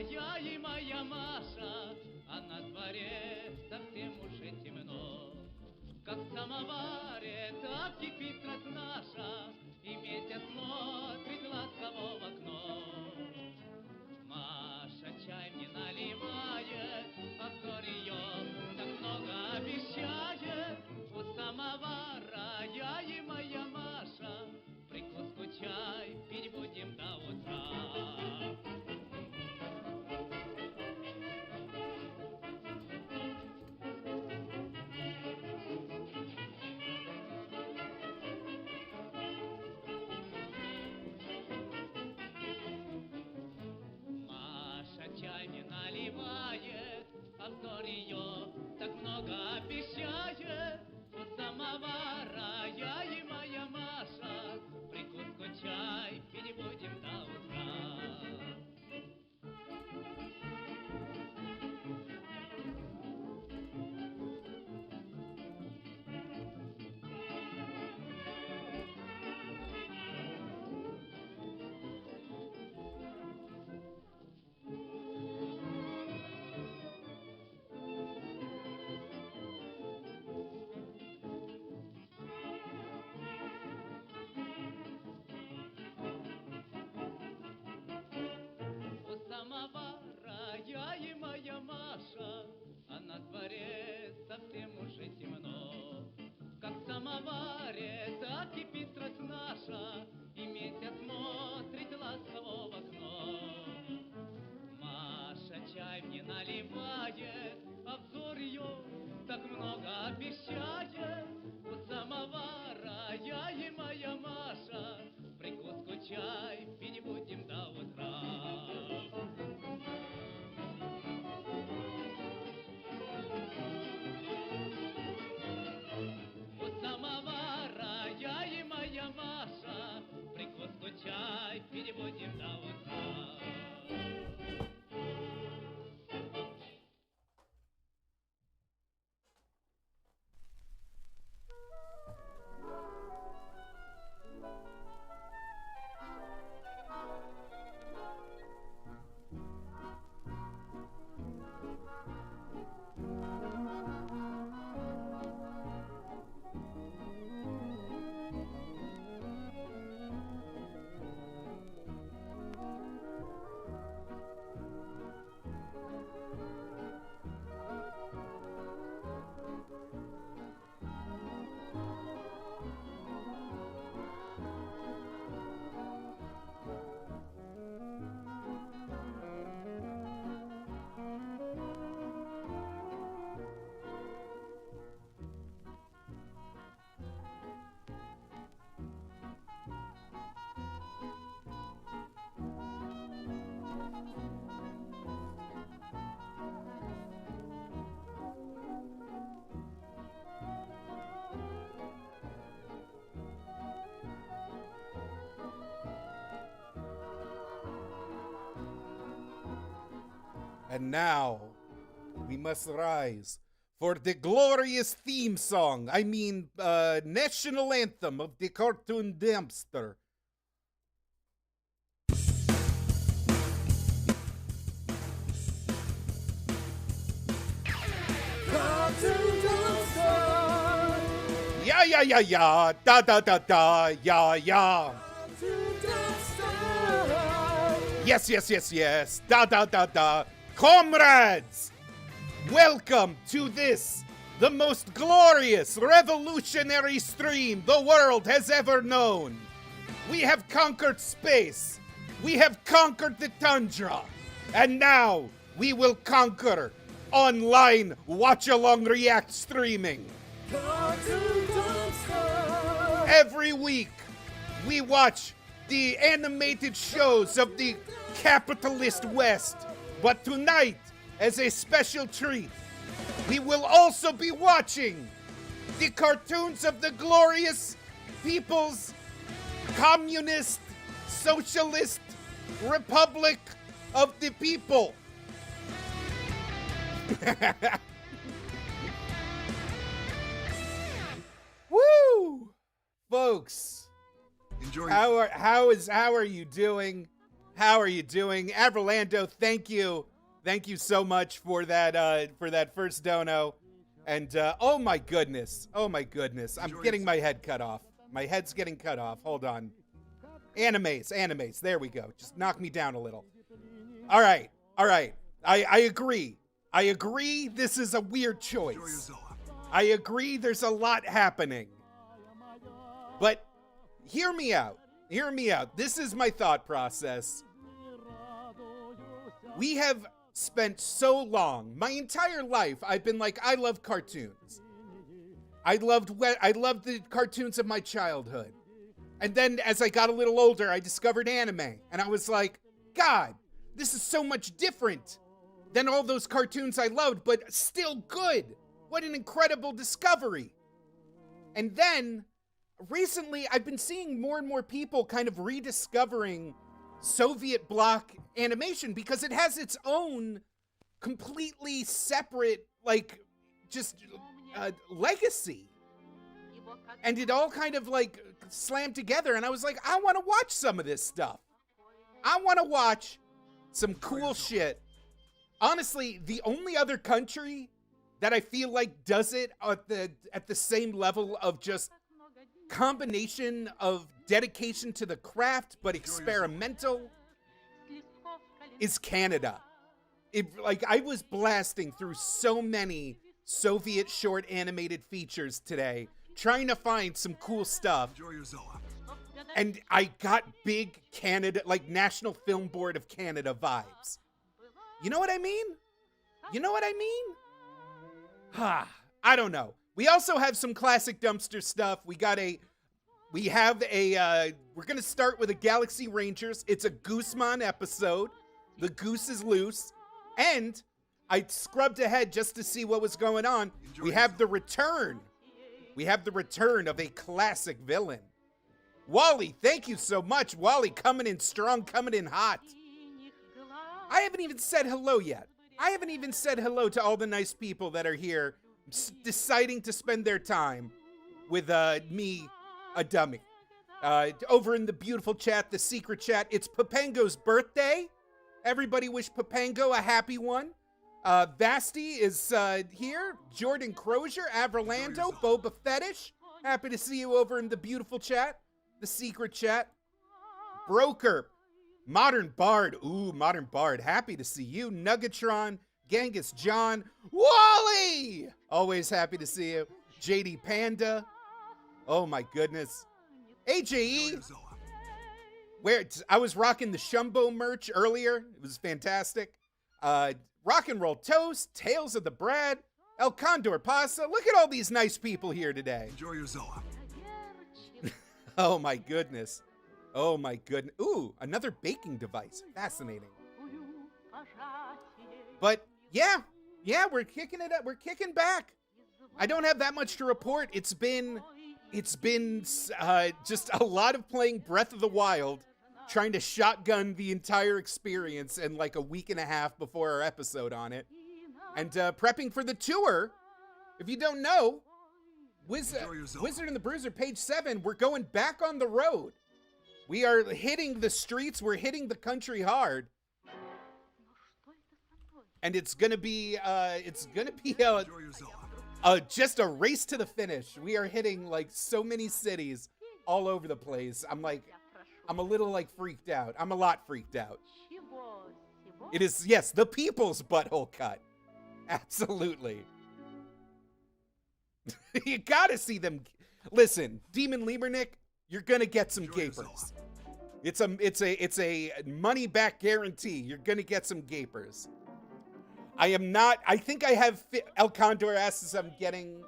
я и моя Маша, а на дворе совсем уже темно. Как в самоваре, так кипит раз наша, и месяц смотрит ласково в окно. Маша чай мне наливает, а взор ее так много обещает. У самовара я и моя Маша, прикуску чай пить будем до утра. Чай не наливает, а взор ее так много обещает. У самовара я и моя Маша, прикуску чай пить будем до утра. Самовара я и моя Маша, а на дворе совсем уже темно. Как в самоваре, так кипит страсть наша, и месяц смотрит ласково в окно. Маша чай мне наливает, а взор ее так много обещает. У самовара я и моя Маша, прикуску чай пить будем до утра. У самовара я и моя Маша, прикуску чай пить будем до утра. And now, we must rise for the glorious theme song. I mean, national anthem of the Cartoon Dumpster. Cartoon Dumpster! Yeah, yeah, yeah, yeah. Da, da, da, da. Yeah, yeah. Cartoon Dumpster! Yes, yes, yes, yes. Da, da, da, da. Comrades! Welcome to this, the most glorious, revolutionary stream the world has ever known. We have conquered space. We have conquered the tundra. And now we will conquer online watch-along react streaming. Cartoon Dumpster! Every week, we watch the animated shows of the capitalist West. But tonight, as a special treat, we will also be watching the cartoons of the glorious People's Communist Socialist Republic of the People. Woo! Folks, Enjoy. how are you doing? How are you doing? Averlando, thank you. Thank you so much for that first dono. And oh my goodness. I'm getting my head cut off. My head's getting cut off. Hold on. Animes. There we go. Just knock me down a little. All right. I agree. This is a weird choice. I agree there's a lot happening. But hear me out. This is my thought process. We have spent so long, my entire life, I've been like, I love cartoons. I loved the cartoons of my childhood. And then as I got a little older, I discovered anime. And I was like, God, this is so much different than all those cartoons I loved, but still good. What an incredible discovery. And then recently, I've been seeing more and more people kind of rediscovering Soviet bloc animation because it has its own completely separate, like, just legacy. And it all kind of, like, slammed together. And I was like, I want to watch some of this stuff. I want to watch some cool shit. Honestly, the only other country that I feel like does it at the same level of just combination of dedication to the craft but experimental is Canada. I was blasting through so many Soviet short animated features today, trying to find some cool stuff. And I got big Canada, like National Film Board of Canada vibes. You know what I mean? I don't know. We also have some classic dumpster stuff. We're gonna start with a Galaxy Rangers. It's a Goosemon episode. The goose is loose. And I scrubbed ahead just to see what was going on. We have the return of a classic villain. Wally, thank you so much. Wally coming in strong, coming in hot. I haven't even said hello yet. I haven't even said hello to all the nice people that are here deciding to spend their time with me, a dummy. Over in the beautiful chat, the secret chat, it's Papango's birthday. Everybody wish Papango a happy one. Vasti is here. Jordan Crozier, Averlando, Boba Fetish. Happy to see you over in the beautiful chat, the secret chat. Broker, Modern Bard. Ooh, Modern Bard. Happy to see you. Nuggetron, Genghis John, Wally. Always happy to see you. JD Panda. Oh my goodness. AJE. I was rocking the Shumbo merch earlier. It was fantastic. Rock and Roll Toast, Tales of the Brad, El Condor Pasa. Look at all these nice people here today. Enjoy yourself. Oh my goodness. Ooh, another baking device. Fascinating. But yeah, we're kicking it up. We're kicking back. I don't have that much to report. It's been just a lot of playing Breath of the Wild, trying to shotgun the entire experience in like a week and a half before our episode on it, and prepping for the tour. If you don't know, Wizard and the Bruiser, page 7, we're going back on the road. We are hitting the streets. We're hitting the country hard. And it's gonna be just a race to the finish. We are hitting like so many cities all over the place. I'm a little like freaked out. I'm a lot freaked out. It is, yes, the people's butthole cut. Absolutely. You gotta see them. Listen, Demon Liebernick, you're gonna get some gapers. It's a money back guarantee. You're gonna get some gapers. I think I have, El Condor asks if I'm getting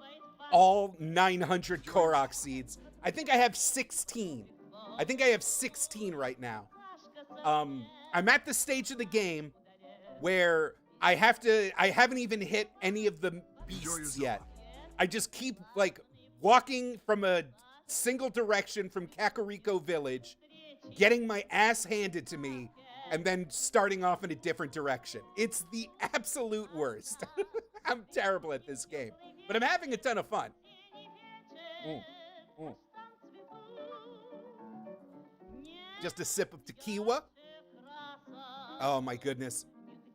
all 900 Korok seeds. I think I have 16. I think I have 16 right now. I'm at the stage of the game where I haven't even hit any of the beasts yet. I just keep like walking from a single direction from Kakariko Village, getting my ass handed to me, and then starting off in a different direction. It's the absolute worst. I'm terrible at this game, but I'm having a ton of fun. Just a sip of tequila. Oh my goodness.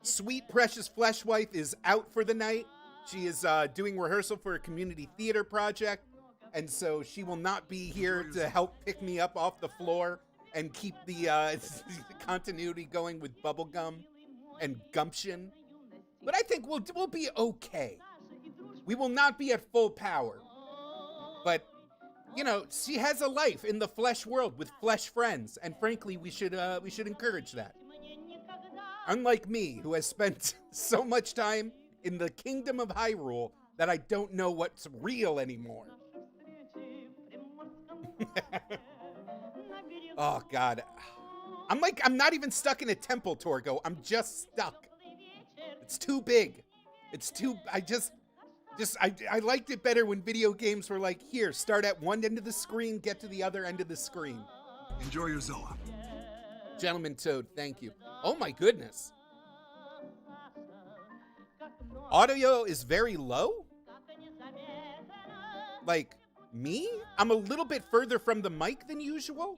Sweet Precious Flesh Wife is out for the night. She is doing rehearsal for a community theater project, and so she will not be here to help pick me up off the floor and keep the continuity going with Bubblegum and Gumption. But I think we'll be okay. We will not be at full power. But, you know, she has a life in the flesh world with flesh friends, and frankly, we should encourage that. Unlike me, who has spent so much time in the kingdom of Hyrule that I don't know what's real anymore. Oh, God. I'm not even stuck in a temple, Torgo. I'm just stuck. It's too big. I liked it better when video games were like, here, start at one end of the screen, get to the other end of the screen. Enjoy your Zoa. Gentleman Toad, thank you. Oh my goodness. Audio is very low? Like, me? I'm a little bit further from the mic than usual?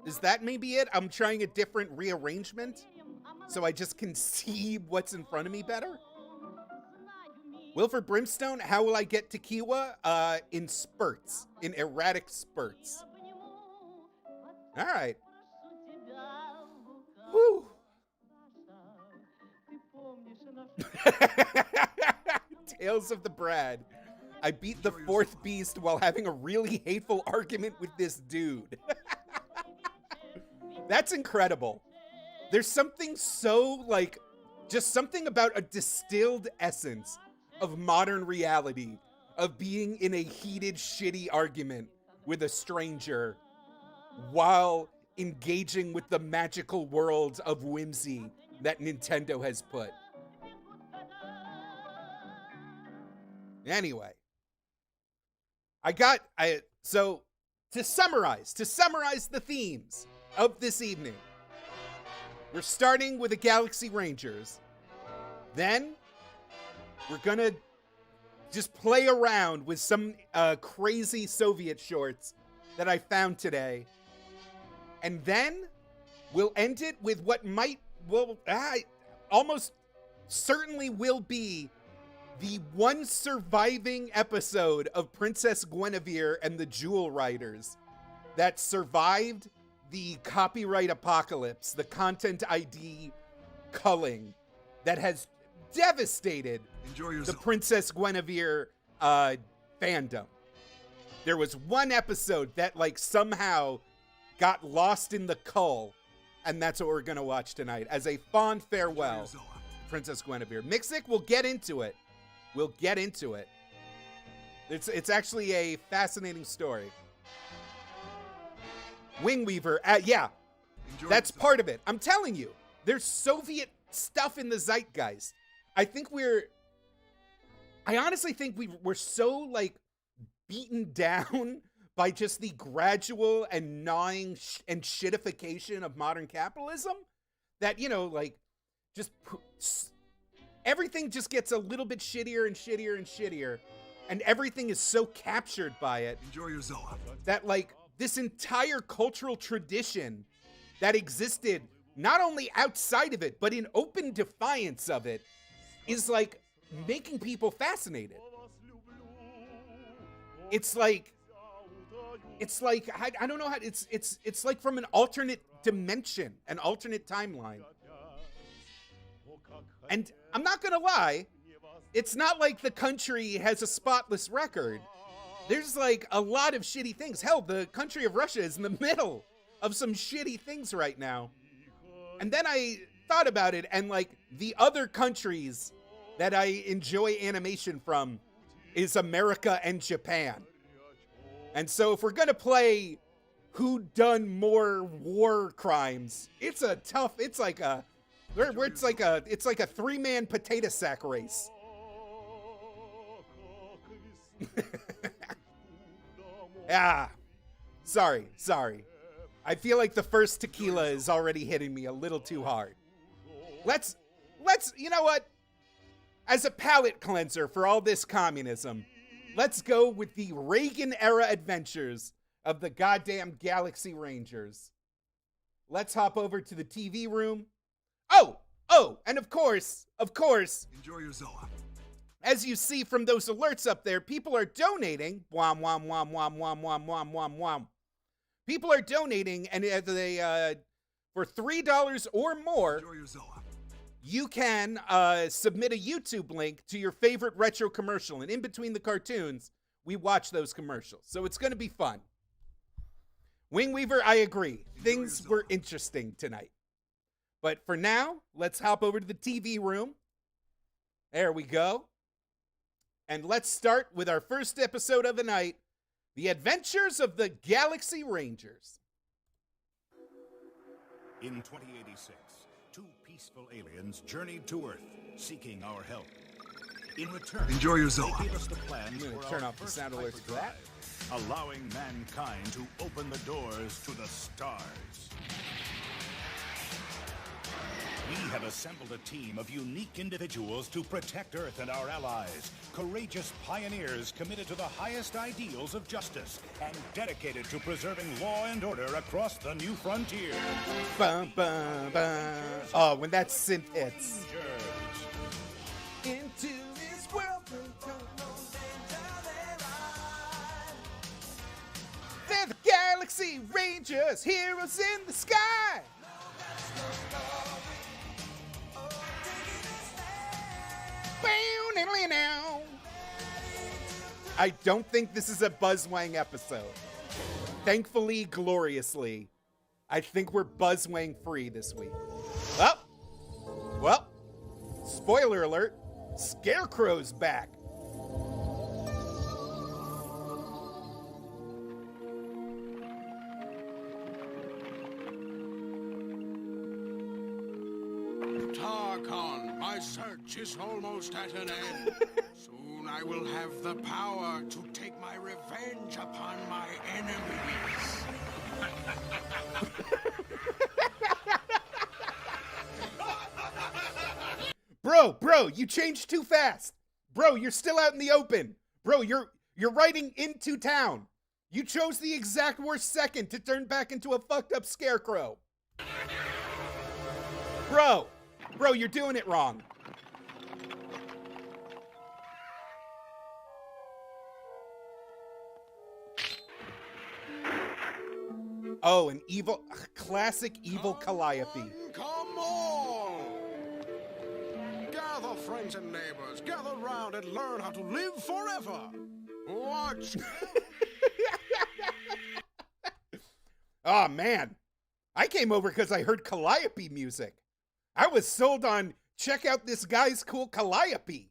Is that maybe it? I'm trying a different rearrangement so I just can see what's in front of me better? Wilford Brimstone, how will I get to Kiwa? In spurts, in erratic spurts. All right. Whew. Tales of the Brad. I beat the fourth beast while having a really hateful argument with this dude. That's incredible. There's something so, like, just something about a distilled essence of modern reality, of being in a heated, shitty argument with a stranger while engaging with the magical world of whimsy that Nintendo has put. Anyway, so to summarize the themes of this evening, we're starting with the Galaxy Rangers. Then we're gonna just play around with some crazy Soviet shorts that I found today. And then we'll end it with what almost certainly will be the one surviving episode of Princess Gwennavir and the Jewel Riders that survived the copyright apocalypse, the content ID culling that has devastated the Princess Gwennavir fandom. There was one episode that like somehow got lost in the cull, and that's what we're gonna watch tonight as a fond farewell to Princess Gwennavir. Mixic, we'll get into it. We'll get into it. It's actually a fascinating story. Wingweaver, yeah, that's part of it. I'm telling you, there's Soviet stuff in the zeitgeist. I honestly think we're so like beaten down by just the gradual and gnawing and shitification of modern capitalism that, you know, like just everything just gets a little bit shittier and shittier and shittier, and everything is so captured by it. Enjoy your Zoa. That like this entire cultural tradition that existed not only outside of it, but in open defiance of it is like making people fascinated. It's like I don't know how it's like from an alternate dimension, an alternate timeline. And I'm not gonna lie, it's not like the country has a spotless record. There's like a lot of shitty things. Hell, the country of Russia is in the middle of some shitty things right now. And then I thought about it, and like the other countries that I enjoy animation from is America and Japan. And so if we're gonna play who done more war crimes, it's like a three-man potato sack race. Ah, sorry. I feel like the first tequila is already hitting me a little too hard. Let's, you know what? As a palate cleanser for all this communism, let's go with the Reagan-era adventures of the goddamn Galaxy Rangers. Let's hop over to the TV room. Oh, and of course, Enjoy your Zoa. as you see from those alerts up there, people are donating. Wham, wham, wham, wham, wham, wham, wham, wham, wham. People are donating, and they for $3 or more, Enjoy your Zoa. you can submit a YouTube link to your favorite retro commercial, and in between the cartoons, we watch those commercials. So it's going to be fun. Wing Weaver, I agree. Things were interesting tonight. But for now, let's hop over to the TV room. There we go. And let's start with our first episode of the night, The Adventures of the Galaxy Rangers. In 2086, two peaceful aliens journeyed to Earth, seeking our help. In return, Enjoy your they Zoa. gave us the plans I'm gonna for turn our off the first sound alerts for that. hyperdrive, allowing mankind to open the doors to the stars. We have assembled a team of unique individuals to protect Earth and our allies. Courageous pioneers committed to the highest ideals of justice and dedicated to preserving law and order across the new frontier. Bum, bum, bum. Oh, when that synth hits. Rangers. Into this world, they're the Galaxy Rangers, heroes in the sky. I don't think this is a Buzzwang episode. Thankfully, gloriously, I think we're Buzzwang free this week. Well, spoiler alert, Scarecrow's back. Tarkon, my search is almost at an end. Soon I will have the power to take my revenge upon my enemies. Bro, you changed too fast. Bro, you're still out in the open. Bro, you're riding into town. You chose the exact worst second to turn back into a fucked up scarecrow. Bro, you're doing it wrong. Oh, an evil, classic evil Calliope. Come on! Gather, friends and neighbors, gather round and learn how to live forever. Watch. Oh, man. I came over because I heard Calliope music. I was sold on check out this guy's cool Calliope.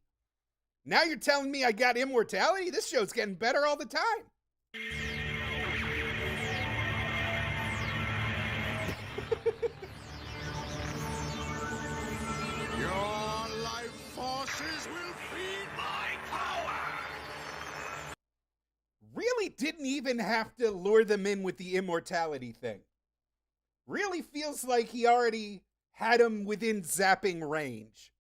Now you're telling me I got immortality? This show's getting better all the time. Your life forces will feed my power. Really didn't even have to lure them in with the immortality thing. Really feels like he already had him within zapping range.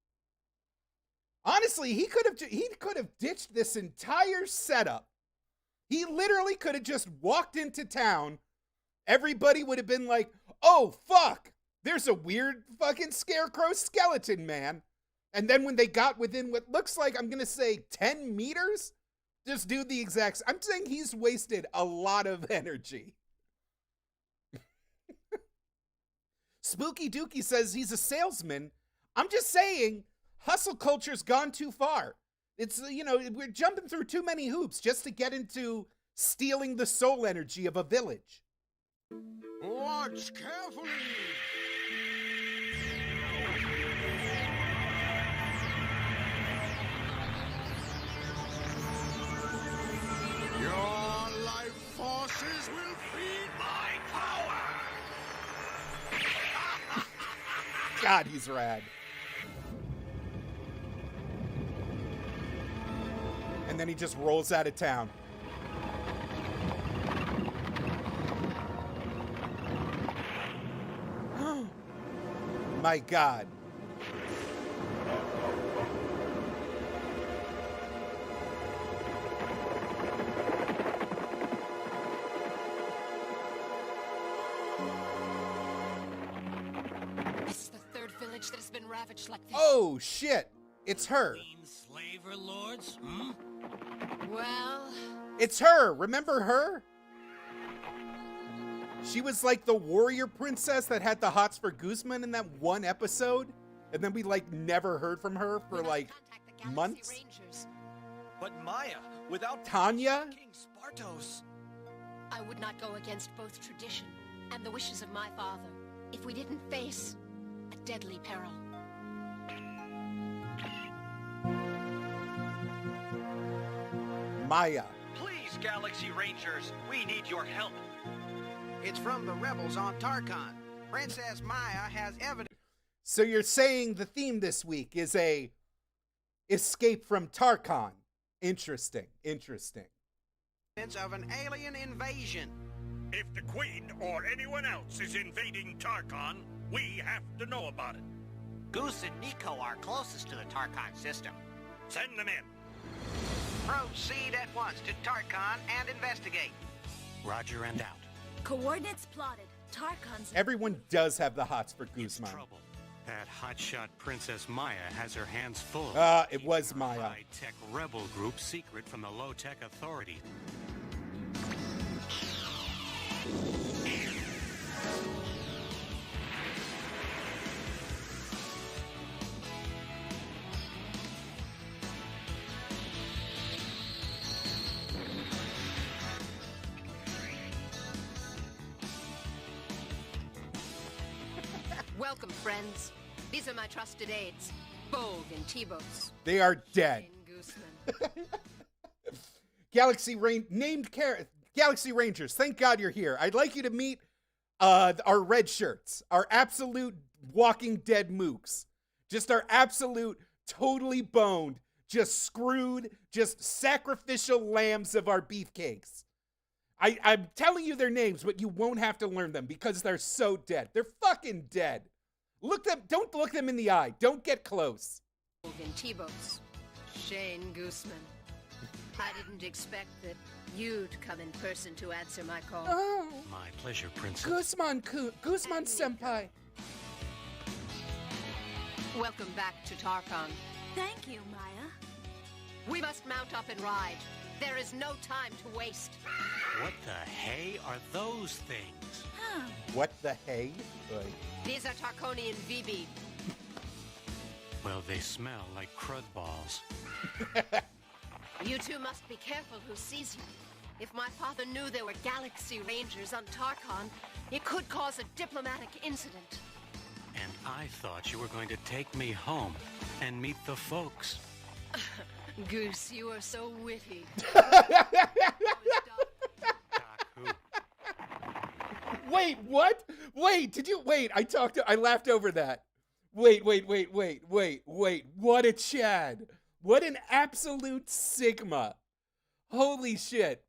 Honestly, he could have ditched this entire setup. He literally could have just walked into town. Everybody would have been like, "Oh fuck, there's a weird fucking scarecrow skeleton man." And then when they got within what looks like, I'm gonna say 10 meters, just do the exact. I'm saying he's wasted a lot of energy. Spooky Dookie says he's a salesman. I'm just saying, hustle culture's gone too far. It's, we're jumping through too many hoops just to get into stealing the soul energy of a village. Watch carefully. Your life forces will feed my power. God, he's rad. And then he just rolls out of town. My God. This is the third village ravaged like this. Oh, shit. It's her. Mean slaver lords? Hmm? Well, It's her. Remember her? She was like the warrior princess that had the hots for Guzman in that one episode. And then we like never heard from her for we must like contact the Galaxy months. Rangers. But Maya, without Tanya? King Spartos. I would not go against both tradition and the wishes of my father if we didn't face a deadly peril. Maya. Please, Galaxy Rangers, we need your help. It's from the rebels on Tarkon. Princess Maya has evidence So you're saying the theme this week is a escape from Tarkon. Interesting. of an alien invasion. If the Queen or anyone else is invading Tarkon, we have to know about it. Goose and Nico are closest to the Tarkon system. Send them in. Proceed at once to Tarkon and investigate. Roger and out. Coordinates plotted. Tarkon's. Everyone does have the hots for Guzman. Trouble. That hotshot Princess Maya has her hands full. It was keeping our Maya. high-tech rebel group secret from the low-tech authorities. Welcome, friends. These are my trusted aides, Bogue and T-Bos. They are dead. Guzman. Galaxy Rangers, thank God you're here. I'd like you to meet our red shirts, our absolute Walking Dead mooks. Just our absolute, totally boned, just screwed, just sacrificial lambs of our beefcakes. I'm telling you their names, but you won't have to learn them because they're so dead. They're fucking dead. Don't look them in the eye. Don't get close. Bogue and T-Bos. Shane Guzman. I didn't expect that you'd come in person to answer my call. Oh, My pleasure, Princess. Guzman senpai. Welcome back to Tarkon. Thank you, Maya. We must mount up and ride. There is no time to waste. What the hey are those things? What the hey? These are Tarkonian VB. Well, they smell like crud balls. You two must be careful who sees you. If my father knew there were Galaxy Rangers on Tarkon, it could cause a diplomatic incident. And I thought you were going to take me home and meet the folks. Goose, you are so witty. Doc who? Wait, what? Wait, I laughed over that. Wait. What a Chad. What an absolute Sigma. Holy shit.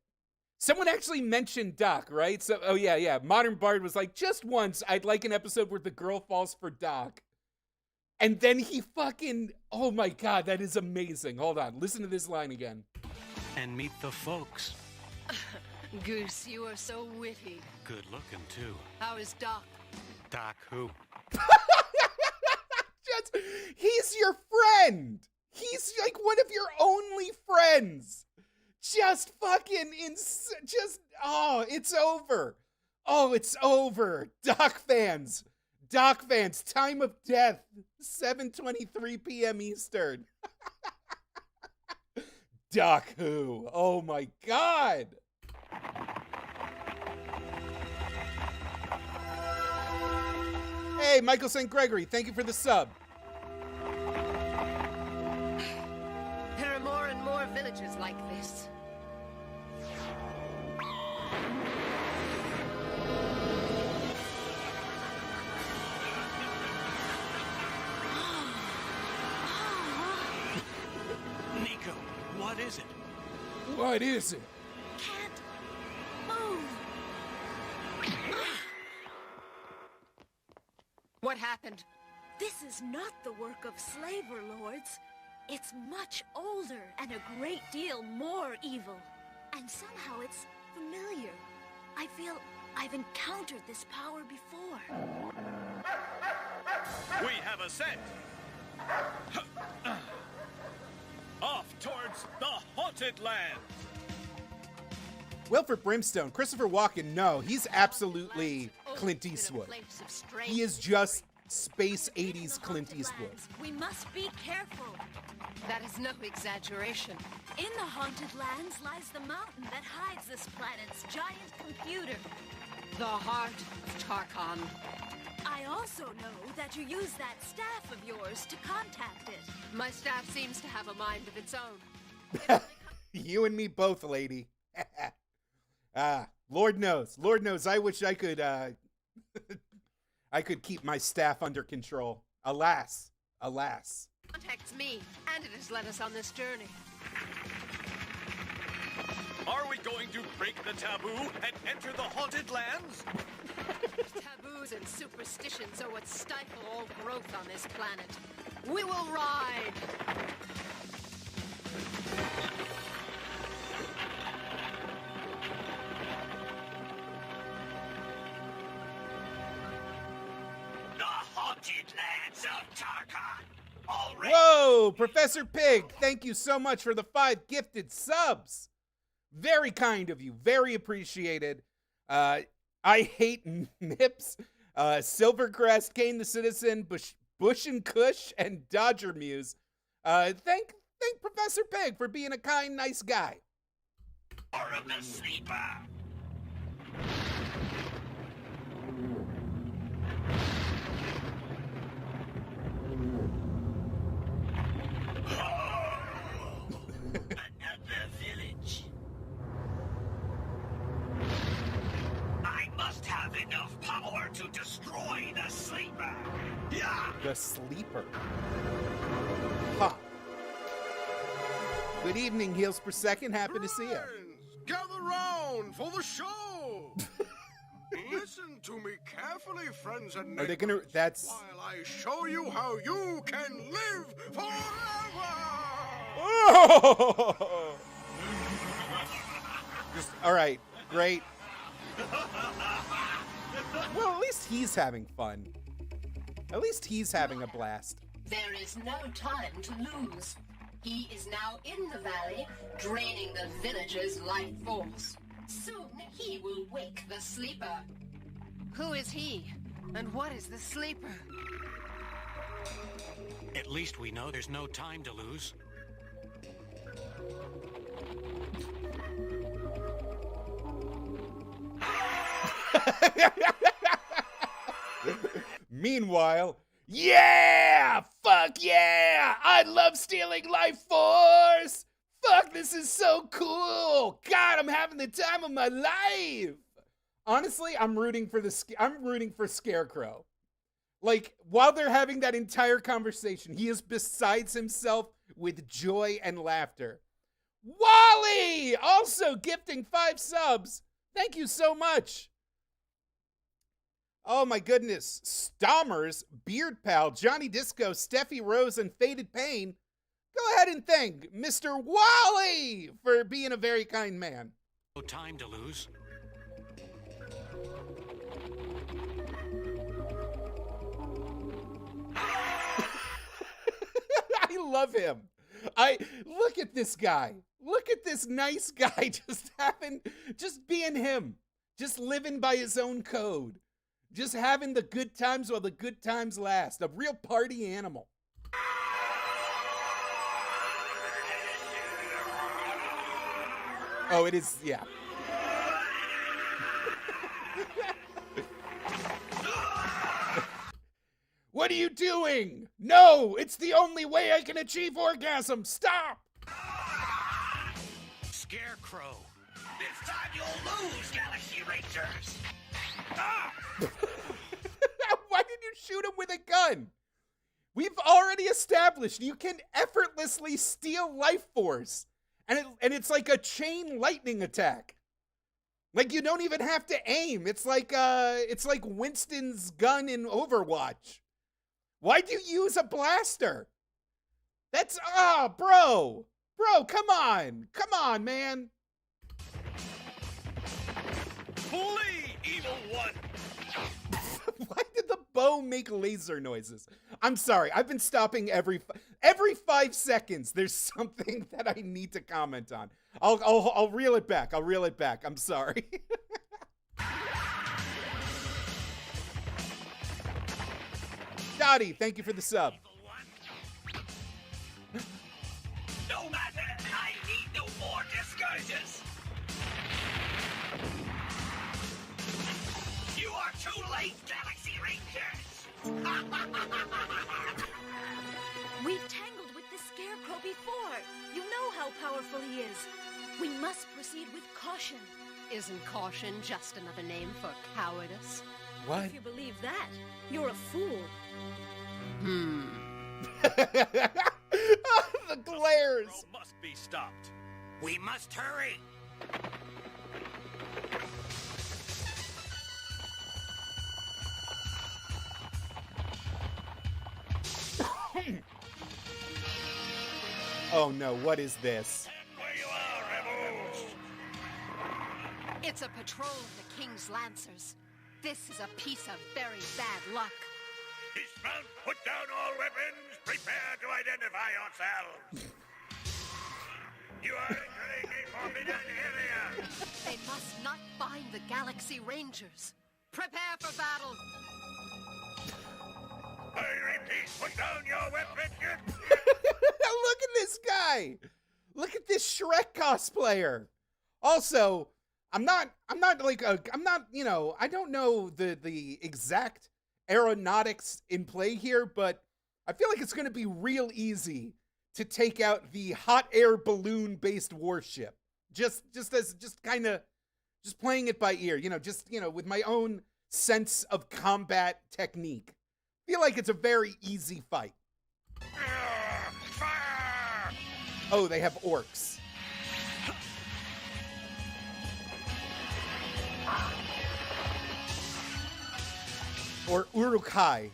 Someone actually mentioned Doc, right? So, oh yeah. Modern Bard was like, just once, I'd like an episode where the girl falls for Doc. And then he fucking, oh my God, that is amazing. Hold on, listen to this line again. And meet the folks. Goose, you are so witty. Good looking, too. How is Doc? Doc who? He's your friend. He's like one of your only friends. Just fucking oh, it's over. Oh, it's over. Doc fans, time of death, 7:23 p.m. Eastern. Doc who? Oh my God. Hey, Michael St. Gregory, thank you for the sub. There are more and more villages like this. Nico, what is it? What is it? Can't move. What happened? This is not the work of slaver lords. It's much older and a great deal more evil. And somehow it's familiar. I feel I've encountered this power before. We have a set. Haunted Land. Wilford Brimstone, Christopher Walken, no, he's absolutely Clint Eastwood. He is just space 80s Clint Eastwood. We must be careful. That is no exaggeration. In the Haunted Lands lies the mountain that hides this planet's giant computer. The heart of Tarkon. I also know that you use that staff of yours to contact it. My staff seems to have a mind of its own. You and me both, lady. Lord knows, I wish I could, I could keep my staff under control. Alas. Contacts me, and it has led us on this journey. Are we going to break the taboo and enter the Haunted Lands? Taboos and superstitions are what stifle all growth on this planet. We will ride! The Haunted Lands of Tarkon. Already. Whoa, Professor Pig, thank you so much for the 5 gifted subs. Very kind of you, very appreciated. I hate Nips, Silvercrest, Kane the Citizen, Bush and Kush, and Dodger Muse. Thank Professor Pig for being a kind, nice guy. Or of the sleeper. Another village. I must have enough power to destroy the sleeper. Yeah. The sleeper. Huh. Good evening, Heals Per Second. Happy to see you. Gather round for the show. Listen to me carefully, friends and neighbors. Are they gonna? That's. While I show you how you can live forever. Oh! Just all right, great. Well, at least he's having fun. At least he's having a blast. There is no time to lose. He is now in the valley, draining the villagers' life force. Soon he will wake the sleeper. Who is he? And what is the sleeper? At least we know there's no time to lose. Meanwhile, yeah! Fuck yeah! I love stealing life force! Fuck, this is so cool! God, I'm having the time of my life! Honestly, I'm rooting for Scarecrow. Like, while they're having that entire conversation, he is besides himself with joy and laughter. Wally! Also gifting 5 subs. Thank you so much. Oh my goodness. Stommers, Beard Pal, Johnny Disco, Steffi Rose, and Faded Pain. Go ahead and thank Mr. Wally for being a very kind man. No time to lose. I love him. Look at this guy. Look at this nice guy just being him. Just living by his own code. Just having the good times while the good times last. A real party animal. Oh, it is, yeah. What are you doing? No, it's the only way I can achieve orgasm. Stop! Scarecrow. This time you'll lose, Galaxy Rangers. Ah! Why did you shoot him with a gun? We've already established you can effortlessly steal life force. And it's like a chain lightning attack. Like you don't even have to aim. It's like Winston's gun in Overwatch. Why'd you use a blaster? That's bro. Bro, come on. Come on, man. Flee, evil one. Why did the bow make laser noises? I'm sorry. I've been stopping every 5 seconds. There's something that I need to comment on. I'll reel it back. I'll reel it back. I'm sorry. Dottie, thank you for the sub. No matter, I need no more disguises. You are too late, Galaxy Rangers. We've tangled with the Scarecrow before. You know how powerful he is. We must proceed with caution. Isn't caution just another name for cowardice? What? If you believe that, you're a fool. The glares. This must be stopped. We must hurry. Oh no, what is this? Where you are, rebels? It's a patrol of the King's Lancers. This is a piece of very bad luck. Dismount, put down all weapons, prepare to identify yourselves. You are entering a forbidden area. They must not find the Galaxy Rangers. Prepare for battle. I repeat, put down your weapons. Look at this guy. Look at this Shrek cosplayer. Also, I'm not, you know, I don't know the exact aeronautics in play here, but I feel like it's going to be real easy to take out the hot air balloon based warship. Just playing it by ear, you know, with my own sense of combat technique. I feel like it's a very easy fight. Fire! Oh, they have orcs. Or Urukai.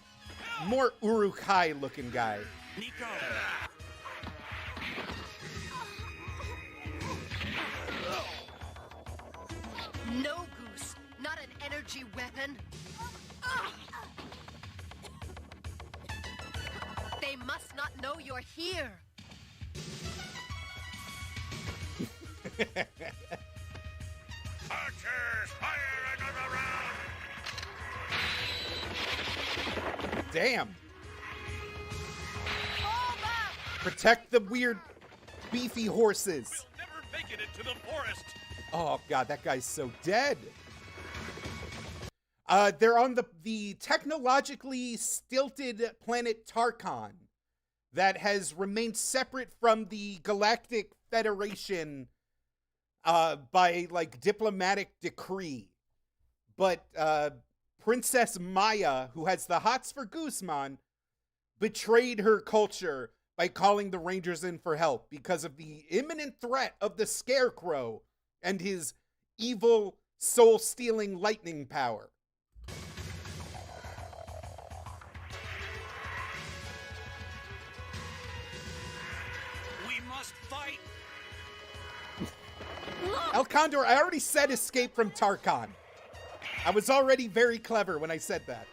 More Urukai looking guy. Nico! No, Goose. Not an energy weapon. They must not know you're here. Archers, fire another round! Damn. Fall back! Protect the weird, beefy horses. We'll never make it into the forest. Oh, God, that guy's so dead. They're on the technologically stilted planet Tarkon that has remained separate from the Galactic Federation by, like, diplomatic decree. But Princess Maya, who has the hots for Guzman, betrayed her culture by calling the Rangers in for help because of the imminent threat of the Scarecrow and his evil, soul-stealing lightning power. We must fight! El Condor, I already said escape from Tarkon. I was already very clever when I said that.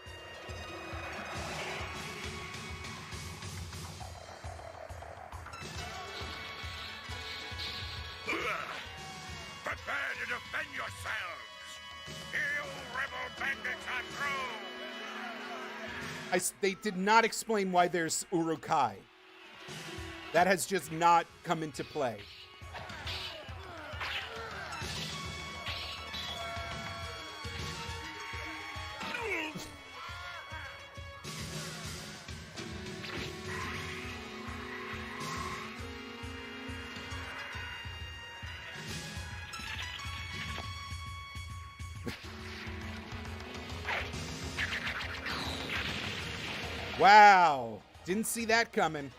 Prepare to defend yourselves! You rebel bandits are through! They did not explain why there's Urukai. That has just not come into play. Wow, didn't see that coming.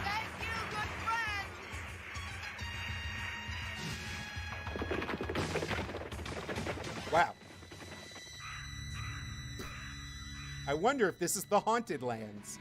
Thank you, good friends! Wow. I wonder if this is the Haunted Lands.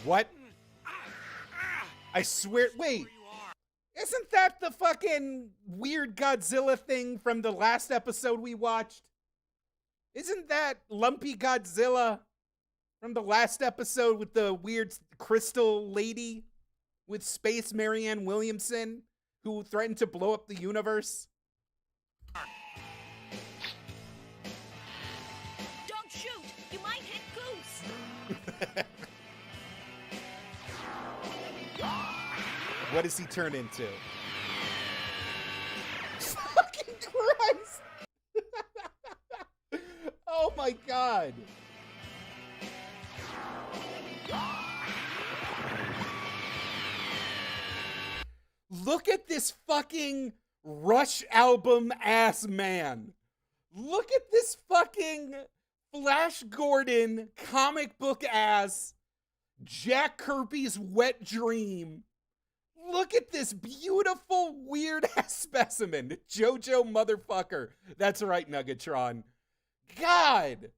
What? I swear, wait. Isn't that the fucking weird Godzilla thing from the last episode we watched? Isn't that Lumpy Godzilla from the last episode with the weird crystal lady with Space Marianne Williamson who threatened to blow up the universe? Don't shoot! You might hit Goose! What does he turn into? Fucking Christ! Oh my God! Look at this fucking Rush album ass man. Look at this fucking Flash Gordon comic book ass Jack Kirby's wet dream. Look at this beautiful weird ass specimen. JoJo motherfucker. That's right, Nuggetron. God,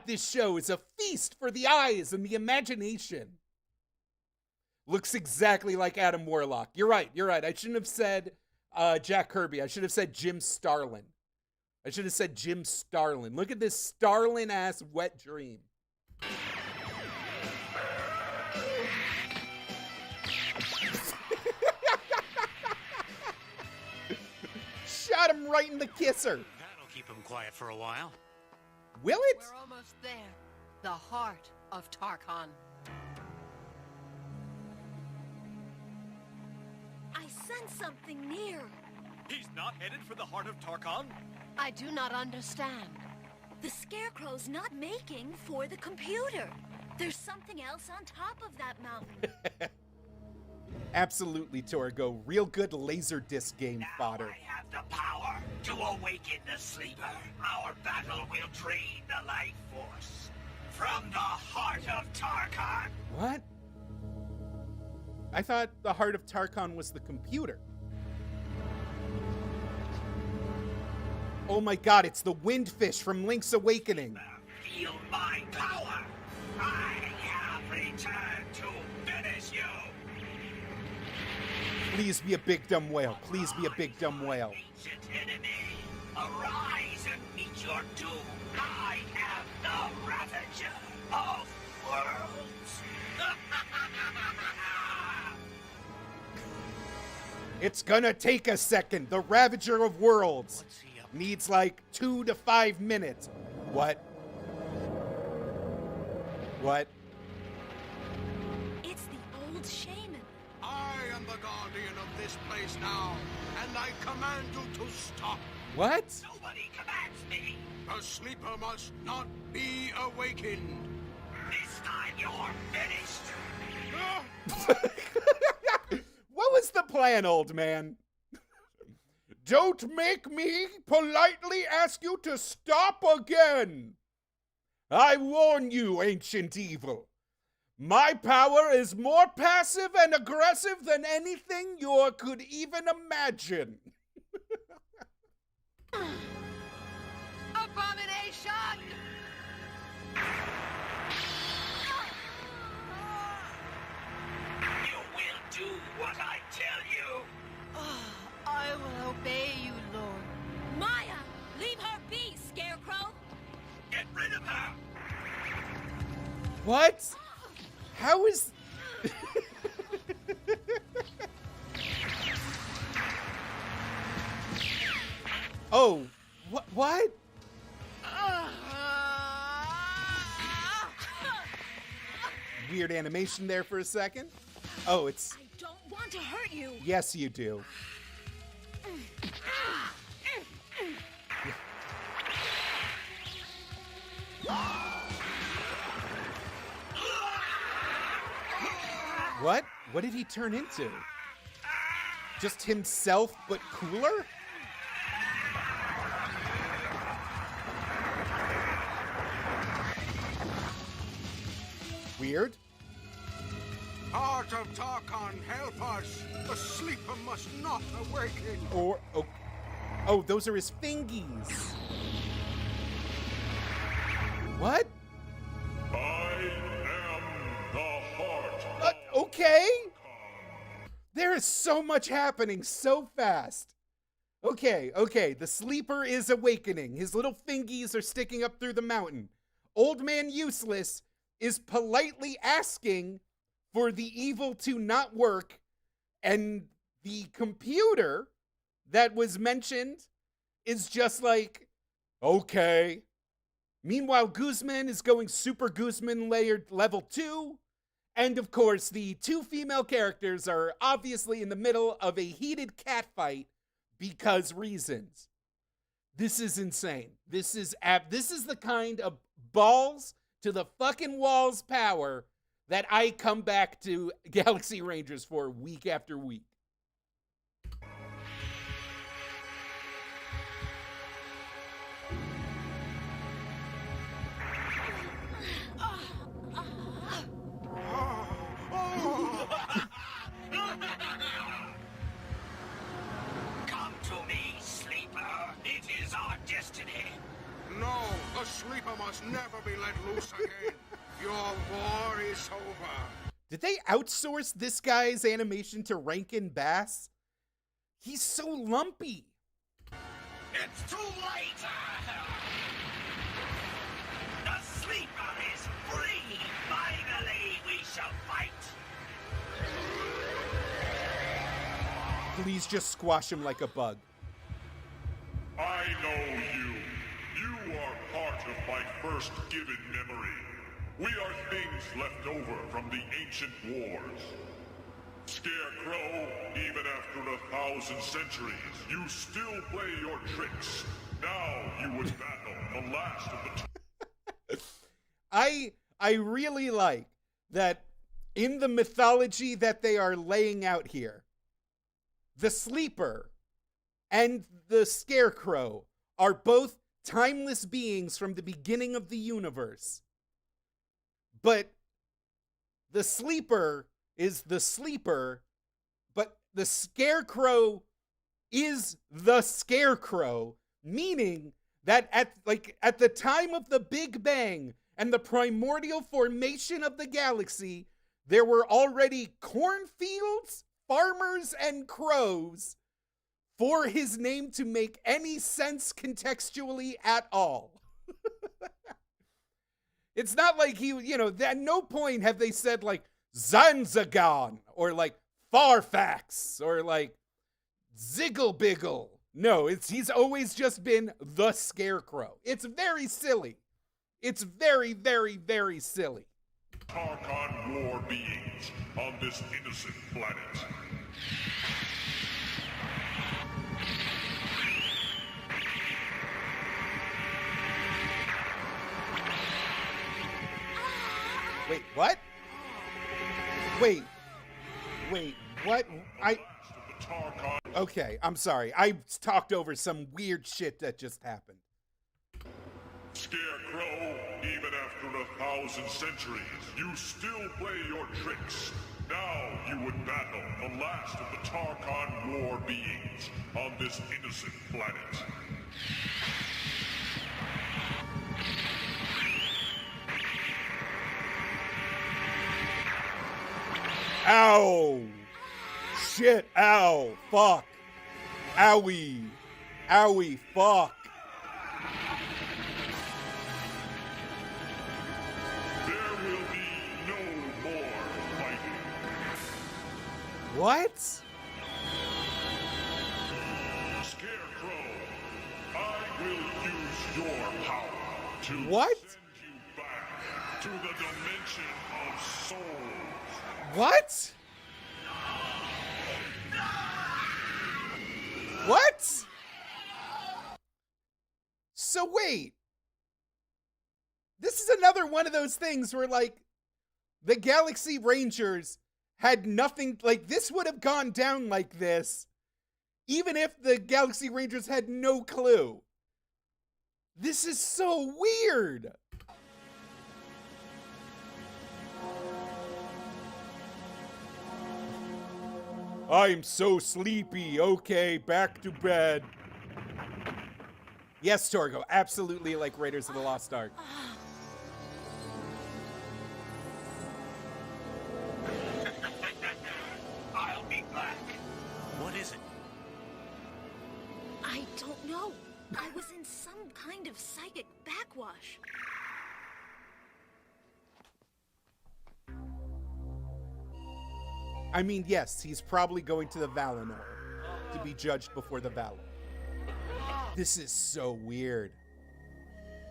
this show is a feast for the eyes and the imagination. Looks exactly like Adam Warlock. You're right. I shouldn't have said Jack Kirby. I should have said Jim Starlin. Look at this Starlin-ass wet dream. Shot him right in the kisser. That'll keep him quiet for a while. Will it? We're almost there. The heart of Tarkon. I sense something near. He's not headed for the heart of Tarkon? I do not understand. The Scarecrow's not making for the computer. There's something else on top of that mountain. Absolutely, Torgo. Real good laser disc game fodder. I have the power to awaken the sleeper. Our battle will drain the life force from the heart of Tarkon. What? I thought the heart of Tarkon was the computer. Oh my God, it's the windfish from Link's Awakening. Feel my power. I have returned to finish you. Please be a big dumb whale. Please be a big dumb whale. Ancient enemy, arise and meet your doom. I am the Ravager of Worlds. It's gonna take a second. The Ravager of Worlds needs like 2 to 5 minutes. What? It's the old shaman. I am the guardian of this place now, and I command you to stop. What? Nobody commands me. The sleeper must not be awakened. This time you're finished. What was the plan, old man? Don't make me politely ask you to stop again. I warn you, ancient evil. My power is more passive and aggressive than anything you could even imagine. Abomination! You will do what I tell you. I will obey you, Lord. Maya, leave her be, Scarecrow. Get rid of her. What? How is... Oh, what? Weird animation there for a second. Oh, it's... I don't want to hurt you. Yes, you do. What? What did he turn into? Just himself, but cooler? Weird. Heart of Tarkon, help us. The sleeper must not awaken. Or, oh, those are his fingies. What? I am the heart There is so much happening so fast. Okay, the sleeper is awakening. His little fingies are sticking up through the mountain. Old Man Useless is politely asking for the evil to not work, and the computer that was mentioned is just like, okay. Meanwhile, Guzman is going Super Guzman layered level 2. And of course, the two female characters are obviously in the middle of a heated catfight because reasons. This is insane. This is the kind of balls to the fucking walls power that I come back to Galaxy Rangers for week after week. Come to me, Sleeper. It is our destiny. No, the sleeper must never be let loose again. Your war is over. Did they outsource this guy's animation to Rankin Bass? He's so lumpy. It's too late. The sleeper is free. Finally, we shall fight. Please just squash him like a bug. I know you. You are part of my first given memory. We are things left over from the ancient wars. Scarecrow, even after 1,000 centuries, you still play your tricks. Now you would battle the last of the... I really like that in the mythology that they are laying out here, the Sleeper and the Scarecrow are both timeless beings from the beginning of the universe. But the Sleeper is the Sleeper, but the Scarecrow is the Scarecrow, meaning that at the time of the Big Bang and the primordial formation of the galaxy, there were already cornfields, farmers, and crows for his name to make any sense contextually at all. It's not like he, at no point have they said like Zanzagon or like Farfax or like Zigglebiggle. No, he's always just been the Scarecrow. It's very silly. It's very, very, very silly. Tarkon war beings on this innocent planet. Wait, what? Wait, what? Okay, I'm sorry. I talked over some weird shit that just happened. Scarecrow, even after 1,000 centuries, you still play your tricks. Now you would battle the last of the Tarkon war beings on this innocent planet. Ow! Shit, ow, fuck. Owie. Owie, fuck. There will be no more fighting. What? Scarecrow, I will use your power to what? send you back to the dimension of souls. What? What? So wait. This is another one of those things where like the Galaxy Rangers had nothing, like this would have gone down like this even if the Galaxy Rangers had no clue. This is so weird. I'm so sleepy. Okay, back to bed. Yes, Torgo, absolutely like Raiders of the Lost Ark. I'll be back. I was in some kind of psychic backwash. I mean, yes, he's probably going to the Valinor to be judged before the Valar. This is so weird.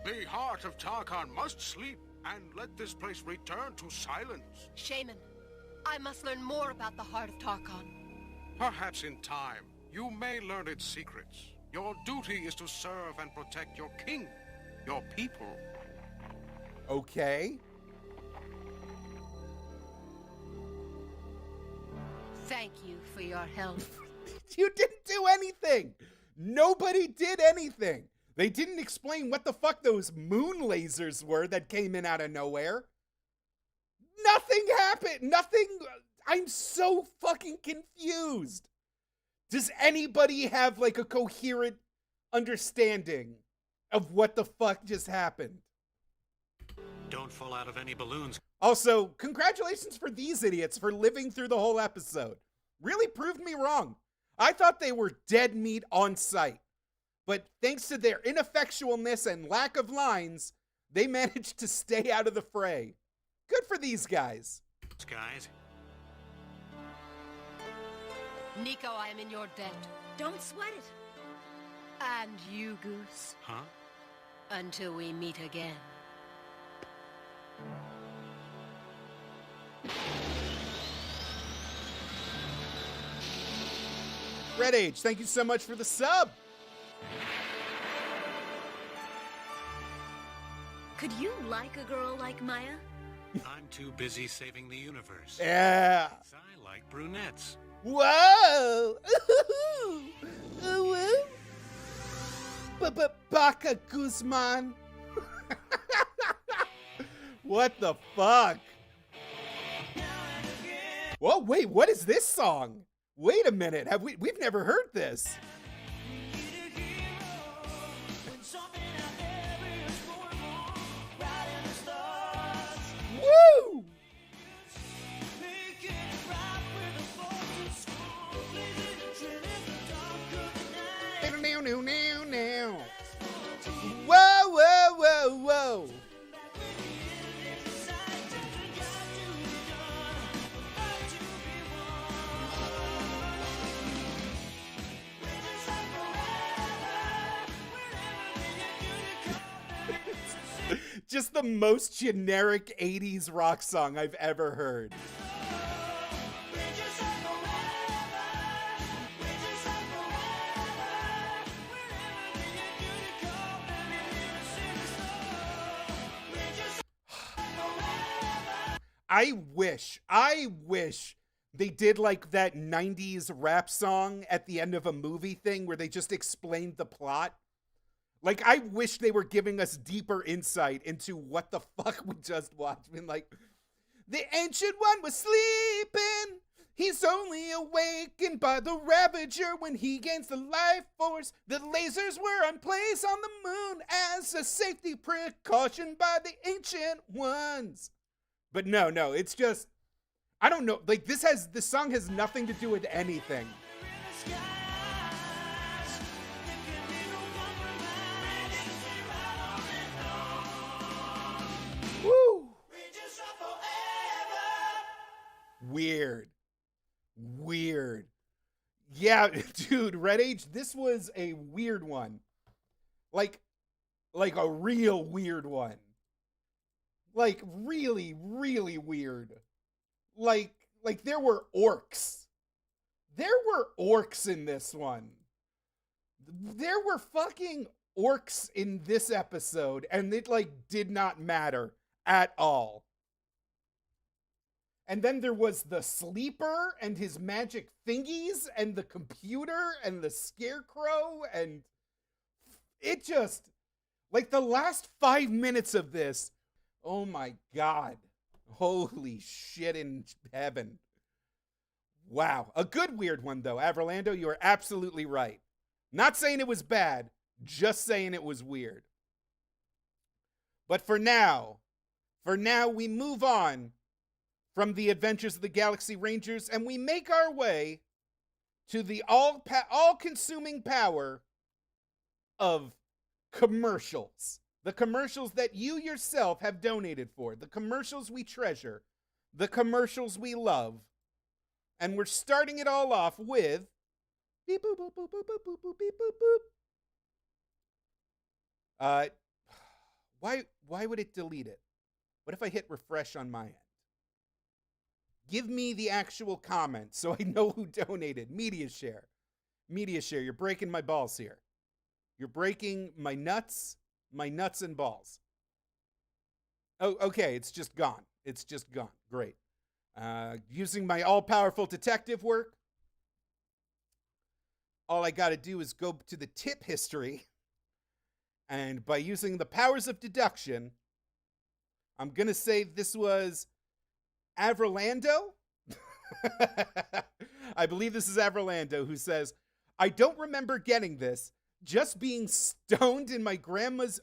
The heart of Tarkhan must sleep, and let this place return to silence. Shaman, I must learn more about the heart of Tarkhan. Perhaps in time, you may learn its secrets. Your duty is to serve and protect your king, your people. Okay. Thank you for your help. You didn't do anything. Nobody did anything. They didn't explain what the fuck those moon lasers were that came in out of nowhere. Nothing happened. Nothing. I'm so fucking confused. Does anybody have like a coherent understanding of what the fuck just happened? Don't fall out of any balloons. Also, congratulations for these idiots for living through the whole episode. Really proved me wrong. I thought they were dead meat on sight. But thanks to their ineffectualness and lack of lines, they managed to stay out of the fray. Good for these guys. Guys. Nico, I am in your debt. Don't sweat it. And you, Goose. Huh? Until we meet again. Red Age, thank you so much for the sub. Could you like a girl like Maya? I'm too busy saving the universe. Yeah. I like brunettes. Whoa! Baka Guzman. What the fuck? Whoa, wait, what is this song? Wait a minute, we've never heard this. Woo! Whoa, whoa, whoa, whoa. Just the most generic 80s rock song I've ever heard. I wish they did like that 90s rap song at the end of a movie thing where they just explained the plot. Like, I wish they were giving us deeper insight into what the fuck we just watched. I mean, like, the Ancient One was sleeping. He's only awakened by the Ravager when he gains the life force. The lasers were in place on the moon as a safety precaution by the Ancient Ones. But no, it's just, I don't know. Like, this song has nothing to do with anything. Woo! Weird. Yeah, dude, Red Age, this was a weird one. Like a real weird one. Like, really, really weird. Like there were orcs. There were orcs in this one. There were fucking orcs in this episode, and it, like, did not matter at all. And then there was the sleeper and his magic thingies and the computer and the scarecrow, and it just, like, the last 5 minutes of this, oh my god. Holy shit in heaven. Wow. A good weird one, though. Averlando, you are absolutely right. Not saying it was bad, just saying it was weird. But for now, we move on from the Adventures of the Galaxy Rangers, and we make our way to the all-consuming power of commercials. The commercials that you yourself have donated for. The commercials we treasure. The commercials we love. And we're starting it all off with beep boop boop boop boop boop boop boop beep boop boop. Why would it delete it? What if I hit refresh on my end? Give me the actual comment so I know who donated. Media share. Media share, you're breaking my balls here. You're breaking my nuts and balls. Oh, okay, it's just gone. It's just gone. Great. Using my all-powerful detective work, all I gotta do is go to the tip history, and by using the powers of deduction, I'm gonna say this was Avrolando? I believe this is Avrolando who says, I don't remember getting this, just being stoned in my grandma's,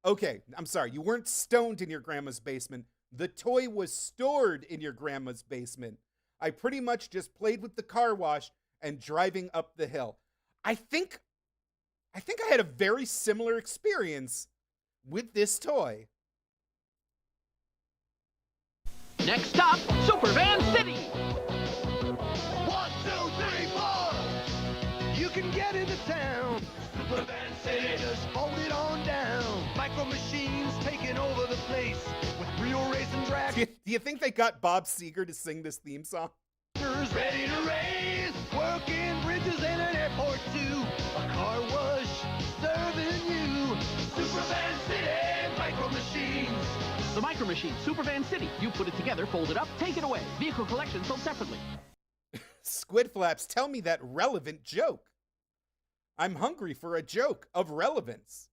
okay, I'm sorry, you weren't stoned in your grandma's basement. The toy was stored in your grandma's basement. I pretty much just played with the car wash and driving up the hill. I think I had a very similar experience with this toy. Next stop, Supervan City. 1, 2, 3, 4. You can get into town. Supervan City. Just hold it on down. Micro machines taking over the place with real racing drag. Do you think they got Bob Seger to sing this theme song? Ready to race, working bridges in an airport too. A car wash serving you. Supervan City, micro machines. The Micro Machine, Supervan City. You put it together, fold it up, take it away. Vehicle collection sold separately. Squid Flaps, tell me that relevant joke. I'm hungry for a joke of relevance.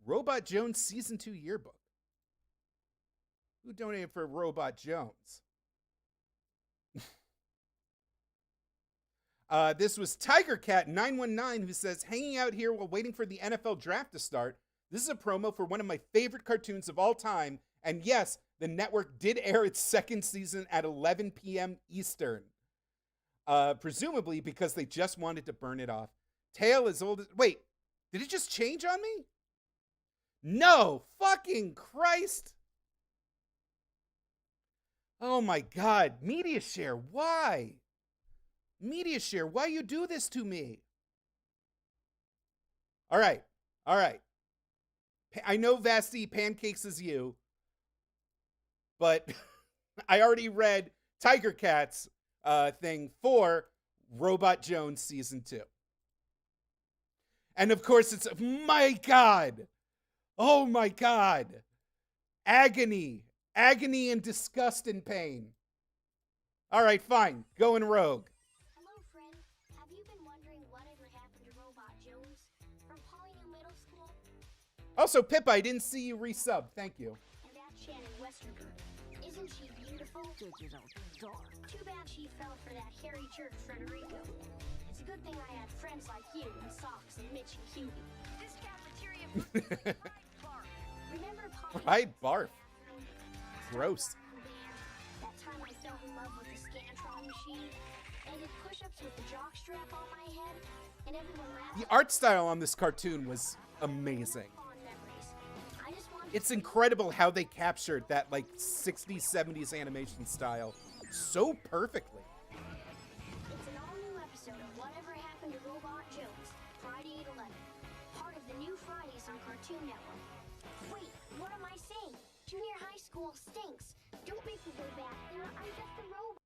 Robot Jones Season 2 yearbook. Who donated for Robot Jones? This was TigerCat919 who says, hanging out here while waiting for the NFL draft to start. This is a promo for one of my favorite cartoons of all time. And yes, the network did air its second season at 11 p.m. Eastern. Presumably because they just wanted to burn it off. Tale as old as... Wait, did it just change on me? No, fucking Christ. Oh my God, Media Share, why? Media Share, why you do this to me? All right. I know Vasti Pancakes is you, but I already read Tiger Cat's thing for Robot Jones Season 2. And of course it's, my God. Oh my God. Agony and disgust and pain. All right, fine. Going rogue. Hello, friend. Have you been wondering whatever happened to Robot Jones from Polygon Middle School? Also, Pippa, I didn't see you resub. Thank you. And that's Shannon Westerberg. Isn't she beautiful? Digital dark. Too bad she fell for that hairy jerk Frederico. It's a good thing I had friends like you and Socks and Mitch and Hubie. This cafeteria food is fried barf. Remember Fried barf? Gross. That time I fell in love with the Scantron machine and did push-ups with the jock strap on my head, and everyone laughed. The art style on this cartoon was amazing. It's incredible how they captured that like 60s, 70s animation style so perfectly. It's an all-new episode of Whatever Happened to Robot Jones, Friday at 11. Part of the new Fridays on Cartoon Network. Wait, what am I saying? Junior high school stinks. Don't make me go back there. I'm just a robot.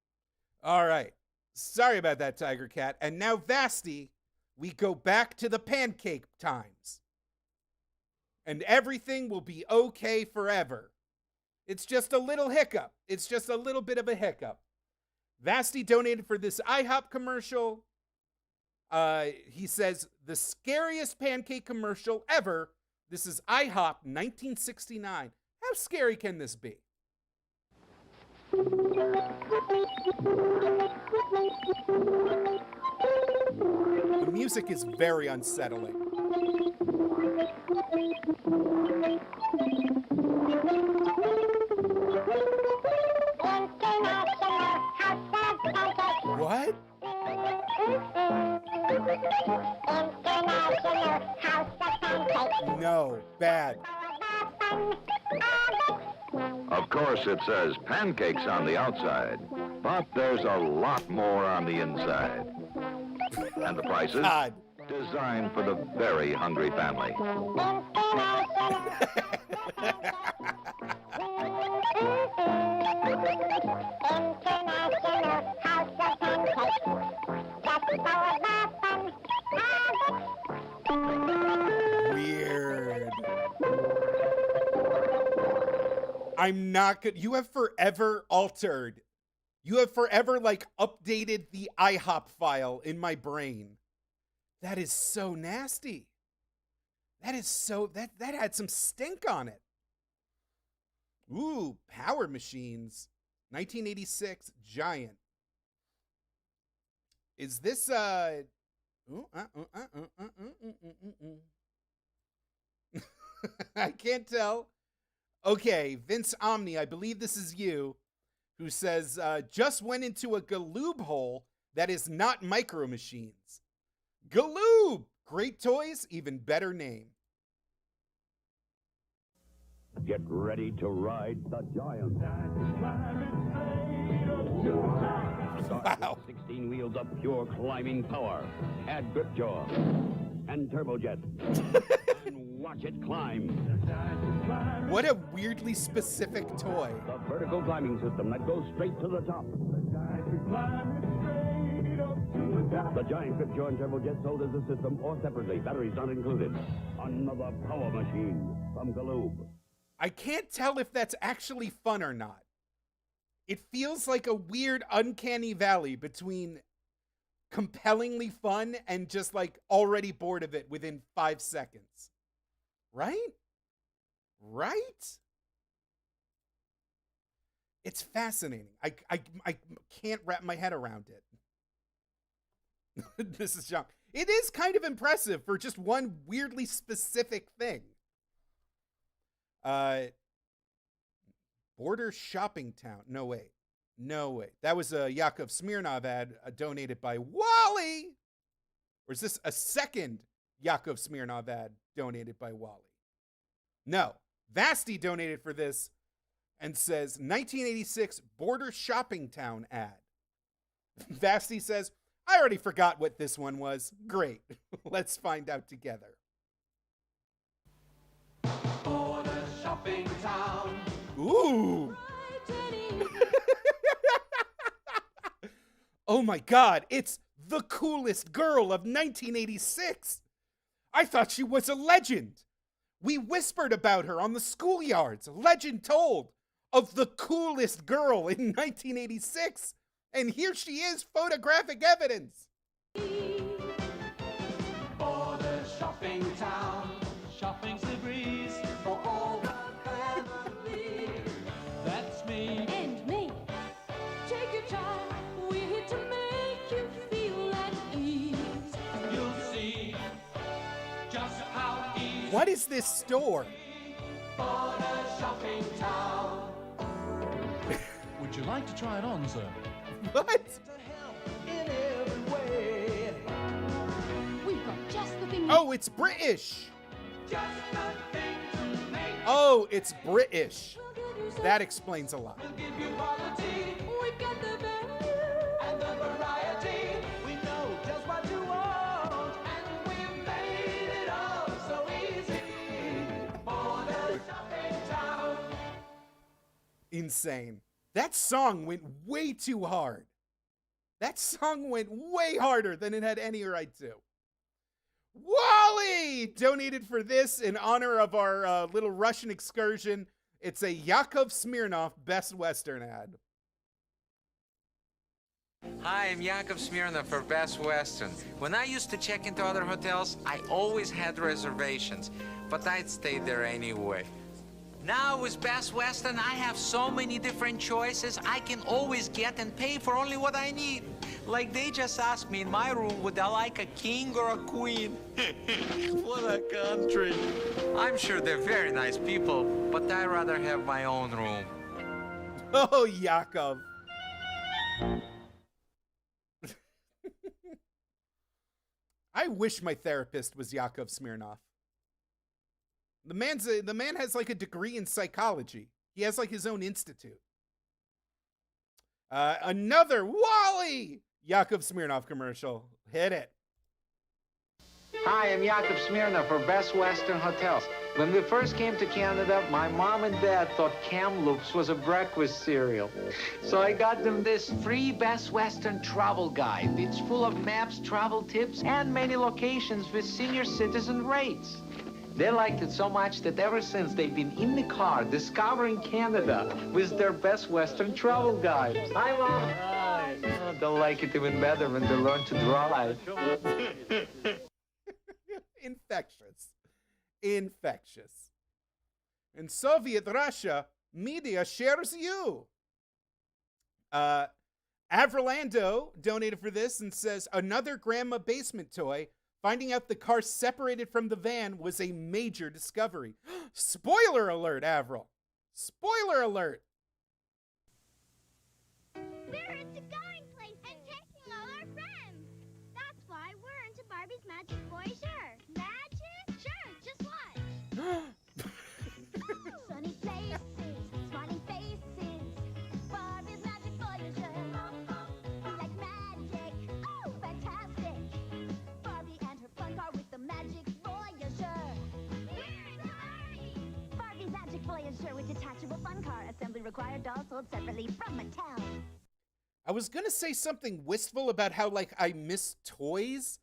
All right. Sorry about that, Tiger Cat. And now, Vasti, we go back to the pancake times. And everything will be okay forever. It's just a little hiccup. It's just a little bit of a hiccup. Vasti donated for this IHOP commercial. He says, the scariest pancake commercial ever. This is IHOP 1969. How scary can this be? The music is very unsettling. What? No, bad. Of course, it says pancakes on the outside, but there's a lot more on the inside. And the prices? God. Designed for the very hungry family. Weird. I'm not good. You have forever altered. You have forever, like, updated the IHOP file in my brain. That is so nasty. That is so, that had some stink on it. Ooh, Power Machines. 1986, Giant. Is this, I can't tell. Okay, Vince Omni, I believe this is you, who says, just went into a Galoob hole that is not Micro Machines. Galoob! Great toys, even better name. Get ready to ride the Giant. Wow. 16 wheels of pure climbing power. Add grip jaw and turbojet. And watch it climb. What a weirdly specific toy. The vertical climbing system that goes straight to the top. The Giant grip jaw and turbojet sold as a system or separately. Batteries not included. Another power machine from Galoob. I can't tell if that's actually fun or not. It feels like a weird uncanny valley between compellingly fun and just like already bored of it within 5 seconds. Right? Right? It's fascinating. I can't wrap my head around it. This is John. It is kind of impressive for just one weirdly specific thing. Border Shopping Town. No, wait. No, wait. That was a Yakov Smirnov ad donated by Wally. Or is this a second Yakov Smirnov ad donated by Wally? No. Vasty donated for this and says 1986 Border Shopping Town ad. Vasty says, I already forgot what this one was. Great. Let's find out together. Border Shopping Town. Ooh. Oh my God, it's the coolest girl of 1986. I thought she was a legend. We whispered about her on the schoolyards, legend told, of the coolest girl in 1986. And here she is, photographic evidence. Border Shopping Town. Shopping's the breeze for all the family. That's me. And me. Take your time. We're here to make you feel at ease. You'll see just how easy. What is this store? Border Shopping Town. Would you like to try it on, sir? What? In every way. We've got just the thing. Oh, it's British. Just the thing to make. Oh, it's British. That explains a lot. We'll give you quality. We've got the value and the variety. We know just what you want, and we've made it all so easy. Border Shopping Town. Insane. That song went way too hard. That song went way harder than it had any right to. Wally donated for this in honor of our little Russian excursion. It's a Yakov Smirnov Best Western ad. Hi, I'm Yakov Smirnov for Best Western. When I used to check into other hotels, I always had reservations, but I'd stay there anyway. Now with Best Western, I have so many different choices. I can always get and pay for only what I need. Like they just asked me in my room, would I like a king or a queen? What a country. I'm sure they're very nice people, but I'd rather have my own room. Oh, Yakov. I wish my therapist was Yakov Smirnov. The man has like a degree in psychology. He has like his own institute. Another Wally Yakov Smirnoff commercial. Hit it. Hi, I'm Yakov Smirnoff for Best Western Hotels. When we first came to Canada, my mom and dad thought Kamloops was a breakfast cereal. So I got them this free Best Western travel guide. It's full of maps, travel tips, and many locations with senior citizen rates. They liked it so much that ever since they've been in the car discovering Canada with their Best Western travel guide. Hi, Mom. Hi. Oh, they'll like it even better when they learn to drive. Infectious. In Soviet Russia, media shares you. Avrolando donated for this and says, another grandma basement toy. Finding out the car separated from the van was a major discovery. Spoiler alert, Avril. Spoiler alert. We're into going places and taking all our friends. That's why we're into Barbie's Magic Voyageur. Magic? Sure, just watch. Sunny places, smiling faces. Barbie's Magic Voyageur. Like magic. Oh, fantastic. Barbie and her fun car with the Magic Voyageur. We're into Barbie's Magic Voyageur with detachable fun car. Assembly required, dolls sold separately from Mattel. I was going to say something wistful about how, like, I miss toys.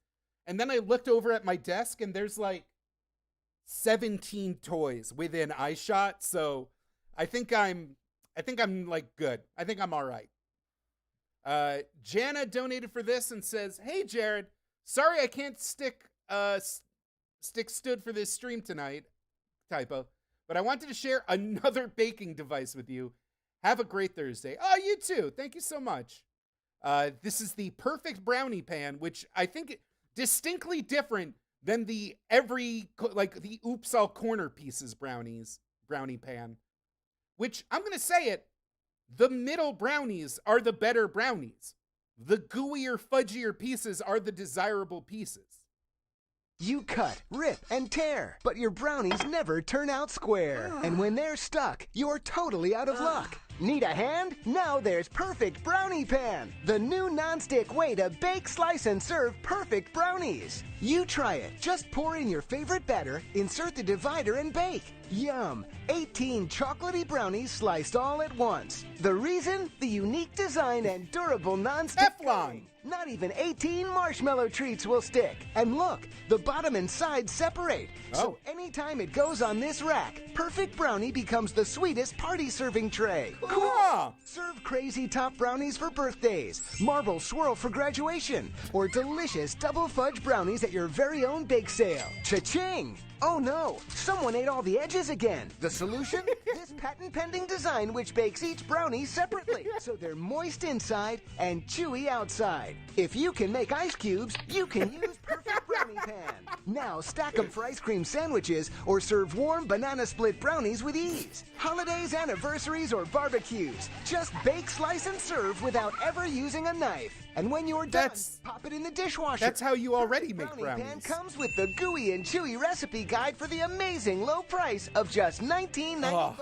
And then I looked over at my desk and there's, like, 17 toys within eyeshot. So I think I'm like, good. I think I'm all right. Jana donated for this and says, hey, Jared, sorry I can't stick stood for this stream tonight. Typo. But I wanted to share another baking device with you. Have a great Thursday. Oh, you too. Thank you so much. This is the Perfect Brownie Pan, which I think distinctly different than the Oops All Corner Pieces brownie pan, which I'm going to say it, the middle brownies are the better brownies. The gooier, fudgier pieces are the desirable pieces. You cut, rip, and tear, but your brownies never turn out square. And when they're stuck, you're totally out of luck. Need a hand? Now there's Perfect Brownie Pan, the new non-stick way to bake, slice, and serve perfect brownies. You try it. Just pour in your favorite batter, insert the divider, and bake. Yum! 18 chocolatey brownies sliced all at once. The reason? The unique design and durable non-stick coating. Not even 18 marshmallow treats will stick. And look, the bottom and sides separate. So anytime it goes on this rack, Perfect Brownie becomes the sweetest party serving tray. Cool! Serve crazy top brownies for birthdays, marble swirl for graduation, or delicious double fudge brownies at your very own bake sale. Cha-ching! Oh no, someone ate all the edges again. The solution? This patent-pending design which bakes each brownie separately, so they're moist inside and chewy outside. If you can make ice cubes, you can use Perfect Brownie Pan. Now stack them for ice cream sandwiches or serve warm banana split brownies with ease. Holidays, anniversaries, or barbecues. Just bake, slice, and serve without ever using a knife. And when you're done, pop it in the dishwasher. That's how you already make Brownie brownies. Pan comes with the gooey and chewy recipe guide for the amazing low price of just $19.95.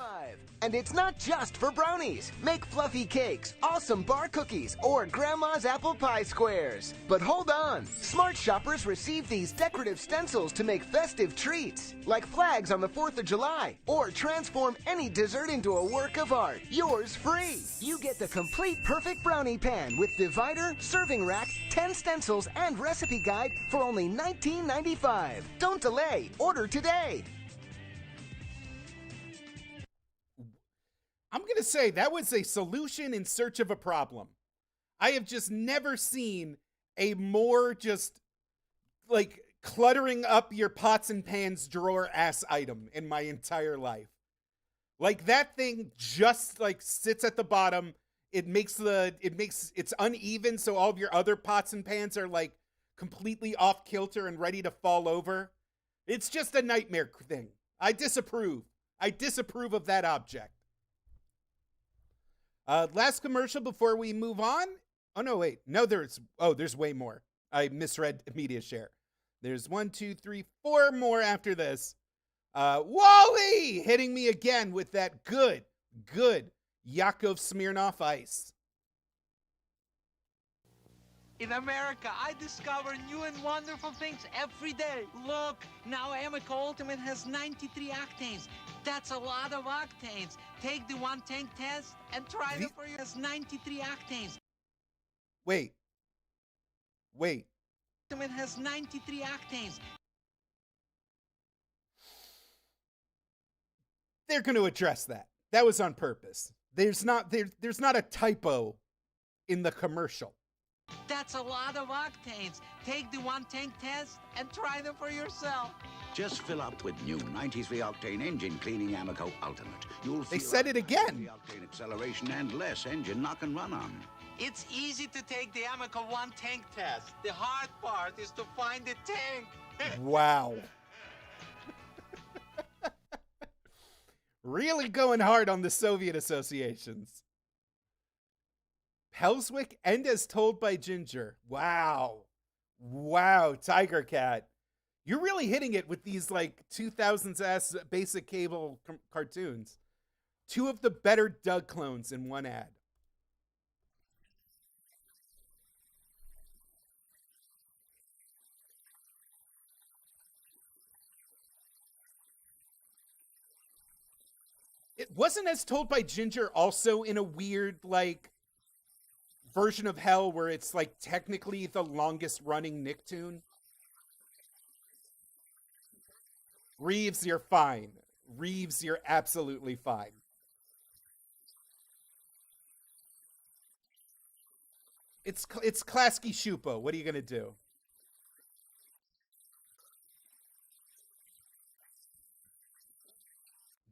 And it's not just for brownies. Make fluffy cakes, awesome bar cookies, or grandma's apple pie squares. But hold on. Smart shoppers receive these decorative stencils to make festive treats, like flags on the 4th of July, or transform any dessert into a work of art. Yours free. You get the complete Perfect Brownie Pan with divider, serving rack, 10 stencils, and recipe guide for only $19.95. Don't delay. Order today. I'm going to say that was a solution in search of a problem. I have just never seen a more just like cluttering up your pots and pans drawer ass item in my entire life. Like that thing just like sits at the bottom. It's uneven. So all of your other pots and pans are like completely off kilter and ready to fall over. It's just a nightmare thing. I disapprove. I disapprove of that object. Last commercial before we move on. Oh, no, wait. No, there's way more. I misread media share. There's 1, 2, 3, 4 more after this. Wally hitting me again with that good Yakov Smirnoff ice. In America, I discover new and wonderful things every day. Look, now Amoco Ultimate has 93 octanes. That's a lot of octanes. Take the one tank test and try it for you. It has 93 octanes. Wait. Ultimate has 93 octanes. They're going to address that. That was on purpose. There's not a typo in the commercial. That's a lot of octanes. Take the one tank test and try them for yourself. Just fill up with new 93-octane engine cleaning Amoco Ultimate. You'll feel they said it again. Octane acceleration and less engine knock and run on. It's easy to take the Amoco one tank test. The hard part is to find the tank. Wow. Really going hard on the Soviet associations. Pelswick and as told by Ginger. Wow, Tiger Cat. You're really hitting it with these like 2000s ass basic cable cartoons. Two of the better Doug clones in one ad. It wasn't as told by Ginger also in a weird like version of Hell where it's like technically the longest running Nicktoon. Reeves, you're fine. Reeves, you're absolutely fine. It's Klasky Shupo. What are you gonna do?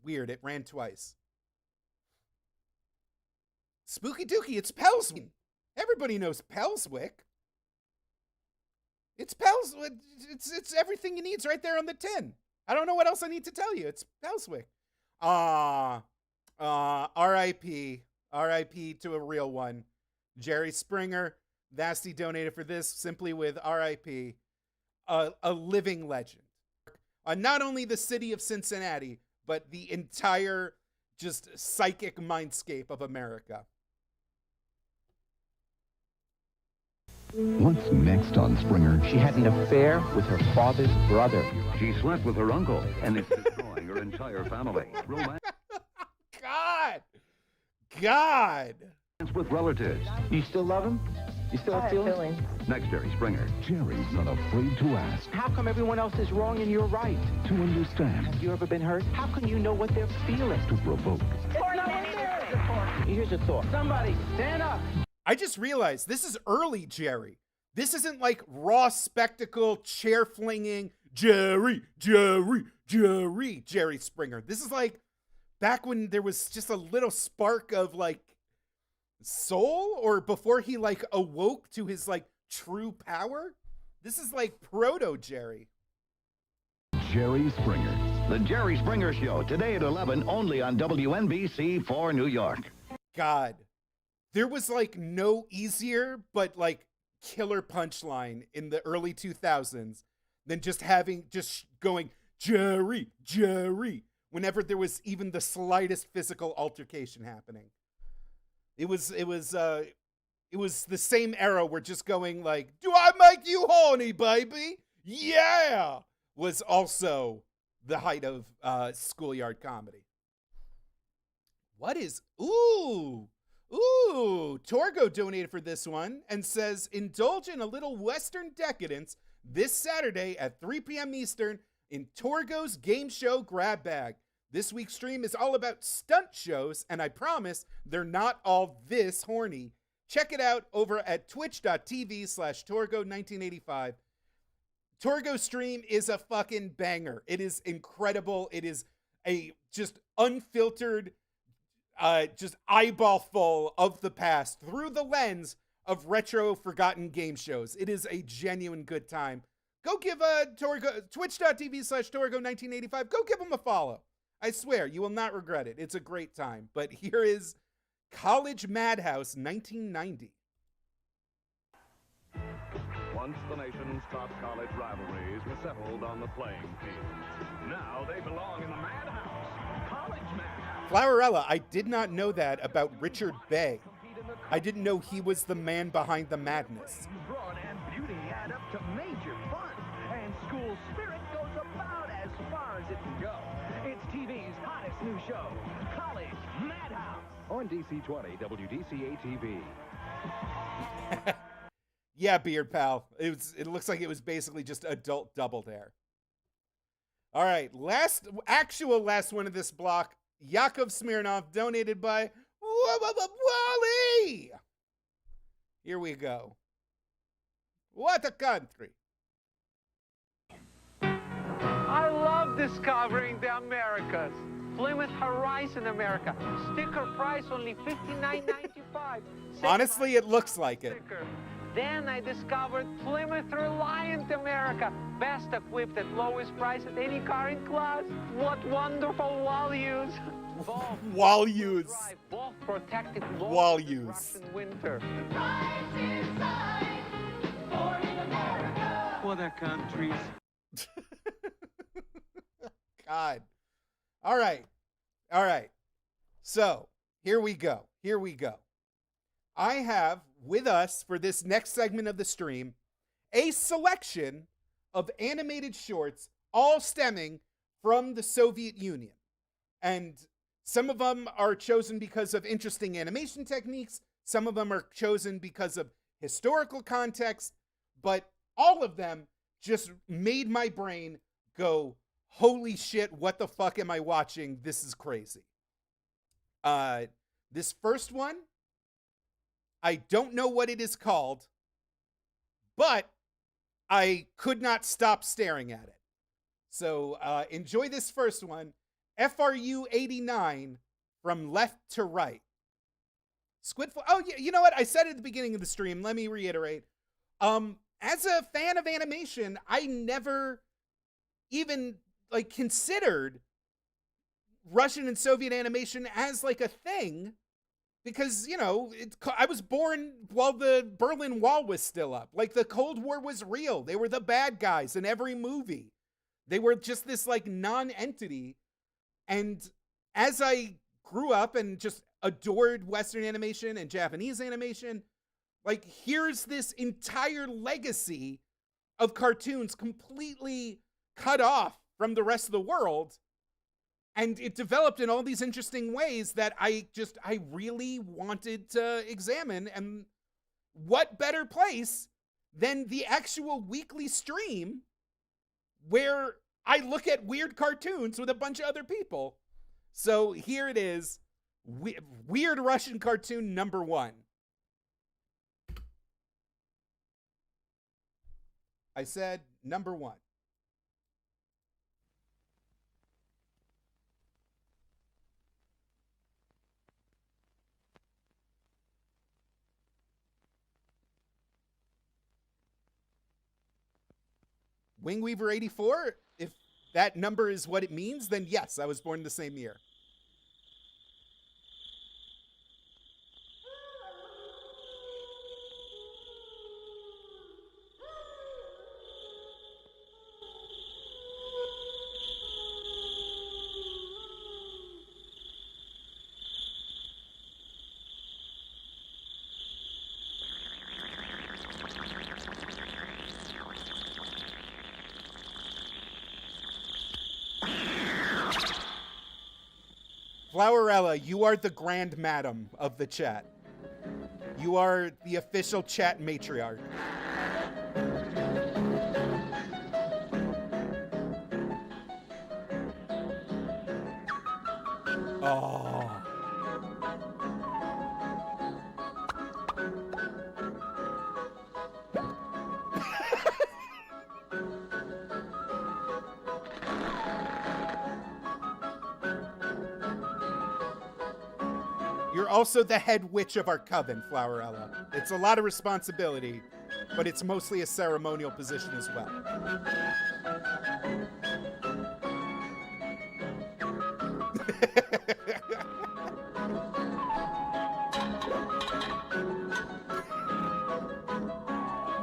Weird, it ran twice. Spooky Dookie, it's Pelswick. Everybody knows Pelswick. It's it's everything you need's right there on the tin. I don't know what else I need to tell you. It's Pelswick. R.I.P. R.I.P. to a real one. Jerry Springer, Vasty donated for this simply with R.I.P. A living legend. Not only the city of Cincinnati, but the entire just psychic mindscape of America. What's next on Springer? She had an affair with her father's brother. She slept with her uncle, and it's destroying her entire family. Romance God! with relatives. You still love him? You still have feelings? Next, Jerry Springer. Jerry's not afraid to ask, How come everyone else is wrong and you're right? to understand, Have you ever been hurt? How can you know what they're feeling? to provoke. Here's a thought. Somebody, stand up. I just realized this is early Jerry. This isn't like raw spectacle, chair flinging, Jerry Springer. This is like back when there was just a little spark of like soul, or before he like awoke to his like true power. This is like proto Jerry. Jerry Springer. The Jerry Springer Show, today at 11, only on WNBC4 New York. God, there was like no easier but like killer punchline in the early 2000s than just going Jerry whenever there was even the slightest physical altercation happening. It was the same era where just going like, do I make you horny, baby? Yeah, was also the height of schoolyard comedy. What is, ooh, Torgo donated for this one and says, indulge in a little Western decadence this Saturday at 3 p.m. Eastern in Torgo's game show Grab Bag. This week's stream is all about stunt shows, and I promise they're not all this horny. Check it out over at twitch.tv/Torgo1985. Torgo's stream is a fucking banger. It is incredible. It is a just unfiltered, just eyeball full of the past through the lens of retro forgotten game shows. It is a genuine good time. Go give Torgo, twitch.tv/Torgo1985. Go give him a follow. I swear, you will not regret it. It's a great time. But here is College Madhouse 1990. Once the nation's top college rivalries were settled on the playing field. Now they belong in the madhouse. College madhouse. Flowerella, I did not know that about Richard Bay. I didn't know he was the man behind the madness. Brawn and beauty add up to major fun. And school spirit goes about as far as it can go. It's TV's hottest new show, College Madhouse. On DC-20, WDCA-TV. Yeah, Beard Pal. It looks like it was basically just adult double dare. All right, last one of this block. Yakov Smirnov, donated by Wally. Here we go. What a country. I love discovering the Americas. Plymouth Horizon America. Sticker price only $59.95. Honestly, it looks like it. Then I discovered Plymouth Reliant America. Best equipped at lowest price at any car in class. What wonderful wall use. Wall use. Both protected wall use. In winter. What a country. God. All right. So, here we go. I have with us for this next segment of the stream a selection of animated shorts, all stemming from the Soviet Union. And some of them are chosen because of interesting animation techniques. Some of them are chosen because of historical context. But all of them just made my brain go, holy shit, what the fuck am I watching? This is crazy. This first one, I don't know what it is called, but I could not stop staring at it. So enjoy this first one, FRU 89 from left to right. Squidfly. Oh, yeah, you know what? I said it at the beginning of the stream. Let me reiterate. As a fan of animation, I never even considered Russian and Soviet animation as like a thing. Because, I was born while the Berlin Wall was still up. Like, the Cold War was real. They were the bad guys in every movie. They were just this, non-entity. And as I grew up and just adored Western animation and Japanese animation, here's this entire legacy of cartoons completely cut off from the rest of the world. And it developed in all these interesting ways that I really wanted to examine. And what better place than the actual weekly stream where I look at weird cartoons with a bunch of other people. So here it is. Weird Russian cartoon number 1. I said number 1. Wingweaver 84, if that number is what it means, then yes, I was born the same year. Flowerella, you are the grand madam of the chat. You are the official chat matriarch. Oh. You're also the head witch of our coven, Flowerella. It's a lot of responsibility, but it's mostly a ceremonial position as well.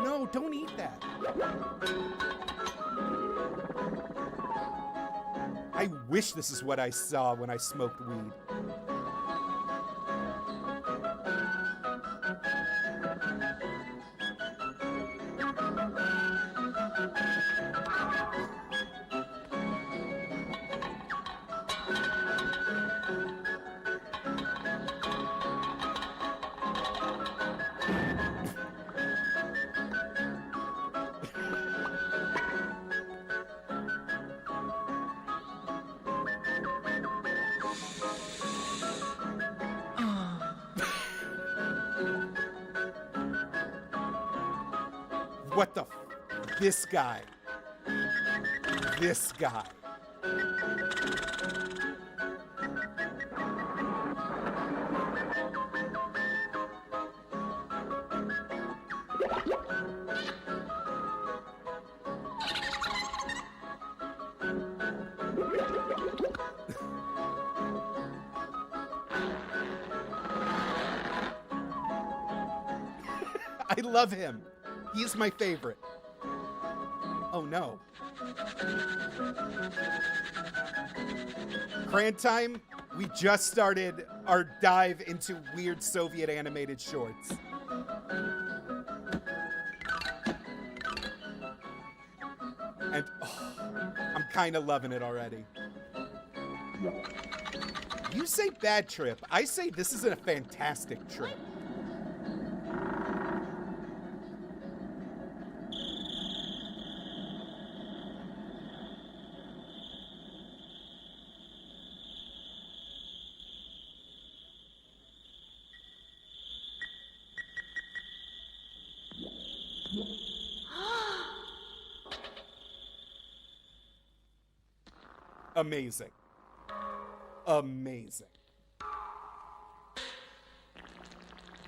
No, don't eat that. I wish this is what I saw when I smoked weed. What the this guy. This guy. I love him. He's my favorite. Oh no. Cran time, we just started our dive into weird Soviet animated shorts. And I'm kind of loving it already. You say bad trip. I say this is a fantastic trip. Amazing. Amazing.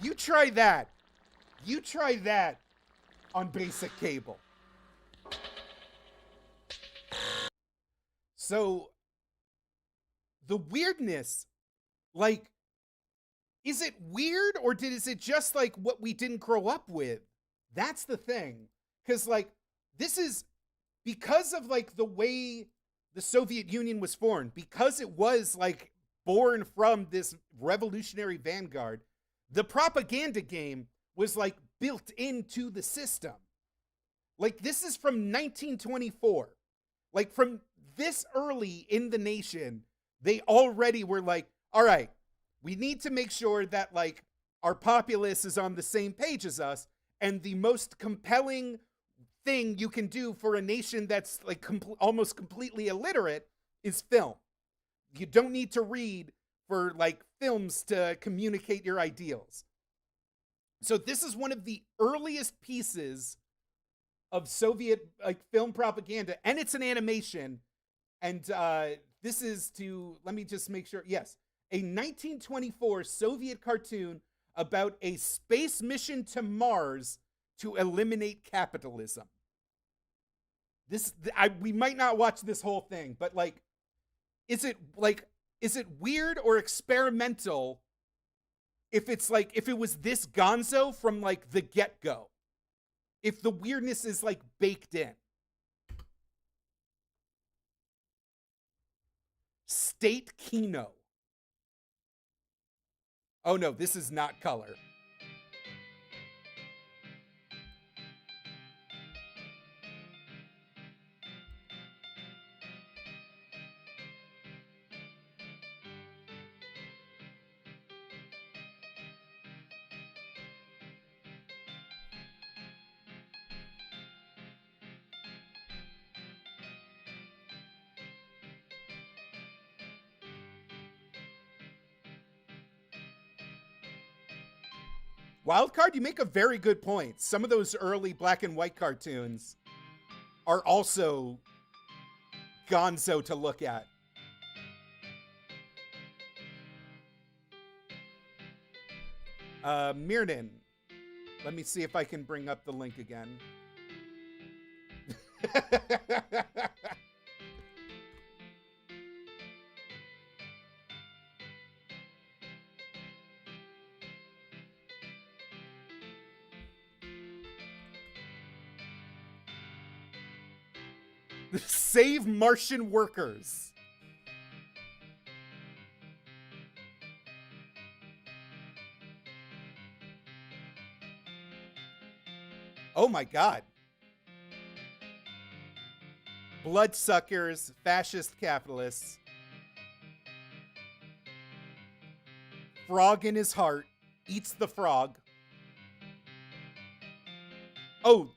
You try that. You try that on basic cable. So, the weirdness, like, is it weird or is it just like what we didn't grow up with? That's the thing. Because, like, this is because of, like, the way the Soviet Union was formed, because it was, like, born from this revolutionary vanguard, the propaganda game was, like, built into the system. Like, this is from 1924. Like, from this early in the nation, they already were like, all right, we need to make sure that, like, our populace is on the same page as us, and the most compelling thing you can do for a nation that's, like, almost completely illiterate is film. You don't need to read for, like, films to communicate your ideals. So this is one of the earliest pieces of Soviet, like, film propaganda, and it's an animation. And this is to, let me just make sure, yes, a 1924 Soviet cartoon about a space mission to Mars to eliminate capitalism. We might not watch this whole thing, but, like, is it weird or experimental if it's like, if it was this gonzo from, like, the get-go? If the weirdness is, like, baked in. State Kino. Oh no, this is not color. Wildcard, you make a very good point. Some of those early black and white cartoons are also gonzo to look at. Mirnan, let me see if I can bring up the link again. Save Martian workers. Oh my God. Bloodsuckers, fascist capitalists. Frog in his heart eats the frog. Oh,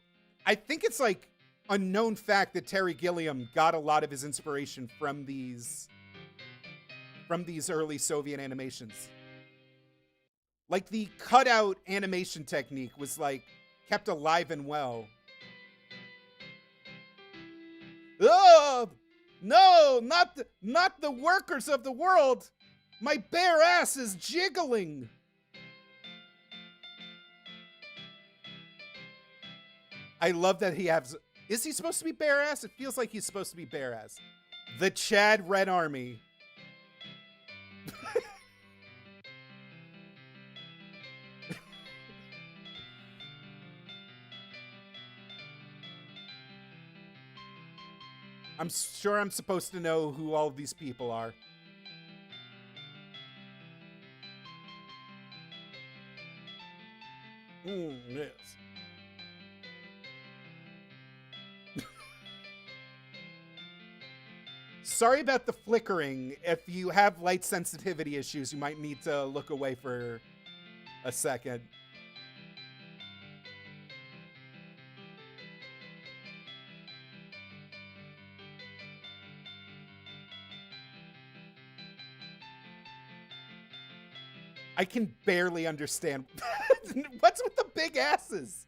I think it's like a known fact that Terry Gilliam got a lot of his inspiration from these early Soviet animations. Like the cutout animation technique was like kept alive and well. Oh, no, not the workers of the world. My bare ass is jiggling. I love that he has... Is he supposed to be bare ass? It feels like he's supposed to be bare ass. The Chad Red Army. I'm sure I'm supposed to know who all of these people are. Yes. Sorry about the flickering. If you have light sensitivity issues, you might need to look away for a second. I can barely understand. What's with the big asses?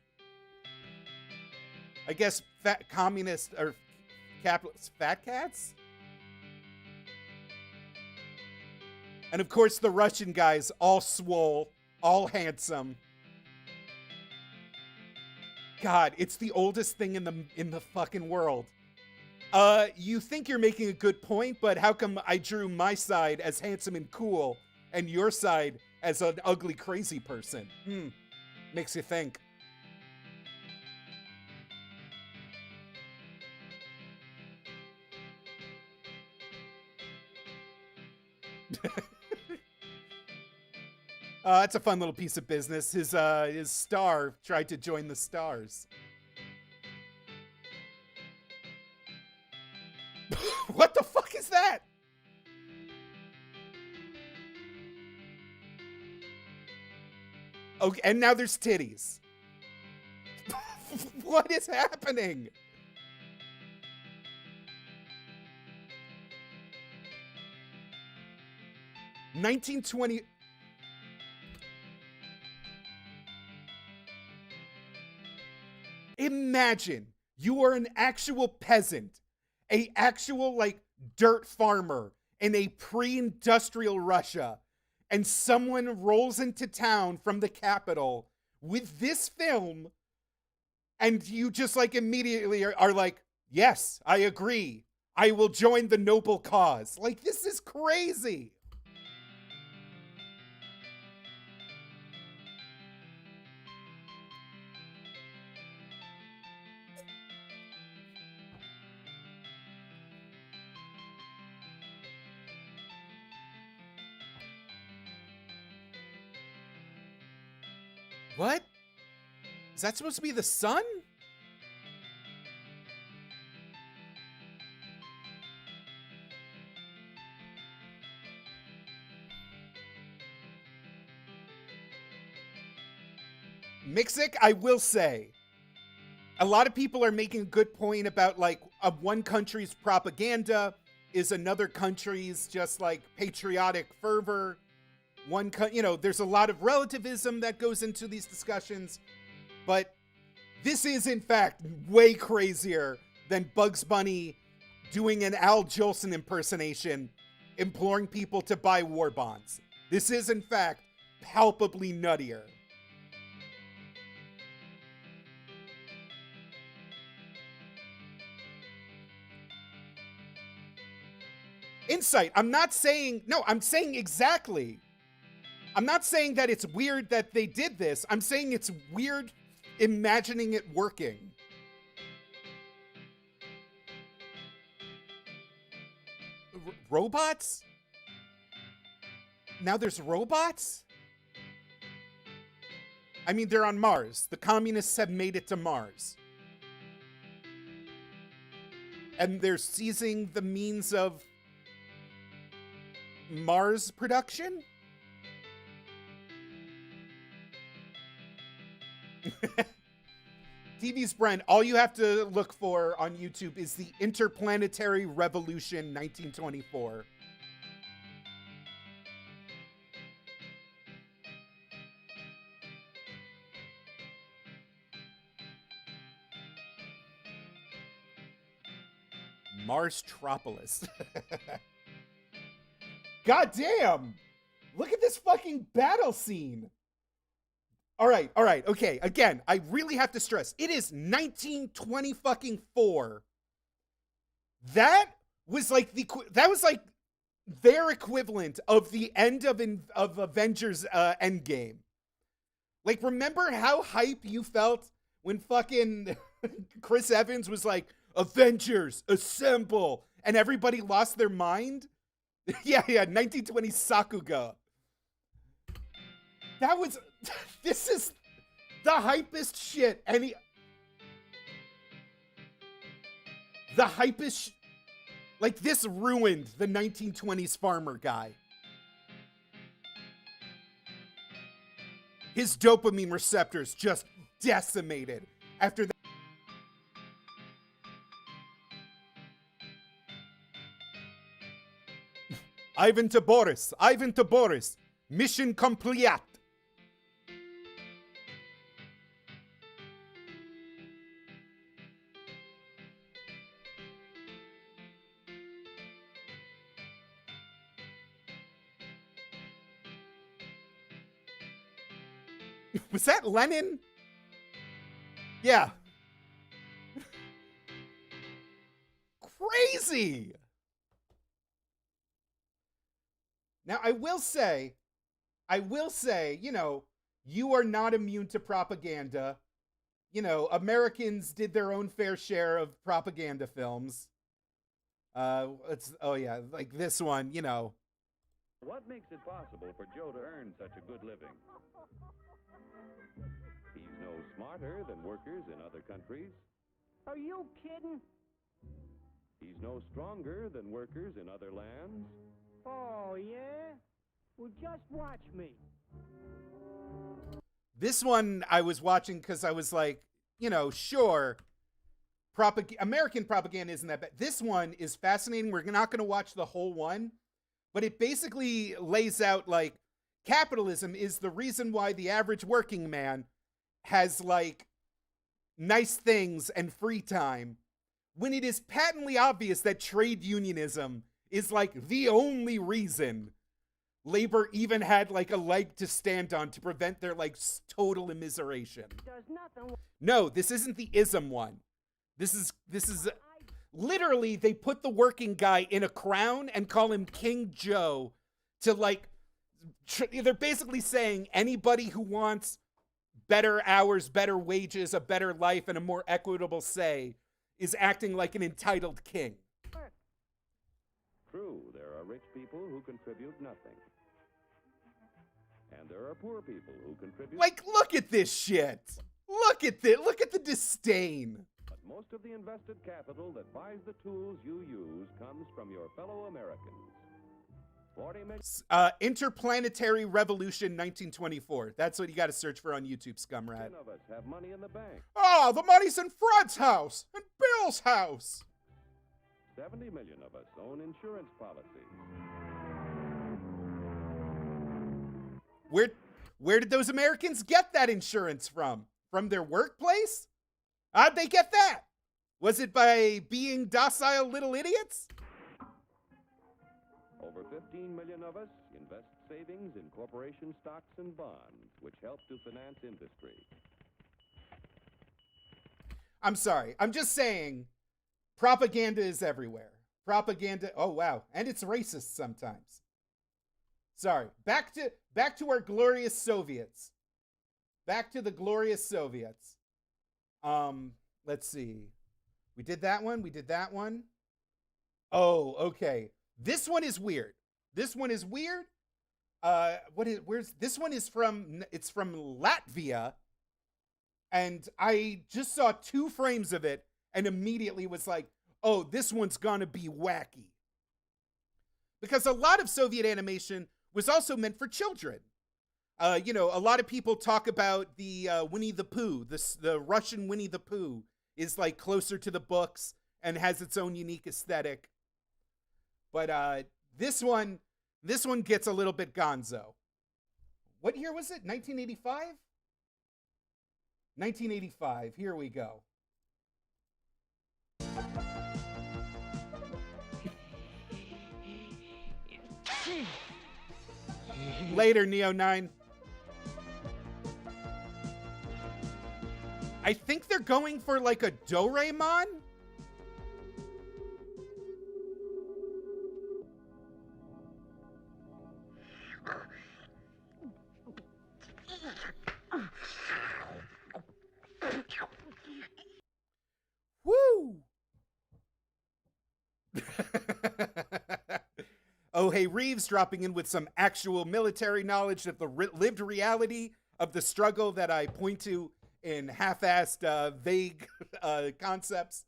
I guess fat communist or capitalist fat cats? And of course the Russian guys, all swole, all handsome. God, it's the oldest thing in the fucking world. You think you're making a good point, but how come I drew my side as handsome and cool and your side as an ugly, crazy person? Makes you think. That's a fun little piece of business. His star tried to join the stars. What the fuck is that? Okay, and now there's titties. What is happening? $19.20. Imagine you are an actual peasant, a actual like dirt farmer in a pre-industrial Russia, and someone rolls into town from the capital with this film, and you just like immediately are like, yes, I agree. I will join the noble cause. Like, this is crazy. What? Is that supposed to be the sun? Mixic, I will say, a lot of people are making a good point about like one country's propaganda is another country's just like patriotic fervor. There's a lot of relativism that goes into these discussions, but this is in fact way crazier than Bugs Bunny doing an Al Jolson impersonation, imploring people to buy war bonds. This is in fact palpably nuttier. Insight, I'm saying exactly. I'm not saying that it's weird that they did this. I'm saying it's weird imagining it working. Robots? Now there's robots? I mean, they're on Mars. The communists have made it to Mars. And they're seizing the means of Mars production? TV's Brent, all you have to look for on YouTube is the Interplanetary Revolution 1924. Marstropolis. God damn! Look at this fucking battle scene. All right, okay. Again, I really have to stress, it is 1920 fucking 4. That was like their equivalent of the end of Avengers Endgame. Like, remember how hype you felt when fucking Chris Evans was like, Avengers, assemble, and everybody lost their mind? yeah, 1920 Sakuga. That was, this is the hypest shit the hypest, like, this ruined the 1920s farmer guy. His dopamine receptors just decimated after that. Ivan to Boris, mission complete. Was that Lenin? Yeah. Crazy. Now, I will say, you know, you are not immune to propaganda. You know, Americans did their own fair share of propaganda films. Like this one, you know. What makes it possible for Joe to earn such a good living? He's no smarter than workers in other countries. Are you kidding? He's no stronger than workers in other lands. Oh, yeah? Well, just watch me. This one I was watching because I was like, you know, sure, American propaganda isn't that bad. This one is fascinating. We're not going to watch the whole one, but it basically lays out, like, capitalism is the reason why the average working man has, like, nice things and free time, when it is patently obvious that trade unionism is, like, the only reason labor even had, like, a leg to stand on to prevent their, like, total immiseration. No, this isn't the ism one. This is literally, they put the working guy in a crown and call him King Joe to, like, they're basically saying anybody who wants better hours, better wages, a better life, and a more equitable say is acting like an entitled king. True, there are rich people who contribute nothing. And there are poor people who contribute... Like, look at this shit! Look at this! Look at the disdain! But most of the invested capital that buys the tools you use comes from your fellow Americans. 40 million... Interplanetary Revolution 1924. That's what you gotta search for on YouTube, scumrat. 10 of us have money in the bank. Oh, the money's in Fred's house! And Bill's house! 70 million of us own insurance policies. Where did those Americans get that insurance from? From their workplace? How'd they get that? Was it by being docile little idiots? Over 15 million of us invest savings in corporation stocks and bonds, which help to finance industry. I'm sorry. I'm just saying, propaganda is everywhere. Propaganda, oh wow. And it's racist sometimes. Sorry. Back to our glorious Soviets. Back to the glorious Soviets. Let's see. We did that one. Oh, okay. This one is weird. Where's this one is from? It's from Latvia, and I just saw 2 frames of it and immediately was like, oh, this one's gonna be wacky. Because a lot of Soviet animation was also meant for children. You know, a lot of people talk about the Winnie the Pooh. The Russian Winnie the Pooh is like closer to the books and has its own unique aesthetic. But this one gets a little bit gonzo. What year was it? 1985? 1985. Here we go. Later, Neo 9. I think they're going for like a Doraemon. Woo! Oh, hey, Reeves dropping in with some actual military knowledge of the lived reality of the struggle that I point to in half-assed, vague concepts.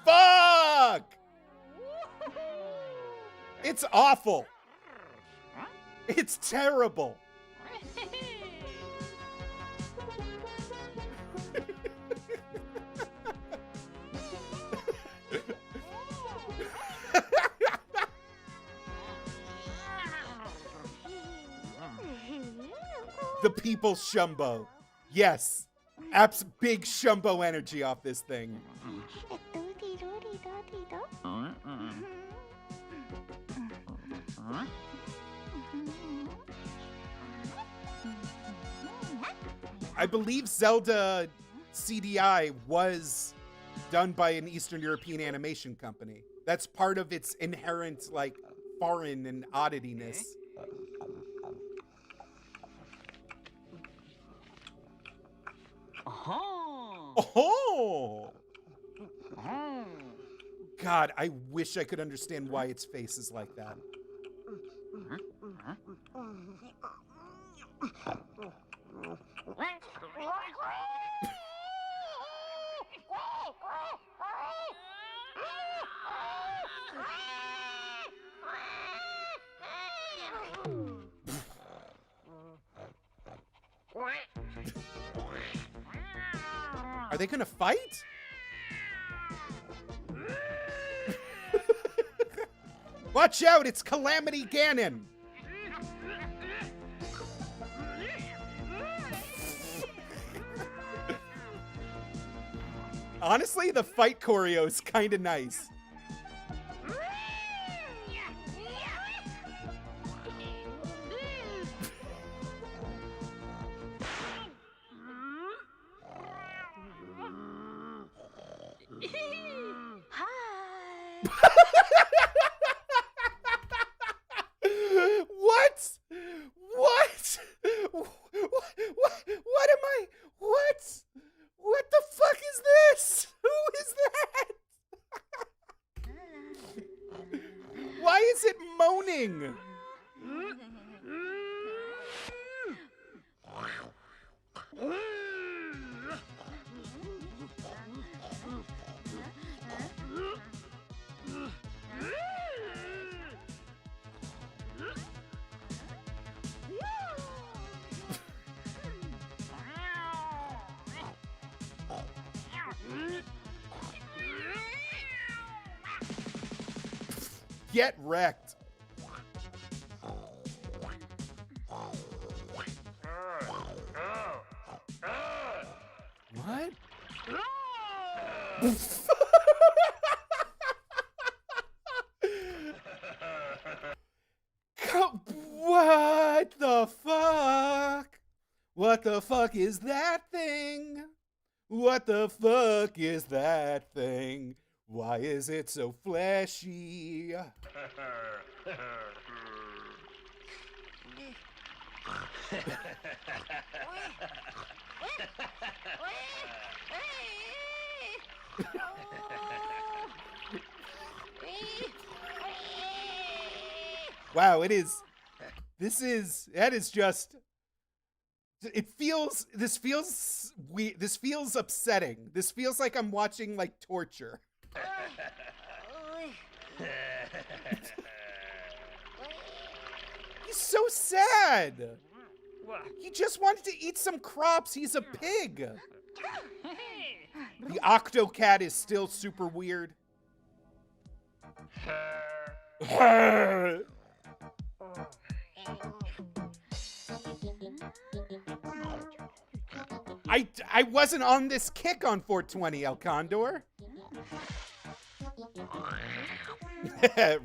Fuck! It's awful. It's terrible. The People's Shumbo. Yes. Big Shumbo energy off this thing. I believe Zelda CDI was done by an Eastern European animation company. That's part of its inherent, like, foreign and oddityness. Oh! God, I wish I could understand why its face is like that. Are they gonna fight? Watch out, it's Calamity Ganon! Honestly, the fight choreo is kinda nice. What? What? What am I? What? What the fuck is this? Who is that? Why is it moaning? Get wrecked. What? What the fuck? What the fuck is that thing? What the fuck is that thing? Why is it so fleshy? Wow, that is just, this feels weird. This feels upsetting. This feels like I'm watching like torture. He's so sad. He just wanted to eat some crops. He's a pig. The Octocat is still super weird. I wasn't on this kick on 420, El Condor.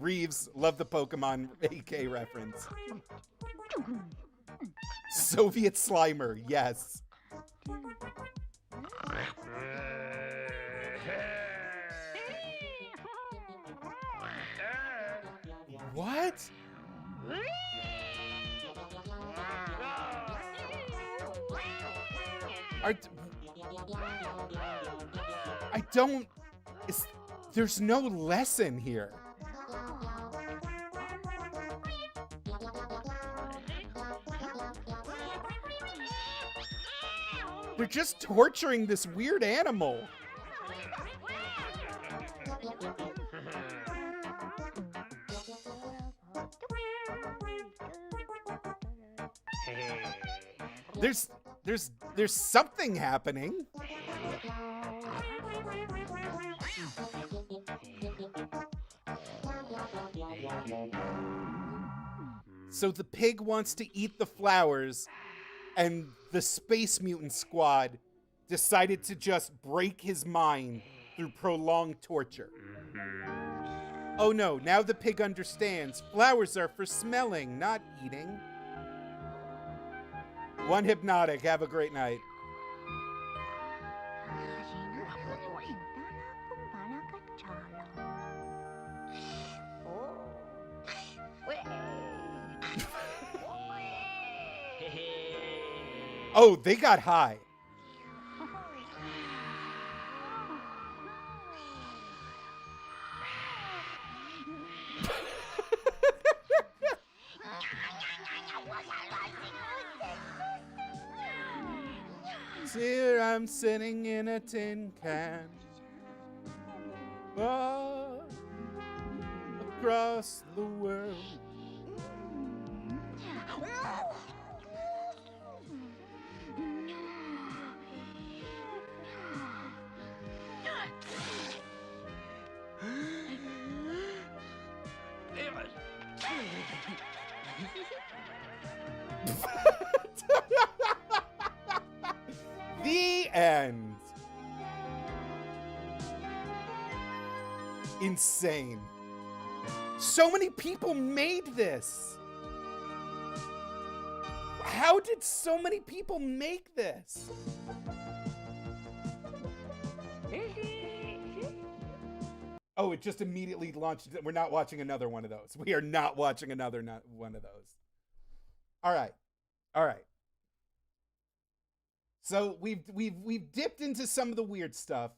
Reeves, love the Pokemon AK reference. Soviet Slimer, yes. What? There's no lesson here. They're just torturing this weird animal. There's something happening. So the pig wants to eat the flowers, and the Space Mutant Squad decided to just break his mind through prolonged torture. Oh no, now the pig understands. Flowers are for smelling, not eating. One Hypnotic, have a great night. Oh, they got high. Here I'm sitting in a tin can, far across the world. The end. Insane. So many people made this. How did so many people make this? Oh, it just immediately launched. We're not watching another one of those. We are not watching another one of those. All right. All right. So we've dipped into some of the weird stuff,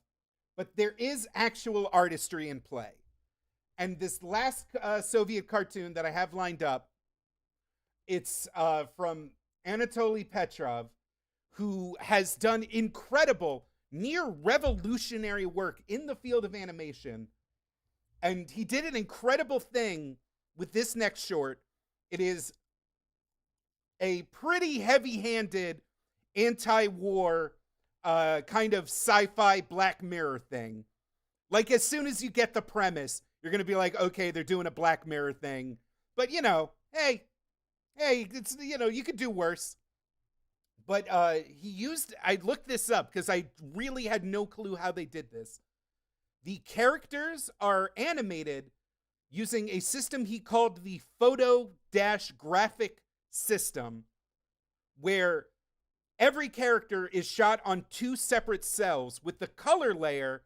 but there is actual artistry in play. And this last Soviet cartoon that I have lined up, it's from Anatoly Petrov, who has done incredible, near revolutionary work in the field of animation. And he did an incredible thing with this next short. It is a pretty heavy-handed anti-war kind of sci-fi Black Mirror thing. Like, as soon as you get the premise, you're going to be like, okay, they're doing a Black Mirror thing. But, you know, hey, it's, you know, you could do worse. But I looked this up because I really had no clue how they did this. The characters are animated using a system he called the photo-graphic system, where every character is shot on 2 separate cells with the color layer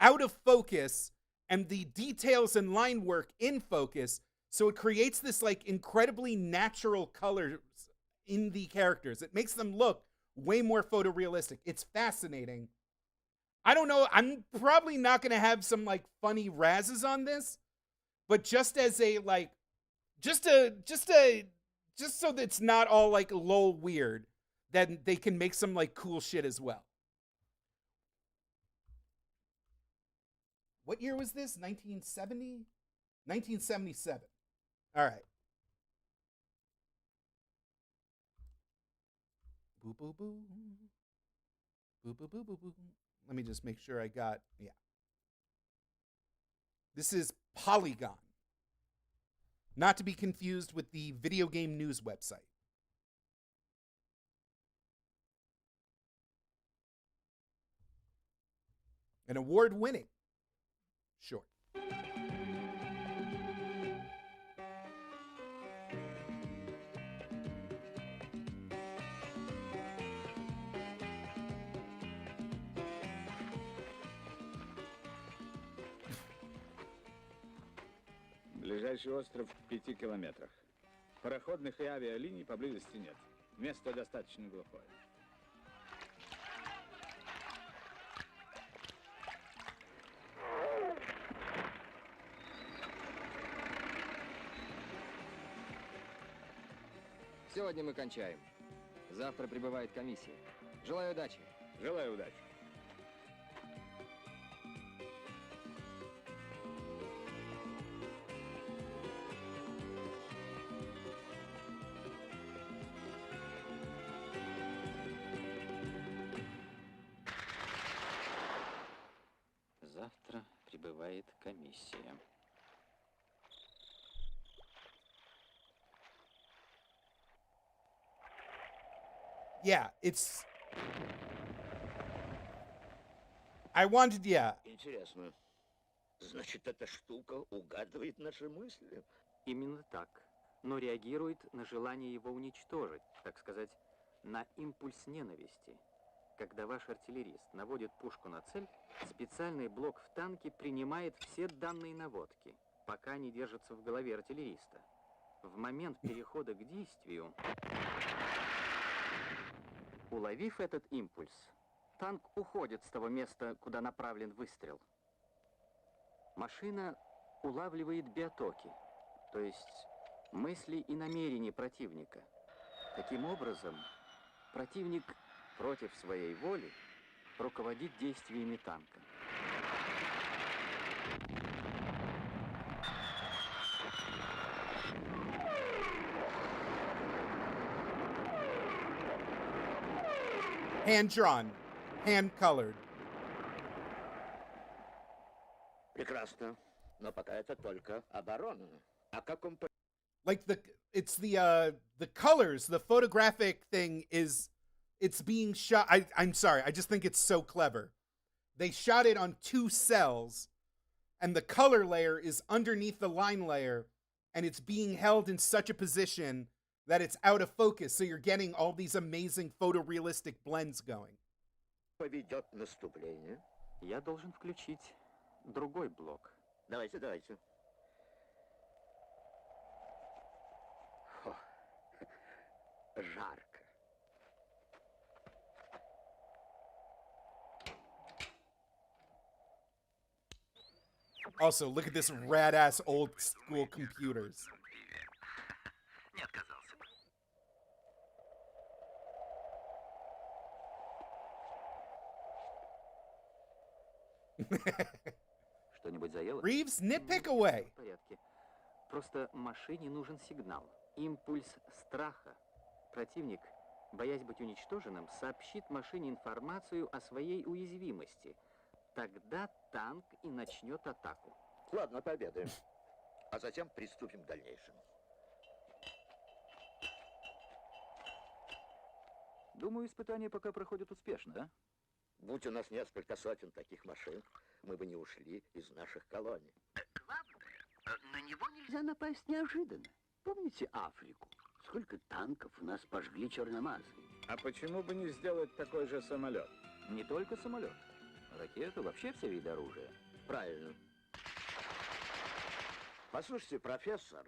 out of focus and the details and line work in focus. So it creates this like incredibly natural colors in the characters. It makes them look way more photorealistic. It's fascinating. I don't know. I'm probably not going to have some like funny razzes on this, but just as a like, just so that it's not all like lol weird, then they can make some like cool shit as well. What year was this? 1970? 1977. All right. Boo, boo, boo. Boo, boo, boo, boo, boo. Let me just make sure I got, yeah. This is Polygon. Not to be confused with the video game news website. An award-winning short. Ближайший остров в 5 километрах. Пароходных и авиалиний поблизости нет. Место достаточно глухое. Сегодня мы кончаем. Завтра прибывает комиссия. Желаю удачи. Желаю удачи. Завтра прибывает комиссия. Yeah, it's... I wanted, yeah. Интересно. Значит, эта штука угадывает наши мысли? Именно так. Но реагирует на желание его уничтожить, так сказать, на импульс ненависти. Когда ваш артиллерист наводит пушку на цель, специальный блок в танке принимает все данные наводки, пока не держатся в голове артиллериста. В момент перехода к действию, уловив этот импульс, танк уходит с того места, куда направлен выстрел. Машина улавливает биотоки, то есть мысли и намерения противника. Таким образом, противник против своей воли руководит действиями танка. Hand-drawn, hand-colored. Прекрасно. Но пока это только оборона. А как он... Like the colors, the photographic thing is, it's being shot. I'm sorry, I just think it's so clever. They shot it on 2 cells, and the color layer is underneath the line layer, and it's being held in such a position that it's out of focus, so you're getting all these amazing photorealistic blends going. Поведет наступление. Я должен включить другой блок. Давайте. Фу. Жарко. Also, look at this rad-ass old-school computers. Не отказался бы. Что-нибудь заело? Reeves, nitpick away. В порядке. Просто машине нужен сигнал. Импульс страха. Противник, боясь быть уничтоженным, сообщит машине информацию о своей уязвимости. Тогда танк и начнет атаку. Ладно, пообедаем. А затем приступим к дальнейшему. Думаю, испытания пока проходят успешно, а? Будь у нас несколько сотен таких машин, мы бы не ушли из наших колоний. Главное, на него нельзя напасть неожиданно. Помните Африку? Сколько танков у нас пожгли черномазые? А почему бы не сделать такой же самолет? Не только самолет. Ракету, вообще все виды оружия. Правильно. Послушайте, профессор.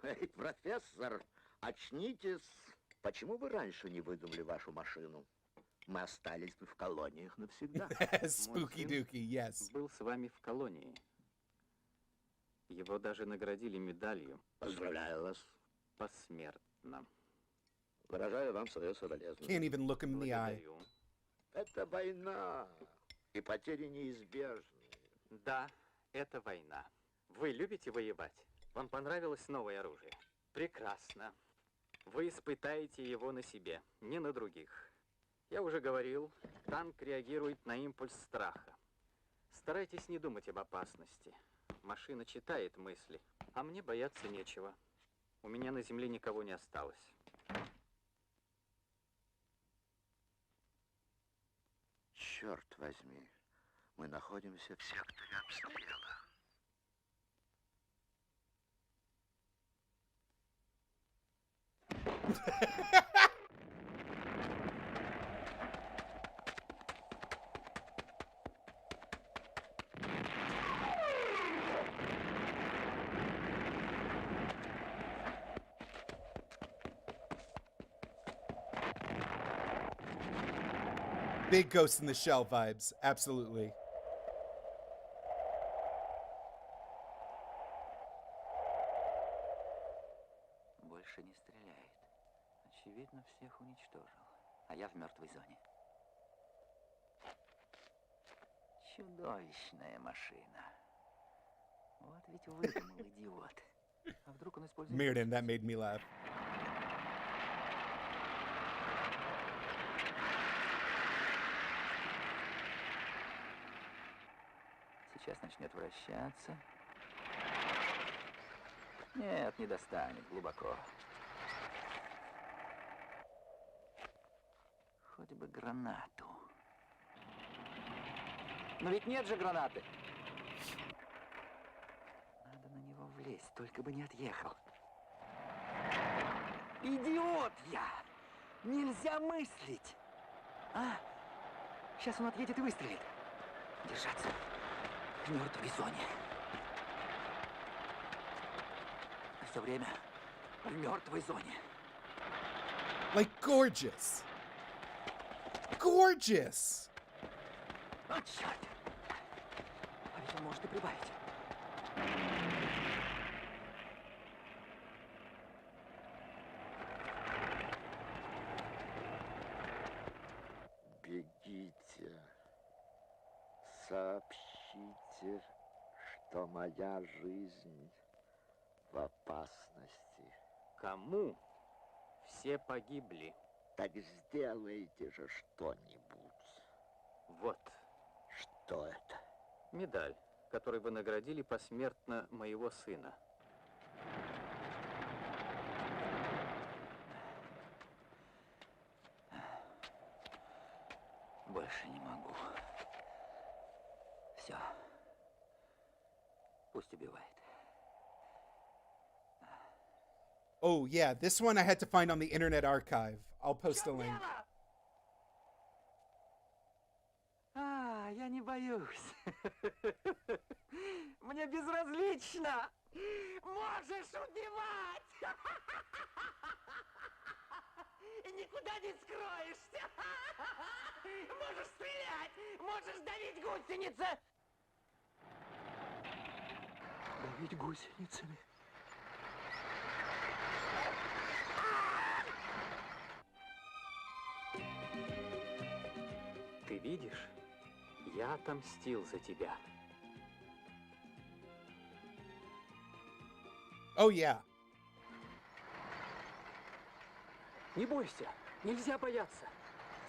Эй, профессор, очнитесь. Почему вы раньше не выдумали вашу машину? Мы остались бы в колониях навсегда. Spooky Dookie, yes. Был с вами в колонии. Его даже наградили медалью. Поздравляю вас. Посмертно. Выражаю вам свое соболезнование. Can't even look him in the eye. Это война. И потери неизбежны. Да, это война. Вы любите воевать? Вам понравилось новое оружие? Прекрасно. Вы испытаете его на себе, не на других. Я уже говорил, танк реагирует на импульс страха. Старайтесь не думать об опасности. Машина читает мысли, а мне бояться нечего. У меня на земле никого не осталось. Черт возьми, мы находимся в секторе обстрела. Big Ghost in the Shell vibes, absolutely. Больше не стреляет. Очевидно, всех уничтожил. А я в мертвой зоне. Чудовищная машина. Вот ведь выдумал идиот. А вдруг он использует... Mirrodin, that made me laugh. Сейчас начнет вращаться. Нет, не достанет глубоко. Хоть бы гранату. Но ведь нет же гранаты. Надо на него влезть, только бы не отъехал. Идиот я! Нельзя мыслить! А? Сейчас он отъедет и выстрелит. Держаться. В мертвой зоне. Все время в мертвой зоне. Like gorgeous. Gorgeous. О, черт! А ведь он может и прибавить. Бегите. Сообщите, что моя жизнь в опасности. Кому? Все погибли. Так сделайте же что-нибудь. Вот. Что это? Медаль, которой вы наградили посмертно моего сына. Больше не могу. Все. Пусть убивает. Oh, yeah, this one I had to find on the Internet Archive. I'll post a link. А, я не боюсь. Мне безразлично. Можешь убивать. И никуда не скроешься. Можешь стрелять. Можешь давить гусеницы. Давить гусеницами. Ты видишь? Я отомстил за тебя. Oh, yeah. Не бойся, нельзя бояться.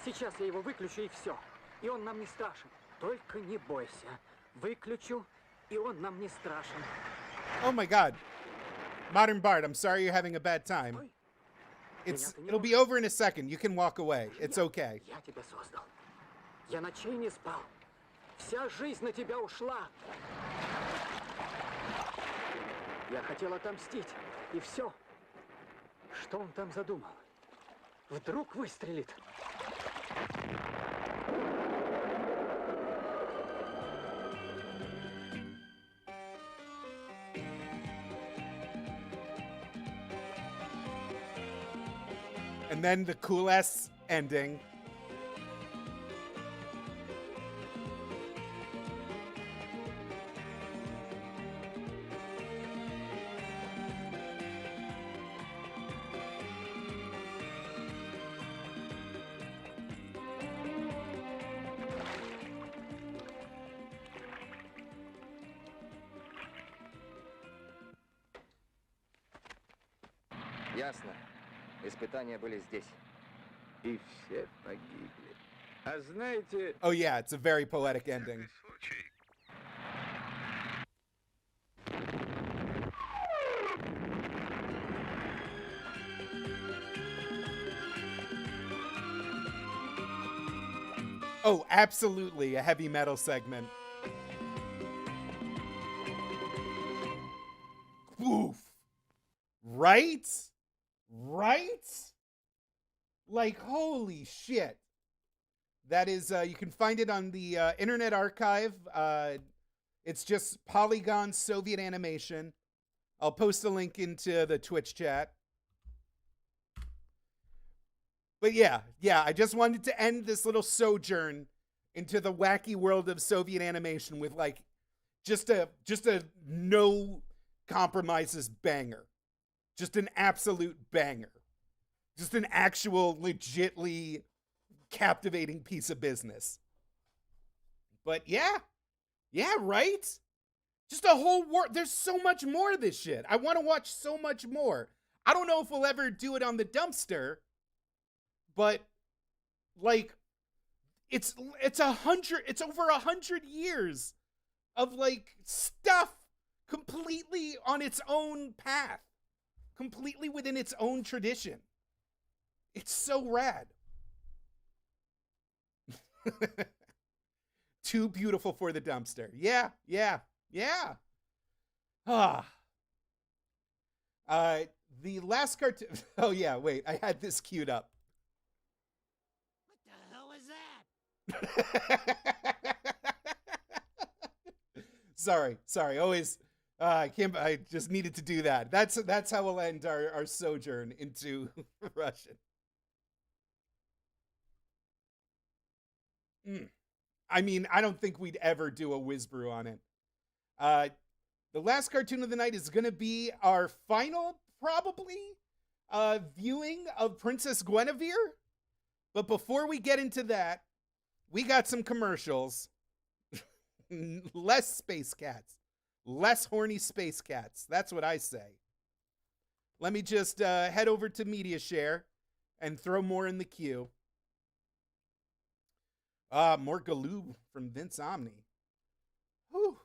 Сейчас я его выключу и все. И он нам не страшен. Только не бойся. Выключу, и он нам не страшен. Oh my God. Modern Bard, I'm sorry you're having a bad time. It'll be over in a second. You can walk away. It's okay. Я тебя создал. Я ночей не спал. Вся жизнь на тебя ушла. Я хотел отомстить. И все. Что он там задумал? Вдруг выстрелит. And then the cool ass ending. Ясно. Испытания были здесь. И все погибли. А знаете... Oh yeah, it's a very poetic ending. Oh, absolutely, a heavy metal segment. Oof. Right? Right? Like, holy shit. That is, you can find it on the Internet Archive. It's just Polygon Soviet animation. I'll post a link into the Twitch chat. But yeah, I just wanted to end this little sojourn into the wacky world of Soviet animation with like just a no compromises banger. Just an absolute banger. Just an actual legitly captivating piece of business. But yeah, right? Just a whole world. There's so much more of this shit. I want to watch so much more. I don't know if we'll ever do it on the dumpster, but like it's over 100 years of like stuff completely on its own path, completely within its own tradition. It's so rad. Too beautiful for the dumpster. Yeah. The last cartoon. Oh yeah, wait, I had this queued up. What the hell was that? Sorry. Always, I just needed to do that. That's how we'll end our sojourn into Russian. I mean, I don't think we'd ever do a whiz brew on it. The last cartoon of the night is going to be our final, probably, viewing of Princess Gwennavir. But before we get into that, we got some commercials. Less space cats. Less horny space cats. That's what I say. Let me just head over to Media Share and throw more in the queue. More Galoob from Vince Omni. Whew.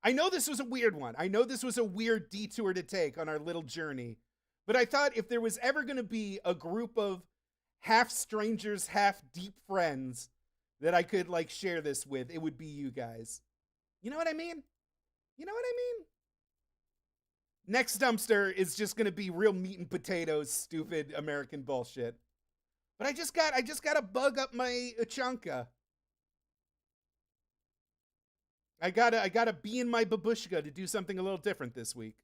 I know this was a weird one. I know this was a weird detour to take on our little journey. But I thought if there was ever going to be a group of half strangers, half deep friends that I could like share this with, it would be you guys. You know what I mean? Next dumpster is just going to be real meat and potatoes, stupid American bullshit. But I just got to bug up my Uchanka. I gotta be in my babushka to do something a little different this week.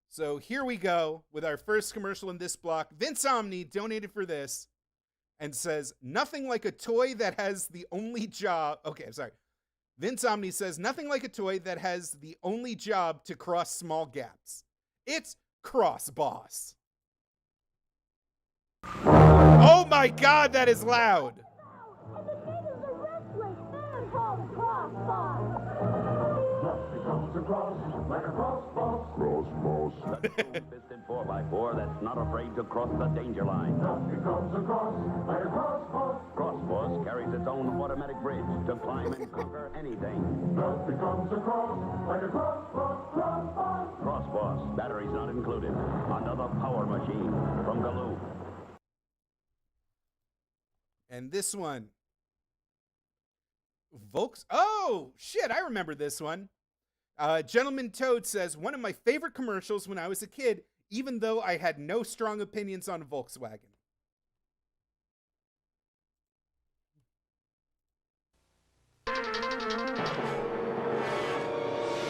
So here we go with our first commercial in this block. Vince Omni donated for this and says, nothing like a toy that has the only job. Okay, I'm sorry. Vince Omni says, nothing like a toy that has the only job to cross small gaps. It's Cross Boss. Oh my God, that is loud. Piston 4x4 that's not afraid to cross the danger line. Crossboss carries its own automatic bridge to climb and conquer anything. Crossboss, batteries not included. Another power machine from Galoob. And this one, Volks. Oh shit! I remember this one. Gentleman Toad says, one of my favorite commercials when I was a kid, even though I had no strong opinions on Volkswagen.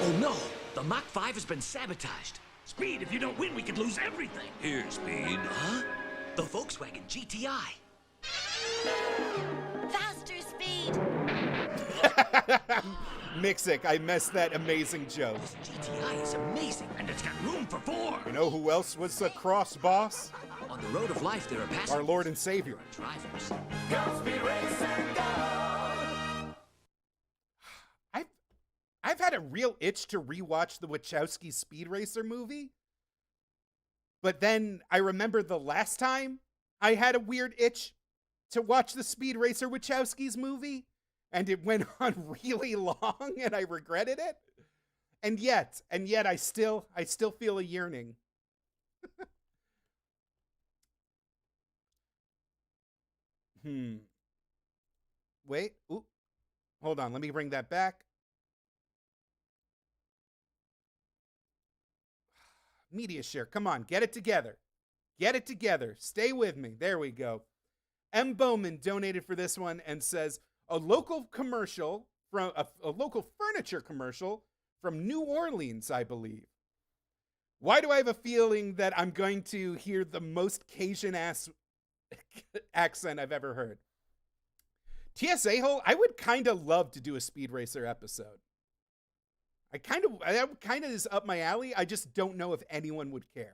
Oh no! The Mach 5 has been sabotaged. Speed, if you don't win, we could lose everything. Here, Speed. Huh? The Volkswagen GTI. Faster, Speed! Mixic, I missed that amazing joke. This GTI is amazing, and it's got room for 4. You know who else was a cross boss? On the road of life, there are passengers. Our Lord and Savior. Drivers. Go, Speed Racer, go! I've had a real itch to rewatch the Wachowski Speed Racer movie. But then I remember the last time I had a weird itch to watch the Speed Racer Wachowski's movie, and it went on really long and I regretted it. And yet I still feel a yearning. Wait. Ooh. Hold on, let me bring that back. Media share. Come on, get it together. Get it together. Stay with me. There we go. M. Bowman donated for this one and says, a local commercial from a local furniture commercial from New Orleans, I believe. Why do I have a feeling that I'm going to hear the most Cajun-ass accent I've ever heard? TSA hole, I would kind of love to do a Speed Racer episode. That kind of is up my alley. I just don't know if anyone would care.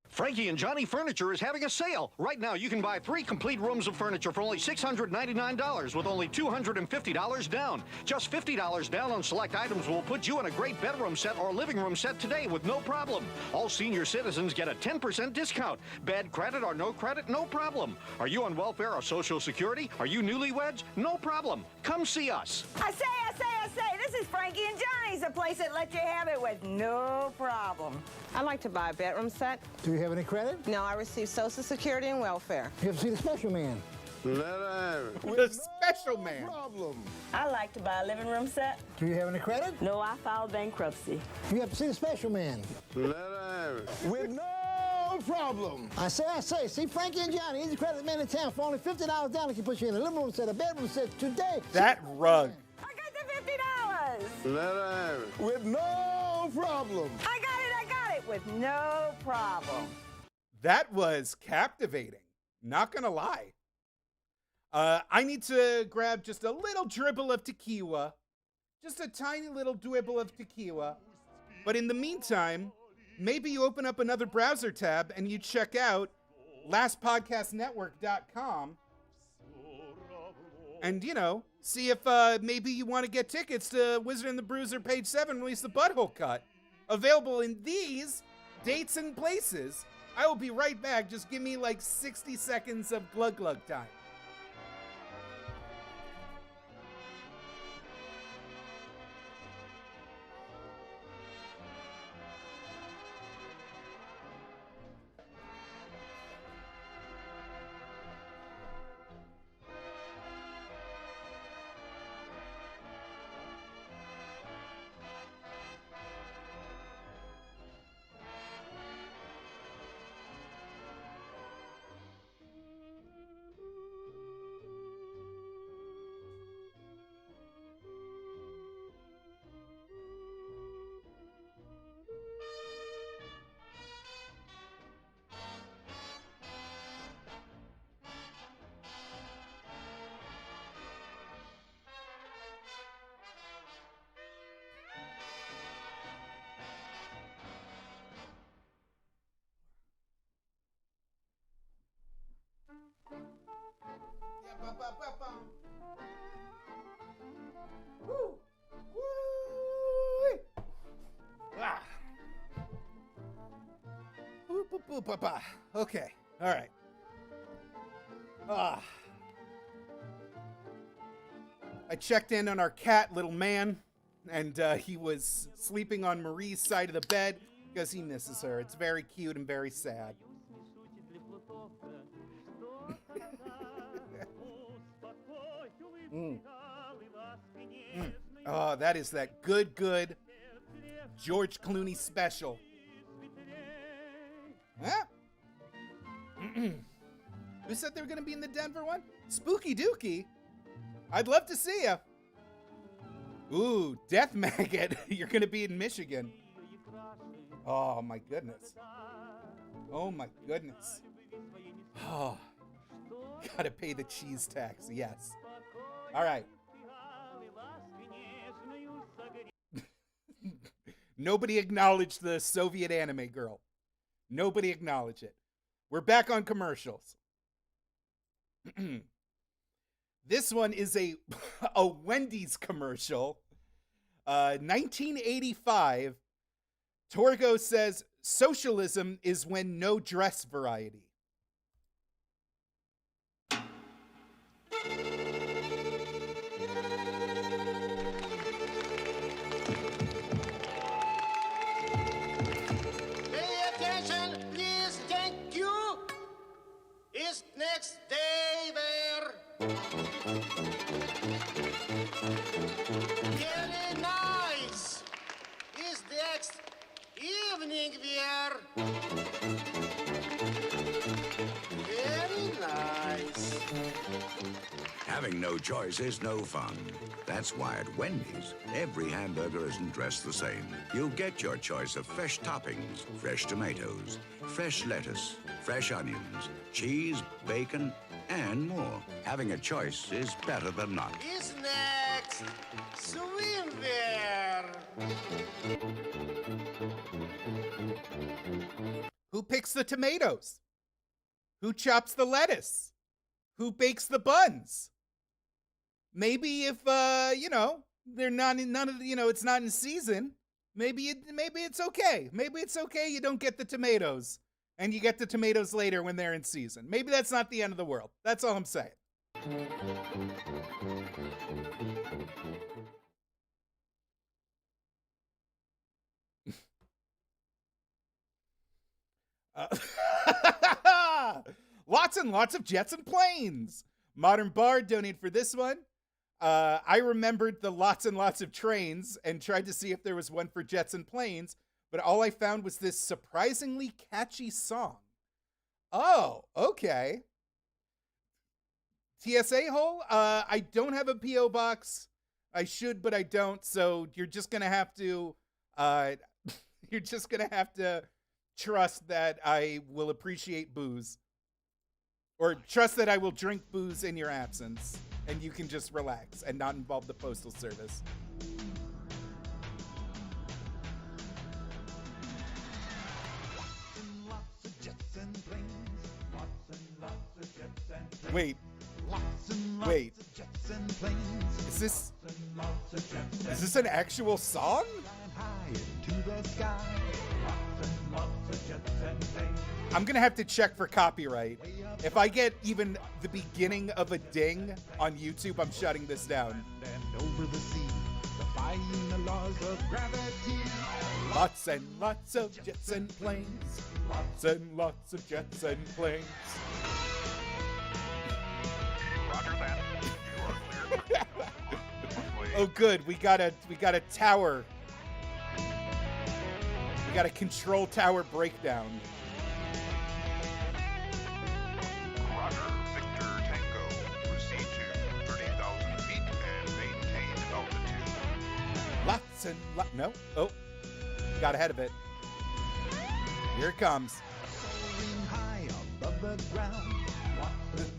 Frankie and Johnny Furniture is having a sale. Right now, you can buy 3 complete rooms of furniture for only $699 with only $250 down. Just $50 down on select items will put you in a great bedroom set or living room set today with no problem. All senior citizens get a 10% discount. Bad credit or no credit, no problem. Are you on welfare or Social Security? Are you newlyweds? No problem. Come see us. I say, this is Frankie and Johnny's, the place that lets you have it with no problem. I'd like to buy a bedroom set. Do you have any credit? No, I receive Social Security and welfare. You have to see the special man. The special man. Problem. I like to buy a living room set. Do you have any credit? No, I filed bankruptcy. You have to see the special man. With no problem. I say, see Frankie and Johnny, he's the credit man in town. For only $50 down, he can put you in a living room set, a bedroom set today. That rug. I got the $50. With no problem. I got it with no problem. That was captivating. Not gonna lie. I need to grab just a little dribble of tequila. Just a tiny little dribble of tequila. But in the meantime, maybe you open up another browser tab and you check out lastpodcastnetwork.com and, see if maybe you want to get tickets to Wizard and the Bruiser Page 7 release the Butthole Cut. Available in these dates and places. I will be right back. Just give me like 60 seconds of glug glug time. Woo! Woo! Ah. Okay, all right. I checked in on our cat, little man, and he was sleeping on Marie's side of the bed because he misses her. It's very cute and very sad. Oh, that is that good George Clooney special. Huh? Who said they were going to be in the Denver one? Spooky Dookie. I'd love to see ya. Ooh, Death Maggot. You're going to be in Michigan. Oh, my goodness. Oh, my goodness. Oh, gotta pay the cheese tax. Yes. All right. Nobody acknowledged the Soviet anime girl. Nobody acknowledged it. We're back on commercials. This one is a Wendy's commercial. 1985. Torgo says, socialism is when no dress variety. Pay attention, please. Thank you. Is next day there? Very nice. Is next evening there? Very nice. Having no choice is no fun. That's why at Wendy's, every hamburger isn't dressed the same. You'll get your choice of fresh toppings, fresh tomatoes, fresh lettuce, fresh onions, cheese, bacon, and more. Having a choice is better than not. Is next swimwear. Who picks the tomatoes? Who chops the lettuce? Who bakes the buns? Maybe if they're not in none of the, it's not in season, maybe it's okay. Maybe it's okay you don't get the tomatoes and you get the tomatoes later when they're in season. Maybe that's not the end of the world. That's all I'm saying. Lots and lots of jets and planes. Modern Bard donated for this one. I remembered the lots and lots of trains and tried to see if there was one for jets and planes, but all I found was this surprisingly catchy song. Oh, okay. TSA hole? I don't have a P.O. box. I should, but I don't, so you're just gonna have to trust that I will appreciate booze. Or trust that I will drink booze in your absence, and you can just relax and not involve the postal service. Wait. Is this an actual song? I'm gonna have to check for copyright. If I get even the beginning of a ding on YouTube, I'm shutting this down. Over the sea, defying the laws of gravity. Lots and lots of jets and planes. Lots and lots of jets and planes. Roger that. You are clear. Oh, good. We got a tower. We got a control tower breakdown. Roger, Victor Tango. Proceed to 30,000 feet and maintain altitude. Lots and no. Oh, got ahead of it. Here it comes. Soaring high above the ground.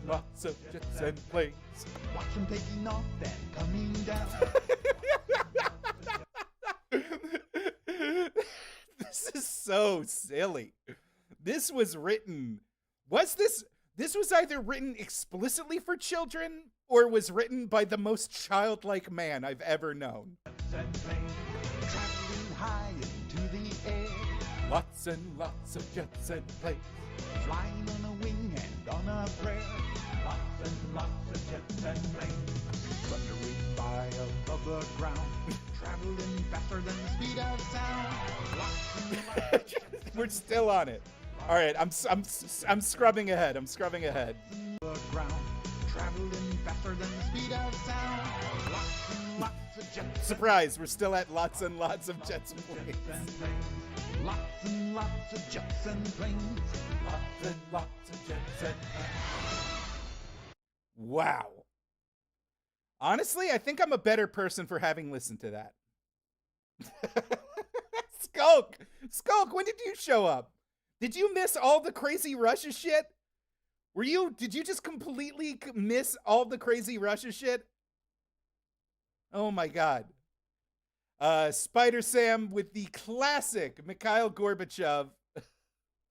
Lots of jets and planes. Watch them taking off and coming down. This is so silly. This was written. This was either written explicitly for children or was written by the most childlike man I've ever known. Traveling high into the air. Lots and lots of jets and planes. Flying on a wing and on a prayer. Lots and lots of jets and planes. Thundering by above the ground. Traveling faster than the speed of sound. Lots and lots. We're still on it. All right, I'm scrubbing ahead. I'm scrubbing ahead. The ground. Traveling faster than the speed of sound. Lots and lots of Surprise, we're still at lots and lots of jets and planes. Lots and lots of jets and planes. Lots and lots of jets and planes. Wow. Honestly, I think I'm a better person for having listened to that. Skulk, when did you show up? Did you miss all the crazy Russia shit? Did you just completely miss all the crazy Russia shit? Oh my God. Spider Sam with the classic Mikhail Gorbachev.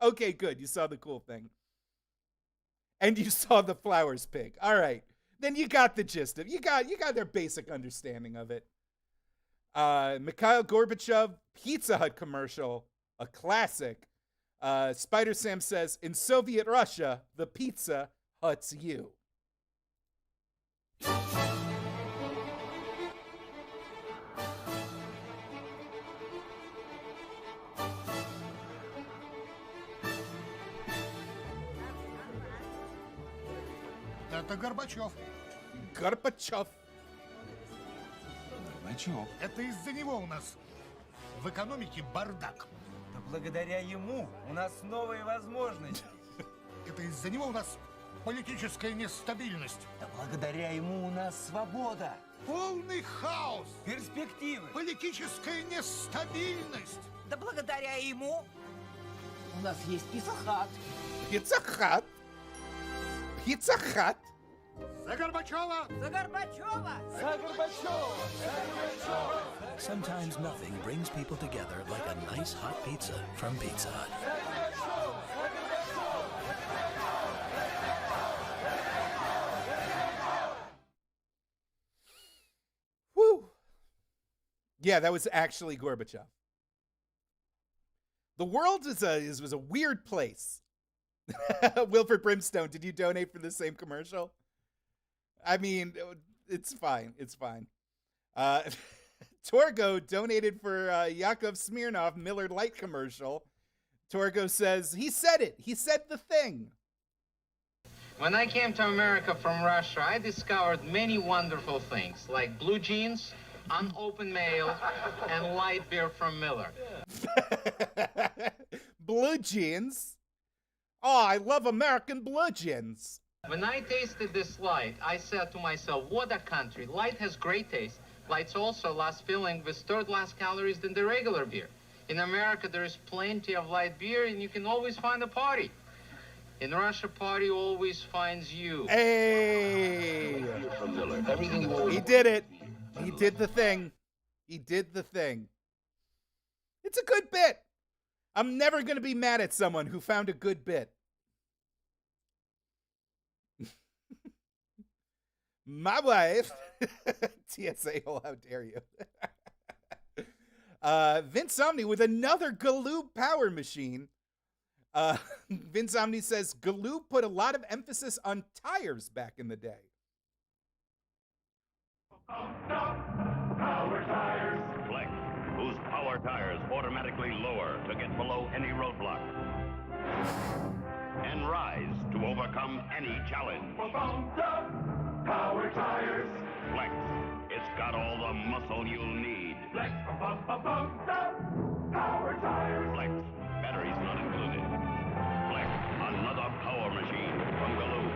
Okay, good. You saw the cool thing. And you saw the flowers pig. All right. Then you got the gist of it. You got their basic understanding of it. Mikhail Gorbachev Pizza Hut commercial, a classic. Spider Sam says, in Soviet Russia, the Pizza Hut's you. Это Горбачев. Горбачев. Это из-за него у нас в экономике бардак. Да благодаря ему у нас новые возможности. Это из-за него у нас политическая нестабильность. Да благодаря ему у нас свобода. Полный хаос. Перспективы. Политическая нестабильность. Да благодаря ему у нас есть пицца-хат. Пицца-хат? Пицца-хат? За Горбачева! За Горбачева! За Горбачева! Sometimes nothing brings people together like a nice hot pizza from Pizza Hut. Woo! Yeah, that was actually Gorbachev. The world was a weird place. Wilford Brimstone, did you donate for the same commercial? I mean, it's fine. It's fine. Torgo donated for Yakov Smirnov Miller Lite commercial. Torgo says, he said it. He said the thing. When I came to America from Russia, I discovered many wonderful things, like blue jeans, unopened mail, and light beer from Miller. Blue jeans? Oh, I love American blue jeans. When I tasted this light, I said to myself, what a country. Light has great taste. Light's also less filling with third less calories than the regular beer. In America, there is plenty of light beer, and you can always find a party. In Russia, party always finds you. Hey! He did it. He did the thing. He did the thing. It's a good bit. I'm never going to be mad at someone who found a good bit. My wife. TSA, oh, how dare you. Vince Omni with another Galoob power machine. Vince Omni says Galoob put a lot of emphasis on tires back in the day. Power tires. Flex, whose power tires automatically lower to get below any roadblock. And rise to overcome any challenge. Power tires. Flex, it's got all the muscle you'll need. Flex, power tires. Flex, batteries not included. Flex, another power machine from Galoob.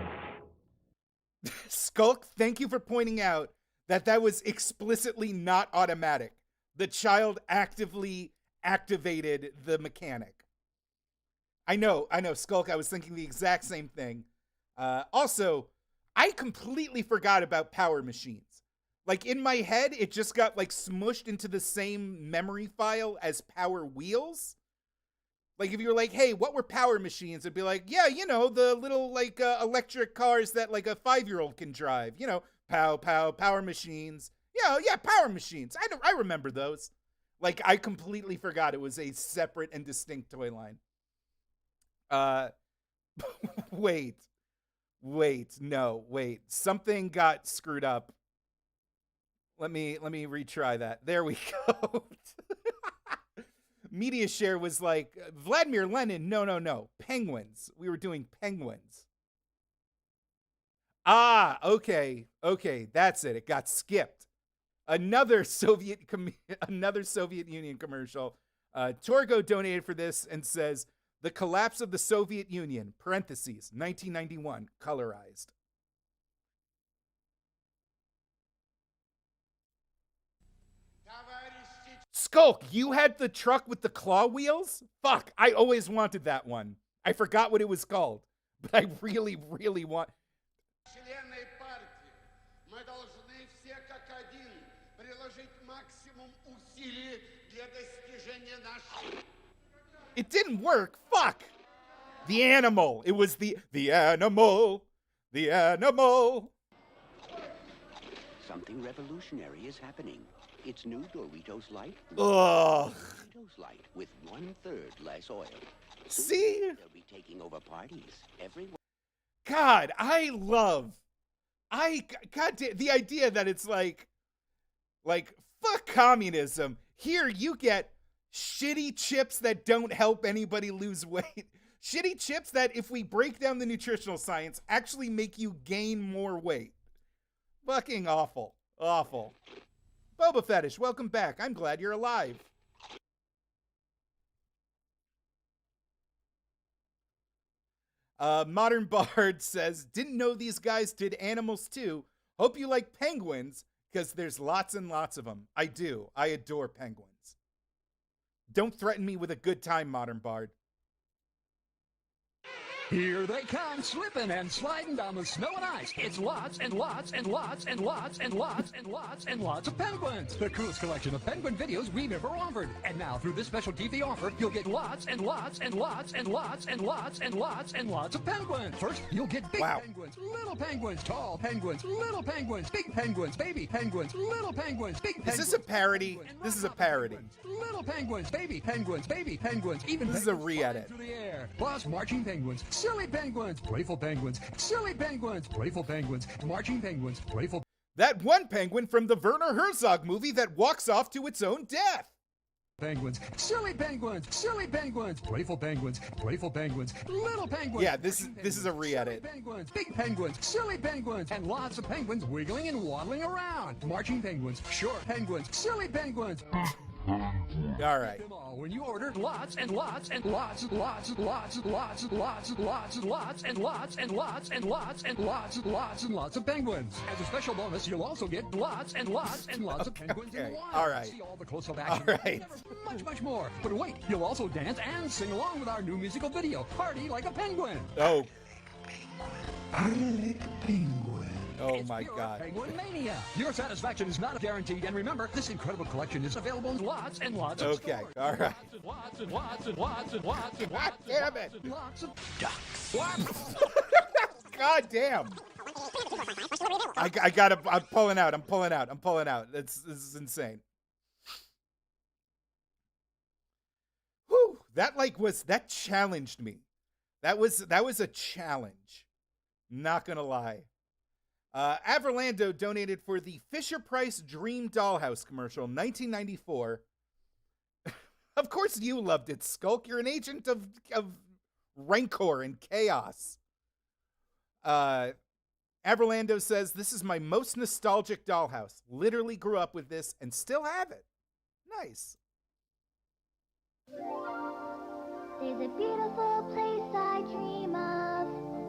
Skulk, thank you for pointing out that was explicitly not automatic. The child actively activated the mechanic. I know, Skulk, I was thinking the exact same thing. Also, I completely forgot about power machines. Like, in my head, it just got, like, smushed into the same memory file as Power Wheels. Like, if you were like, hey, what were power machines? It'd be like, yeah, you know, the little, like, electric cars that, like, a 5-year-old can drive. You know, power machines. Yeah, power machines. I remember those. Like, I completely forgot it was a separate and distinct toy line. Wait. Something got screwed up. Let me retry that. There we go. Media Share was like, Vladimir Lenin, no. Penguins. We were doing penguins. Ah, okay. That's it. It got skipped. Another Soviet Union commercial. Torgo donated for this and says, "The collapse of the Soviet Union, parentheses, 1991, colorized." Skulk, you had the truck with the claw wheels? Fuck, I always wanted that one. I forgot what it was called, but I really, really want... It didn't work. Fuck. The animal. It was the animal. The animal. Something revolutionary is happening. It's new Doritos Light. Ugh. Doritos Light with 1/3 less oil. See? They'll be taking over parties everywhere. God, the idea that it's like, fuck communism. Here you get shitty chips that don't help anybody lose weight. Shitty chips that, if we break down the nutritional science, actually make you gain more weight. Fucking awful. Awful. Boba Fetish, welcome back. I'm glad you're alive. Modern Bard says, didn't know these guys did animals too. Hope you like penguins, because there's lots and lots of them. I do. I adore penguins. Don't threaten me with a good time, Modern Bard. Here they come, slipping and sliding down the snow and ice. It's lots and lots and lots and lots and lots and lots and lots of penguins. The coolest collection of penguin videos we've ever offered. And now, through this special TV offer, you'll get lots and lots and lots and lots and lots and lots and lots of penguins. First, you'll get big penguins, little penguins, tall penguins, little penguins, big penguins, baby penguins, little penguins, big penguins. Is this a parody? This is a parody. Little penguins, baby penguins, even this is a re-edit. Through the air. Plus, marching penguins, silly penguins, playful penguins, silly penguins, playful penguins, marching penguins, playful. That one penguin from the Werner Herzog movie that walks off to its own death. Penguins, silly penguins, playful penguins, little penguins. Yeah, this is a re-edit. Penguins, big penguins, silly penguins, and lots of penguins wiggling and waddling around. Marching penguins, short penguins, silly penguins. All right. When you order lots and lots and lots and lots and lots and lots and lots and lots and lots and lots and lots and lots and lots and lots and lots of penguins. As a special bonus, you'll also get lots and lots and lots of penguins in the wild. All right. See all the close-up action. All right. Much more. But wait, you'll also dance and sing along with our new musical video, Party Like a Penguin. Oh. Penguin. Oh my God. Penguin Mania. Your satisfaction is not guaranteed, and remember, this incredible collection is available in lots and lots of stores. Okay, all right. Lots and lots and lots and lots and lots and damn it. lots of ducks. God damn. I'm pulling out. This is insane. Whew. That challenged me. That was a challenge. Not gonna lie. Averlando donated for the Fisher-Price Dream Dollhouse commercial, 1994. Of course you loved it, Skulk. You're an agent of rancor and chaos. Averlando says, this is my most nostalgic dollhouse. Literally grew up with this and still have it. Nice. There's a beautiful place I dream of,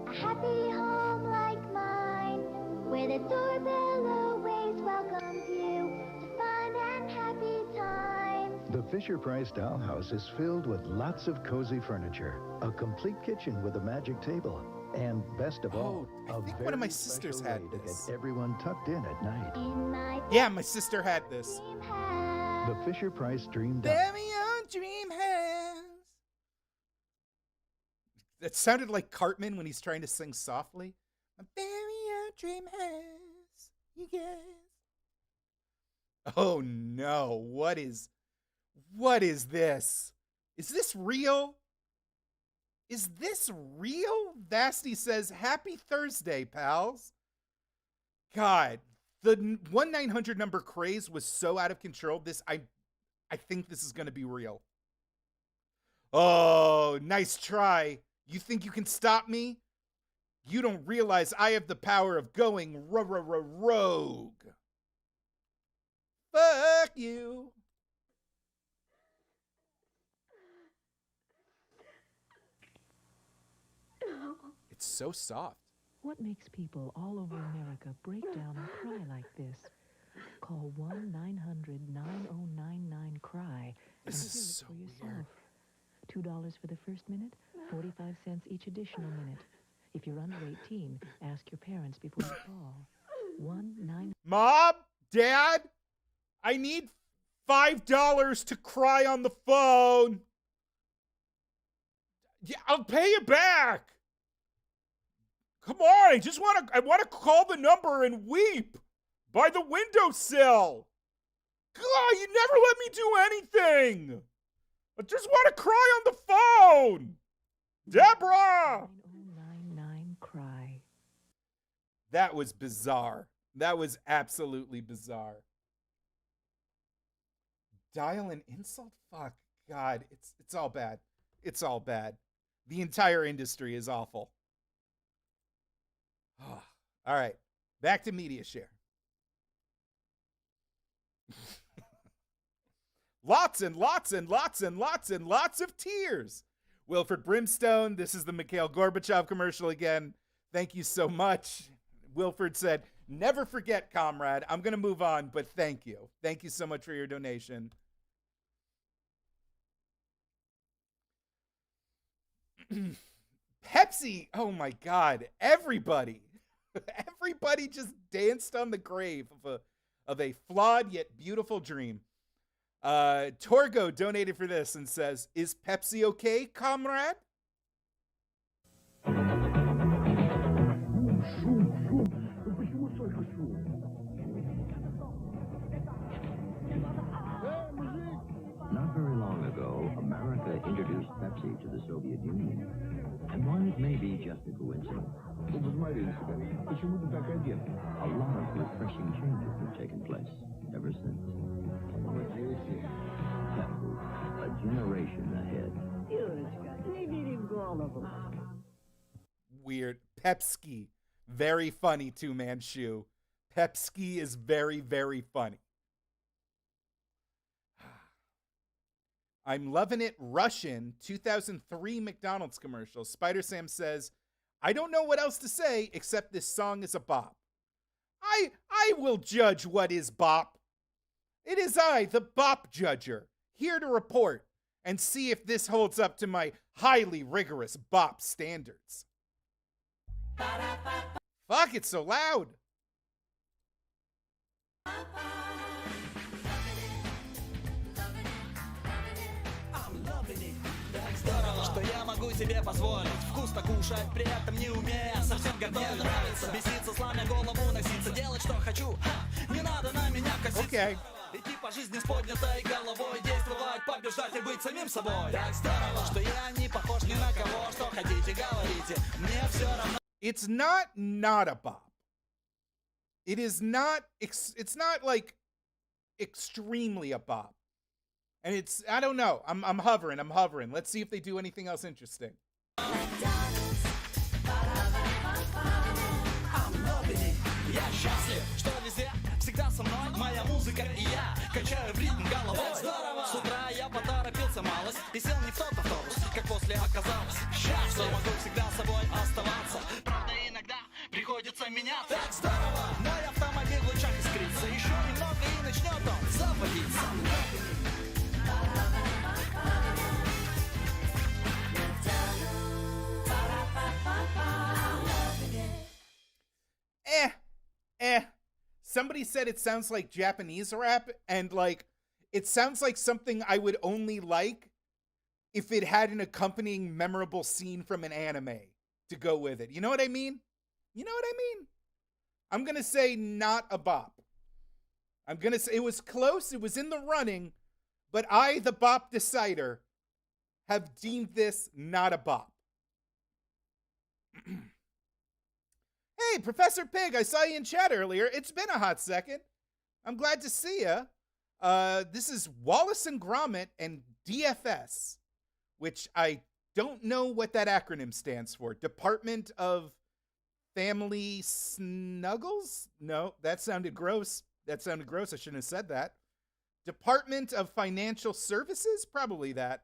a happy home like mine, where the doorbell always welcomes you to fun and happy times. The Fisher-Price Dollhouse is filled with lots of cozy furniture, a complete kitchen with a magic table, and best of all, I think one of my sisters had this. To get everyone tucked in at night. Yeah, my sister had this. The Fisher-Price Dream Dollhouse. Bury your dream house. That sounded like Cartman when he's trying to sing softly. Bury your dream house, you guys. Oh no, what is this? Is this real? Is this real? Vasty says, happy Thursday, pals. God, the 1-900 number craze was so out of control. I think this is going to be real. Oh, nice try. You think you can stop me? You don't realize I have the power of going rogue. Fuck you. It's so soft. What makes people all over America break down and cry like this? Call 1-900-9099-CRY and This hear is it so for yourself. weird. $2 for the first minute, 45 cents each additional minute. If you're under 18, ask your parents before you call. 1-900. Mom, Dad, I need $5 to cry on the phone. Yeah, I'll pay you back. Come on, I want to call the number and weep by the windowsill. God, you never let me do anything. I just want to cry on the phone. Deborah. 9099-CRY. That was bizarre. That was absolutely bizarre. Dial an insult? Fuck. God, it's all bad. It's all bad. The entire industry is awful. All right. Back to media share. Lots and lots and lots and lots and lots of tears. Wilfred Brimstone, this is the Mikhail Gorbachev commercial again. Thank you so much. Wilfred said, never forget, comrade. I'm going to move on, but thank you. Thank you so much for your donation. Pepsi, oh my God, everybody just danced on the grave of a flawed yet beautiful dream. Torgo donated for this and says, is Pepsi okay, comrade? Not very long ago, America introduced Pepsi to the Soviet Union. And while it may be just a coincidence, a lot of refreshing changes have taken place ever since. Pepsi, a generation ahead. Weird. Pepsi, very funny two-man shoe. Pepsi is very, very funny. I'm loving it. Russian 2003 McDonald's commercial. Spider Sam says, I don't know what else to say except this song is a bop. I will judge what is bop. It is I, the bop judger, here to report and see if this holds up to my highly rigorous bop standards. Fuck, it's so loud. Что я могу себе позволить вкусно кушать, при этом не умея совсем готовить. Мне нравится беситься, сломя голову, носиться, делать что хочу. Не надо на меня коситься. Okay. Идти по жизни с поднятой головой, действовать, побеждать и быть самим собой. Так здорово, что я не похож ни на кого. Что хотите, говорите, мне все равно. It's not a bop. It is not, it's not like extremely a bop. And it's, I don't know, I'm hovering. Let's see if they do anything else interesting. Я счастлив, что везде всегда со мной моя музыка и я качаю в ритм головой. Здорово! С утра я поторопился малость и сел не в тот автобус, как после оказалось. Счастлив, что могу всегда собой оставаться. Правда, иногда приходится меняться. Так здорово! Мой автомобиль в лучах искрится. Еще немного и начнет он заводиться. Somebody said it sounds like Japanese rap, and like, it sounds like something I would only like if it had an accompanying memorable scene from an anime to go with it. You know what I mean? I'm gonna say not a bop. I'm gonna say it was close, it was in the running, but I, the bop decider, have deemed this not a bop. Hey, Professor Pig, I saw you in chat earlier. It's been a hot second. I'm glad to see you. This is Wallace and Gromit and DFS, which I don't know what that acronym stands for. Department of Family Snuggles? No, that sounded gross. I shouldn't have said that. Department of Financial Services? Probably that.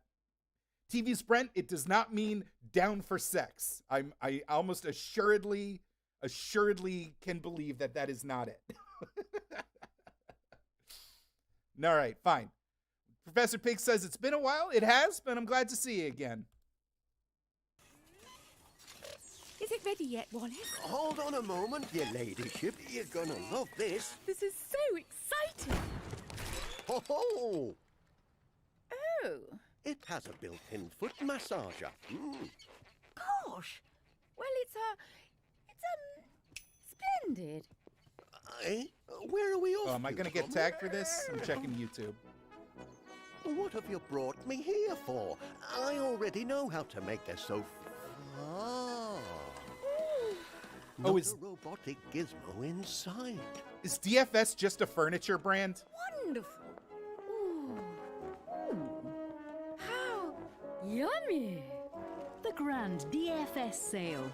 TV's Brent, it does not mean down for sex. I almost assuredly can believe that is not it. All right, fine. Professor Pig says it's been a while. It has, but I'm glad to see you again. Is it ready yet, Wallace? Hold on a moment, your ladyship. You're gonna love this. This is so exciting. Ho ho! Oh. It has a built-in foot massager. Gosh. Well, it's splendid. Where are we off? Oh, am I going to get tagged for this? I'm checking YouTube. What have you brought me here for? I already know how to make a sofa. Oh, is a robotic gizmo inside. Is DFS just a furniture brand? Wonderful. Ooh. How yummy. The grand DFS sale,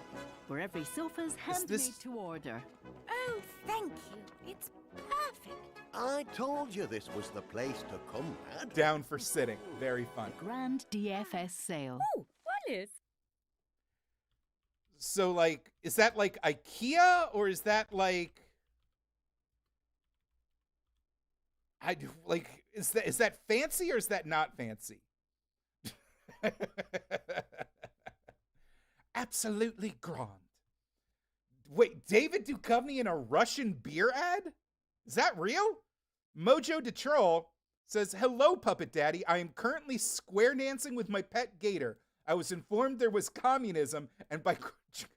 where every sofa's handmade to order. Oh, thank you. It's perfect. I told you this was the place to come, lad. Down for sitting. Very fun. Grand DFS sale. Oh, Wallace. So, like, is that like IKEA or is that like... is that fancy or is that not fancy? Absolutely grand. Wait, David Duchovny in a Russian beer ad? Is that real? Mojo de Troll says, hello, Puppet Daddy. I am currently square dancing with my pet gator. I was informed there was communism, and by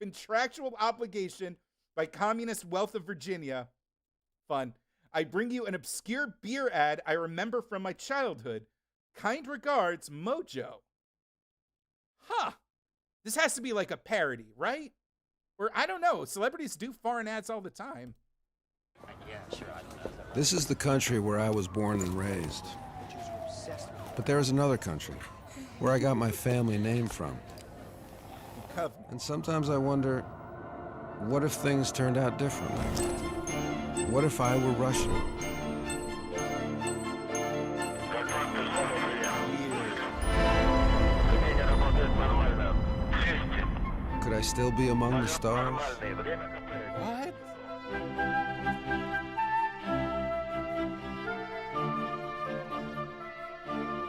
contractual obligation by Communist Wealth of Virginia, fun, I bring you an obscure beer ad I remember from my childhood. Kind regards, Mojo. Huh. This has to be like a parody, right? Or I don't know. Celebrities do foreign ads all the time. This is the country where I was born and raised. But there is another country where I got my family name from. And sometimes I wonder, what if things turned out differently? What if I were Russian? Could I still be among the stars? What?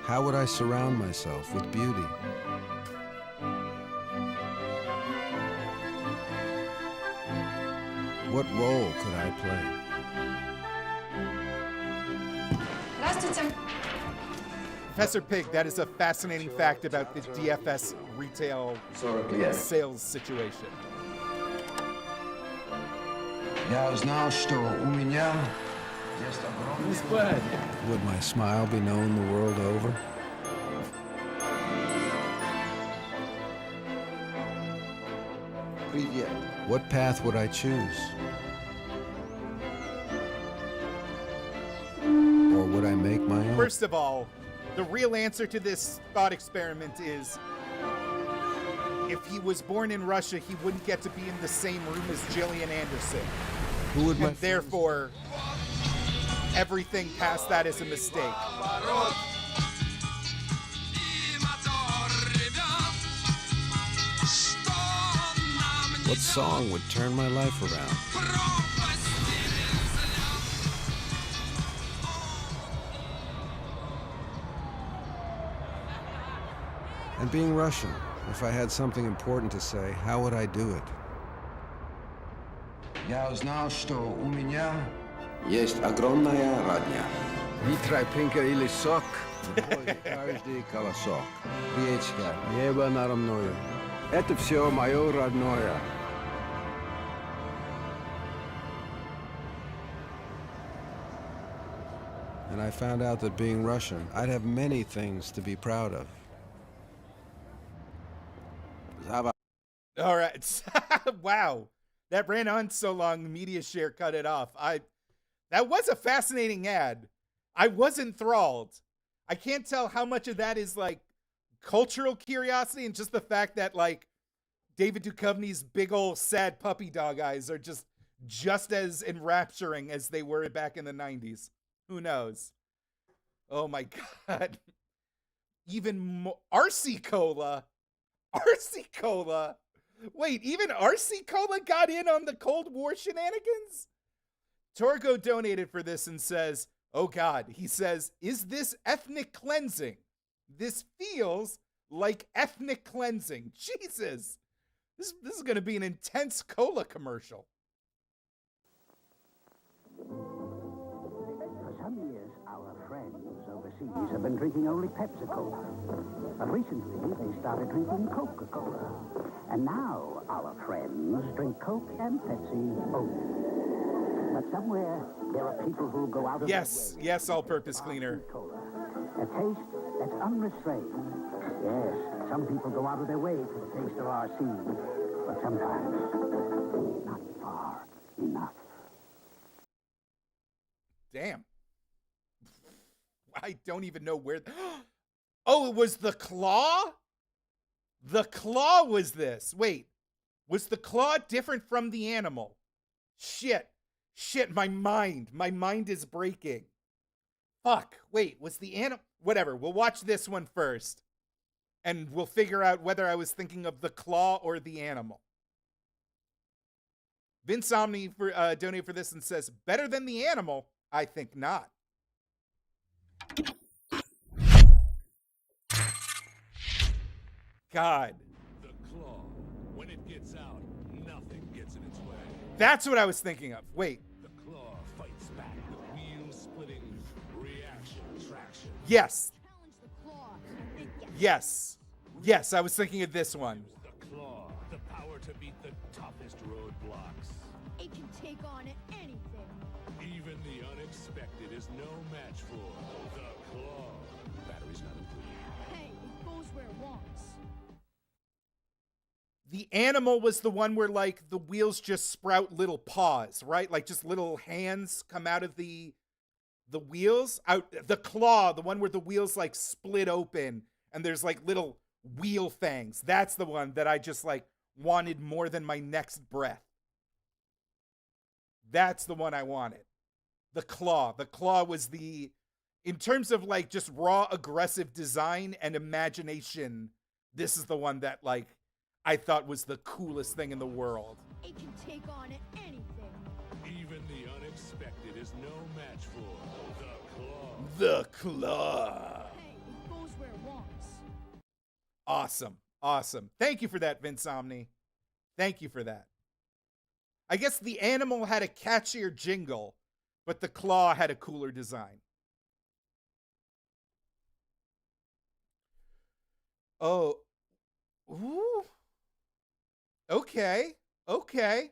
How would I surround myself with beauty? What role could I play? Professor Pig, that is a fascinating fact about the DFS retail sales situation. Я узнал, что у меня есть огромный... Would my smile be known the world over? What path would I choose? Or would I make my own? First of all, the real answer to this thought experiment is if he was born in Russia, he wouldn't get to be in the same room as Gillian Anderson. Who would my and therefore, everything past that is a mistake. What song would turn my life around? And being Russian, if I had something important to say, how would I do it? Я узнал, что у меня есть огромная родня. Тропинка или сок, каждый колосок. Речка, небо надо мною. Это все мое родное. And I found out that being Russian, I'd have many things to be proud of. All right. Wow. That ran on so long, Media Share cut it off. That was a fascinating ad. I was enthralled. I can't tell how much of that is like cultural curiosity and just the fact that like David Duchovny's big old sad puppy dog eyes are just as enrapturing as they were back in the 90s. Who knows? Oh my God. Even more. RC Cola. RC Cola. Wait, even RC Cola got in on the Cold War shenanigans? Torgo donated for this and says, oh God, he says, is this ethnic cleansing? This feels like ethnic cleansing. Jesus. This is going to be an intense cola commercial. For some years, our friends overseas have been drinking only Pepsi-Cola. But recently, they started drinking Coca-Cola. And now, our friends drink Coke and Pepsi only. But somewhere, there are people who go out of Yes, yes, all-purpose cleaner. Cola. A taste that's unrestrained. Yes, some people go out of their way for the taste of our sea. But sometimes, not far enough. Damn. I don't even know where. Oh, it was the claw? The claw was this. Wait, was the claw different from the animal? Shit, my mind is breaking. Fuck, wait, was the animal? Whatever, we'll watch this one first. And we'll figure out whether I was thinking of the claw or the animal. Vince Omni donated for this and says, better than the animal? I think not. God. The claw. When it gets out, nothing gets in its way. That's what I was thinking of. Wait. The claw fights back with wheel-splitting reaction traction. Yes. Yes. Yes, I was thinking of this one. The claw. The power to beat the toughest roadblocks. It can take on anything. Even the unexpected is no match for the claw. Battery's not included. Hey, it goes where it wants. The animal was the one where, like, the wheels just sprout little paws, right? Like, just little hands come out of the wheels. The claw, the one where the wheels, like, split open and there's, like, little wheel fangs. That's the one that I just, like, wanted more than my next breath. That's the one I wanted. The claw. The claw was the, in terms of, like, just raw aggressive design and imagination, this is the one that, like, I thought was the coolest thing in the world. It can take on anything. Even the unexpected is no match for the claw. The claw. Hey, it goes where it wants. Awesome. Awesome. Thank you for that, Vince Omni. Thank you for that. I guess the animal had a catchier jingle, but the claw had a cooler design. Oh. Ooh. Okay. Okay.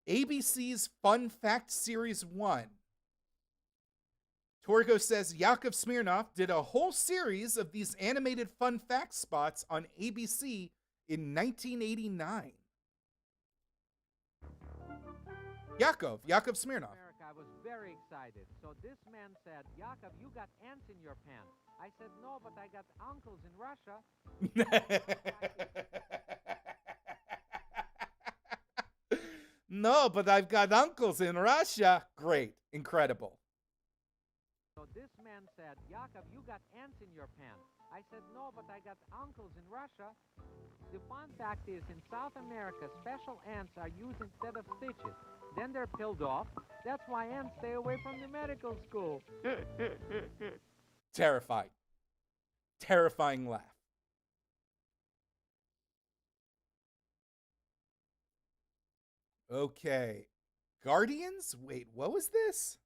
ABC's Fun Fact Series 1. Torgo says Yakov Smirnoff did a whole series of these animated fun fact spots on ABC in 1989. Yakov Smirnoff. America, I was very excited. So this man said, Yakov, you got ants in your pants. I said, no, but I got uncles in Russia. No, but I've got uncles in Russia. Great. Incredible. So this man said, Yakov, you got ants in your pants. I said, no, but I got uncles in Russia. The fun fact is, in South America, special ants are used instead of stitches. Then they're peeled off. That's why ants stay away from the medical school. Terrifying. Terrifying laugh. Okay. Guardians? Wait, what was this?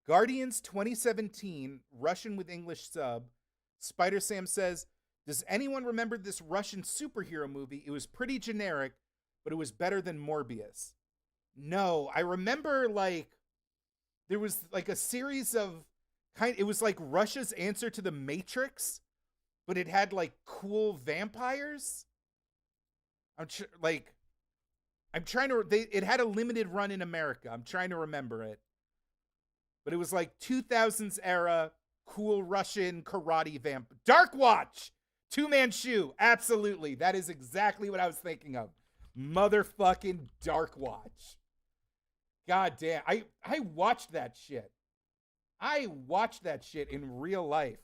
Guardians 2017, Russian with English sub. Spider Sam says, does anyone remember this Russian superhero movie? It was pretty generic, but it was better than Morbius. No, I remember, like, there was like a series of it was like Russia's answer to the Matrix, but it had like cool vampires. It had a limited run in America. I'm trying to remember it. But it was like 2000s era, cool Russian karate vamp. Dark Watch! Two-Man Shoe. Absolutely. That is exactly what I was thinking of. Motherfucking Dark Watch. God damn. I watched that shit. I watched that shit in real life.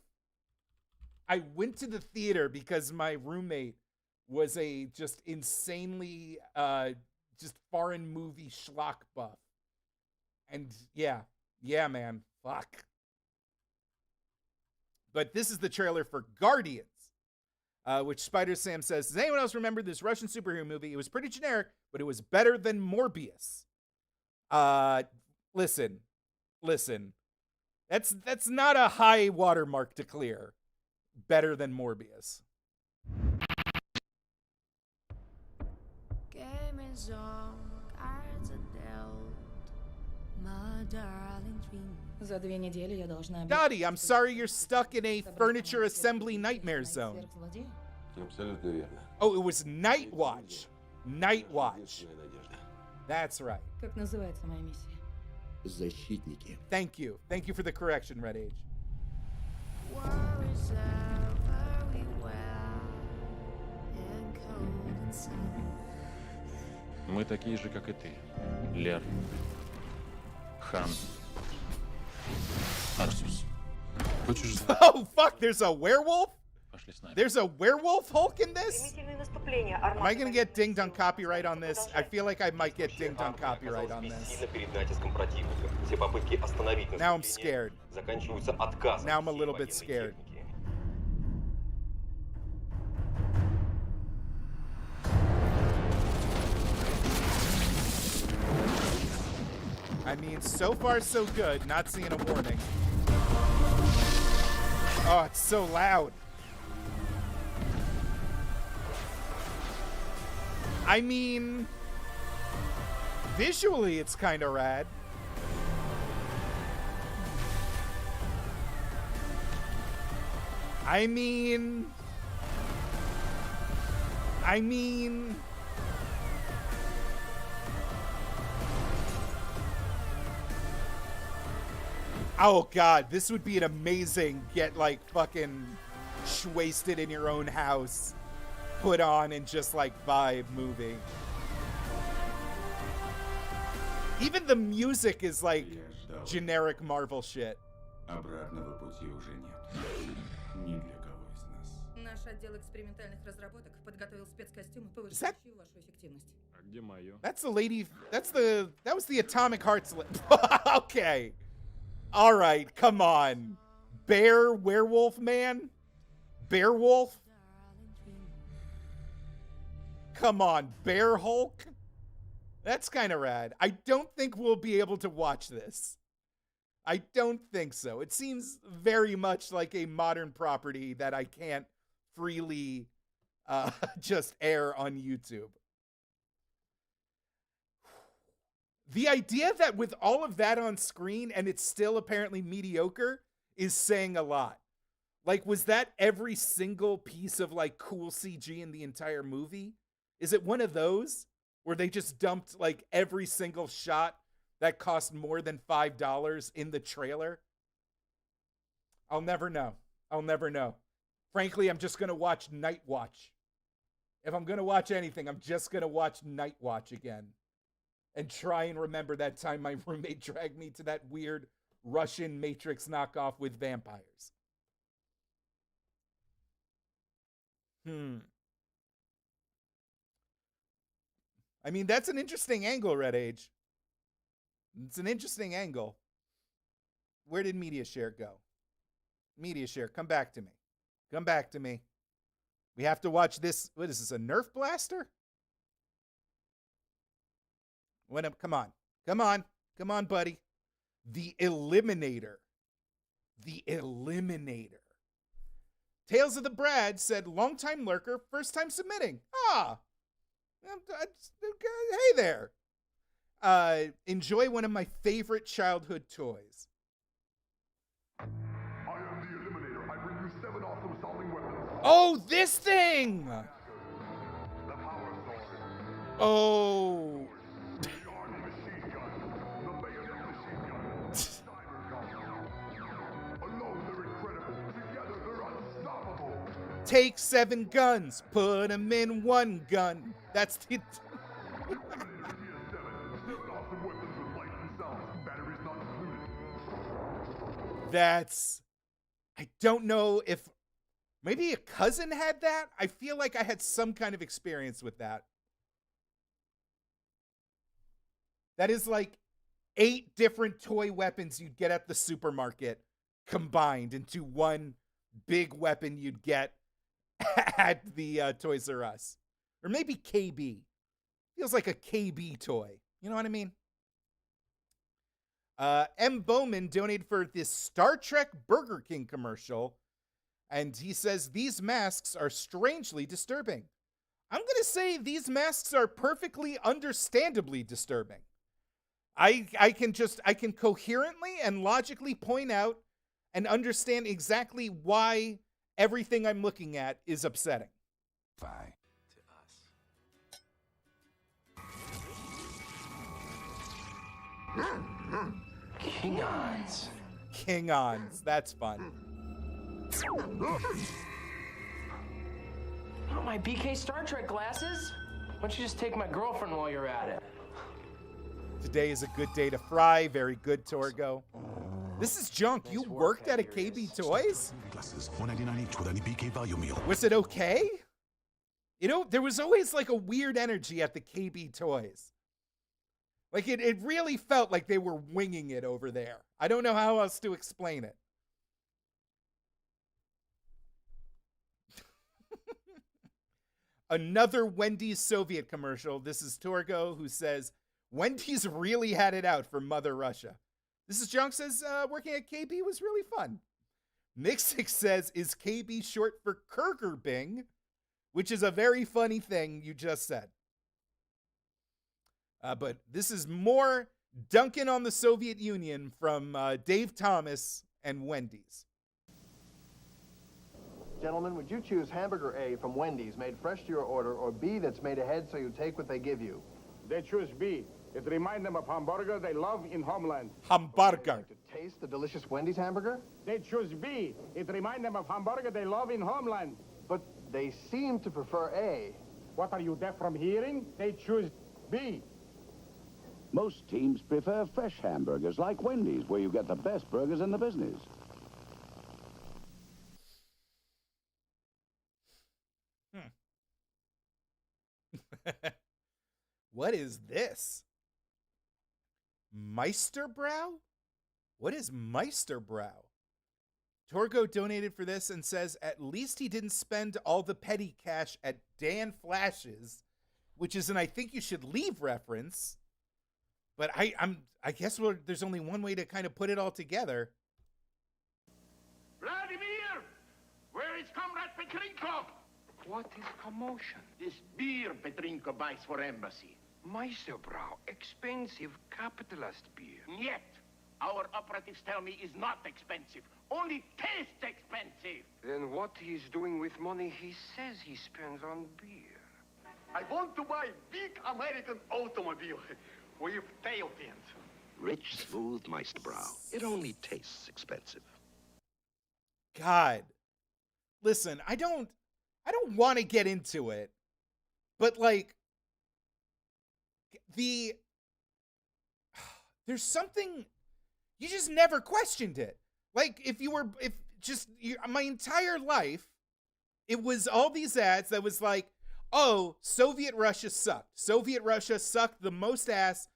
I went to the theater because my roommate was a just insanely just foreign movie schlock buff. And yeah, man, fuck. But this is the trailer for Guardians, which Spider Sam says, does anyone else remember this Russian superhero movie? It was pretty generic, but it was better than Morbius. Listen. That's not a high watermark to clear. Better than Morbius. Dottie, I'm sorry you're stuck in a furniture assembly nightmare zone. Oh, it was Night Watch. Night Watch. That's right. Как называется моя миссия? Защитники. Thank you. Thank you for the correction, Red Age. Мы такие же, как и ты. Лер. Хан. Арсус. Хочешь знать? Oh, fuck, there's a werewolf? There's a werewolf Hulk in this? Am I gonna get dinged on copyright on this? I feel like I might get dinged on copyright on this. Now I'm scared. Now I'm a little bit scared. I mean, so far so good. Not seeing a warning. Oh, it's so loud. I mean, visually it's kind of rad. I mean, oh god, this would be an amazing get like fucking wasted in your own house, put on and just like vibe movie. Even the music is like generic Marvel shit. Обратного пути уже нет. Ни для кого из нас. Наш отдел экспериментальных разработок подготовил спецкостюмы, повышающие вашу эффективность. А где моё? That's the lady. That was the Atomic Hearts. Okay. All right. Come on. Bear werewolf man. Bear wolf. Come on, Bear Hulk. That's kind of rad. I don't think we'll be able to watch this. I don't think so. It seems very much like a modern property that I can't freely just air on YouTube. The idea that with all of that on screen and it's still apparently mediocre is saying a lot. Like, was that every single piece of like cool CG in the entire movie? Is it one of those where they just dumped like every single shot that cost more than $5 in the trailer? I'll never know. I'll never know. Frankly, I'm just going to watch Night Watch. If I'm going to watch anything, I'm just going to watch Night Watch again and try and remember that time my roommate dragged me to that weird Russian Matrix knockoff with vampires. I mean, that's an interesting angle, Red Age. It's an interesting angle. Where did Media Share go? Media Share, come back to me. Come back to me. We have to watch this. What is this, a Nerf blaster? Come on. Come on. Come on, buddy. The Eliminator. The Eliminator. Tales of the Brad said, long-time lurker, first-time submitting. Ah. Hey there. Enjoy one of my favorite childhood toys. I am the Eliminator. I bring you 7 awesome solving weapons. Oh, this thing! The power sword. Oh. The army machine gun. The bayonet machine gun. Cyber gun. Alone they're incredible. Together they're unstoppable. Take 7 guns. Put them in one gun. That's the... Awesome weapons with light and sound. Batteries not included. That's, I don't know if maybe a cousin had that. I feel like I had some kind of experience with that. That is like 8 different toy weapons you'd get at the supermarket combined into one big weapon you'd get at the Toys R Us. Or maybe KB. Feels like a KB toy. You know what I mean? M. Bowman donated for this Star Trek Burger King commercial. And he says, these masks are strangely disturbing. I'm going to say these masks are perfectly understandably disturbing. I can coherently and logically point out and understand exactly why everything I'm looking at is upsetting. Bye. Klingons. Klingons. That's fun. Want my BK Star Trek glasses? Why don't you just take my girlfriend while you're at it? Today is a good day to fry. Very good, Torgo. This is junk. You worked at a KB Toys? Glasses, $1.99 each with any BK value meal. Was it okay? You know, there was always like a weird energy at the KB Toys. Like it really felt like they were winging it over there. I don't know how else to explain it. Another Wendy's Soviet commercial. This is Torgo who says, Wendy's really had it out for Mother Russia. This is Junk says, working at KB was really fun. Nixik says, is KB short for Kurgerbing? Which is a very funny thing you just said. But this is more dunking on the Soviet Union from Dave Thomas and Wendy's. Gentlemen, would you choose hamburger A from Wendy's, made fresh to your order, or B that's made ahead so you take what they give you? They choose B. It reminds them of hamburger they love in homeland. Hamburger. To taste the delicious Wendy's hamburger? They choose B. It reminds them of hamburger they love in homeland. But they seem to prefer A. What, are you deaf from hearing? They choose B. Most teams prefer fresh hamburgers like Wendy's, where you get the best burgers in the business. What is this? Meisterbrow? What is Meisterbrow? Torgo donated for this and says, at least he didn't spend all the petty cash at Dan Flash's, which is an I think you should leave reference. But I guess there's only one way to kind of put it all together. Vladimir! Where is Comrade Petrenko? What is commotion? This beer Petrenko buys for embassy. Meisterbrow, expensive capitalist beer. Yet, our operatives tell me is not expensive. Only tastes expensive. Then what he's doing with money he says he spends on beer? I want to buy big American automobile with tail fins. Rich, smooth Meisterbrow. It only tastes expensive. God. Listen, I don't want to get into it, but like there's something you just never questioned it. Like my entire life, it was all these ads that was like, oh, Soviet Russia sucked. Soviet Russia sucked the most ass.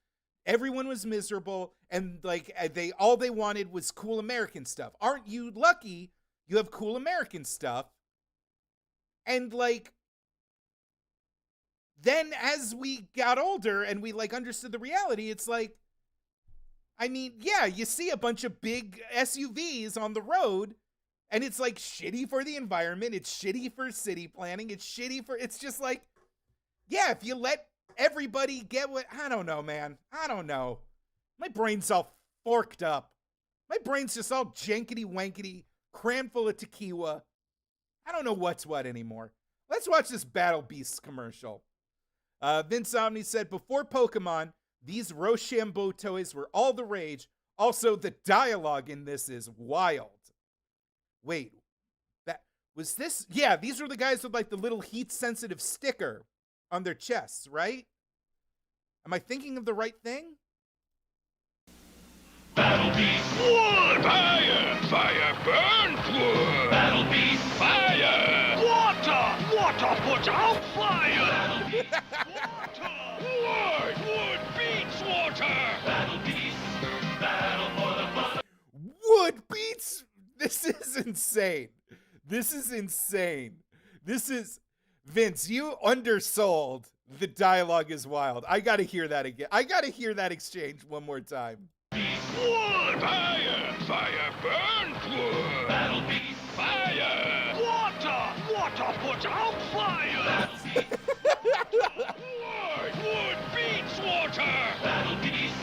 Everyone was miserable. And like all they wanted was cool American stuff. Aren't you lucky you have cool American stuff? And like, then as we got older and we like understood the reality, it's like, I mean, yeah, you see a bunch of big SUVs on the road and it's like shitty for the environment. It's shitty for city planning. It's just like, yeah, if you let everybody get what, I don't know, man. I don't know. My brain's all forked up. My brain's just all jankety wankety, crammed full of tequila. I don't know what's what anymore. Let's watch this Battle Beasts commercial. Vince Omni said, before Pokemon, these Rochambeau toys were all the rage. Also, the dialogue in this is wild. Wait, that was this? Yeah, these were the guys with like the little heat-sensitive sticker on their chests, right? Am I thinking of the right thing? Battle Wood! Fire! Fire burns wood! Battle beast! Fire! Water! Water puts out fire! Water! Wood! Wood beats water! Battle beast! Battle for the blood! Wood beats. This is insane. This is insane. This is Vince. You undersold. The dialogue is wild. I gotta hear that again. I gotta hear that exchange one more time. Wood! Fire! Fire burns wood! Battle beast! Fire! Water! Water puts out fire! Wood! Wood beats water! Battle beast!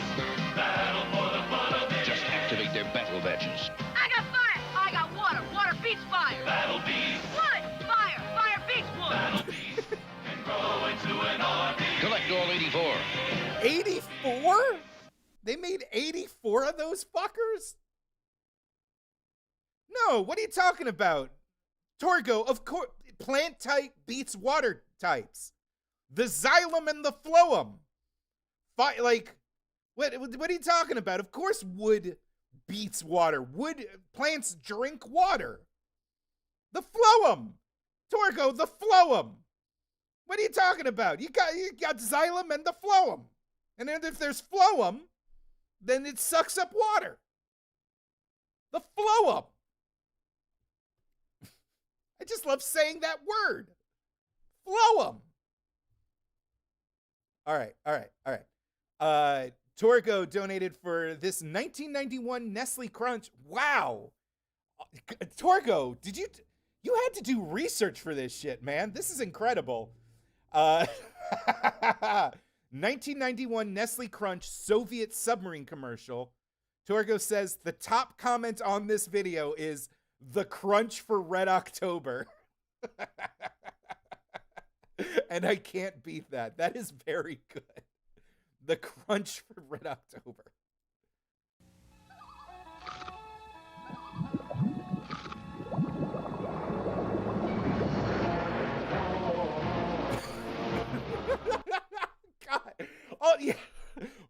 Battle for the blood of it! Just activate their battle badges. I got fire! I got water! Water beats fire! Battle beast! Wood! Fire! Fire beats wood! Battle beast! And grow into an army! Collect all 84. 84? They made 84 of those fuckers? No, what are you talking about? Torgo, of course, plant type beats water types. The xylem and the phloem. Like, what are you talking about? Of course wood beats water. Wood, plants drink water. The phloem. Torgo, the phloem. What are you talking about? You got xylem and the phloem. And then if there's phloem, then it sucks up water. The phloem. I just love saying that word. Phloem. All right. Torgo donated for this 1991 Nestle Crunch. Wow. Torgo, you had to do research for this shit, man. This is incredible. 1991 Nestle Crunch Soviet submarine commercial. Torgo says the top comment on this video is the crunch for Red October. And I can't beat that. That is very good. The crunch for Red October. God. Oh, yeah.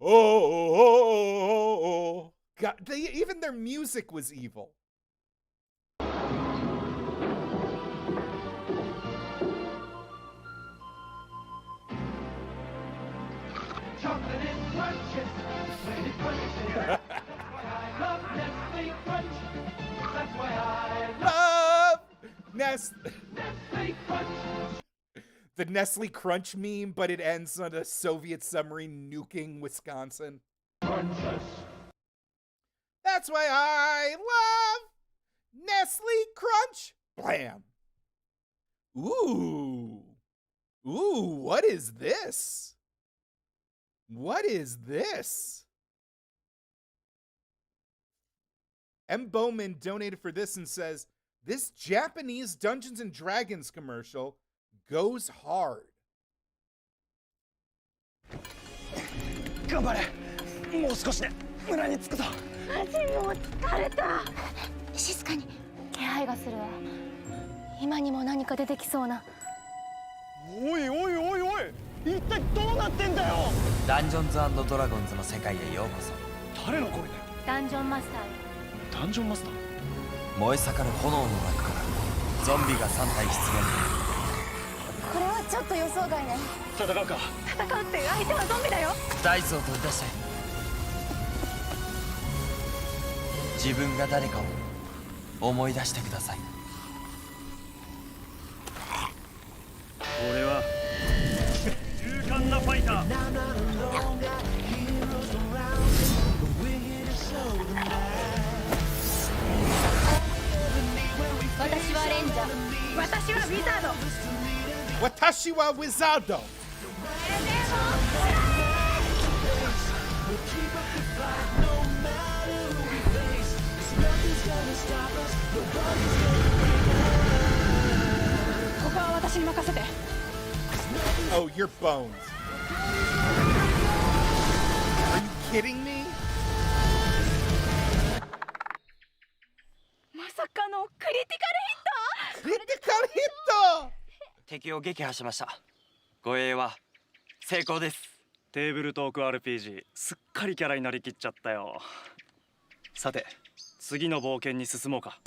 Oh. God. Even their music was evil. Chocolate is crunches when it crunches. That's why I love Nestle Crunch. That's why I love Nestle Crunch. The Nestle Crunch meme, but it ends on a Soviet submarine nuking Wisconsin. Crunches. That's why I love Nestle Crunch. Blam. Ooh, what is this? What is this? M. Bowman donated for this and says, this Japanese Dungeons and Dragons commercial goes hard. 頑張れ。もう少しで村に着くぞ。足もう疲れた。静かに。気配がするわ。今にも何か出てきそうな。おい。一体どうなってんだよ。ダンジョンズ&ドラゴンズの世界へようこそ。誰の声だよ。ダンジョンマスター。ダンジョンマスター。燃え盛る炎の中からゾンビが3体出現。これはちょっと予想外ね。戦うか。戦うって相手はゾンビだよ。ダイスを取り出して自分が誰かを思い出してください。俺は勇敢なファイター。私はレンジャー。私はウィザード。私はウィザード。ここは私に任せて。Oh, your bones. Are you kidding me? まさかのクリティカルヒット。クリティカルヒット。敵を撃破しました。護衛は成功です。テーブルトーク RPG すっかりキャラになりきっちゃったよ。さて次の冒険に進もうか。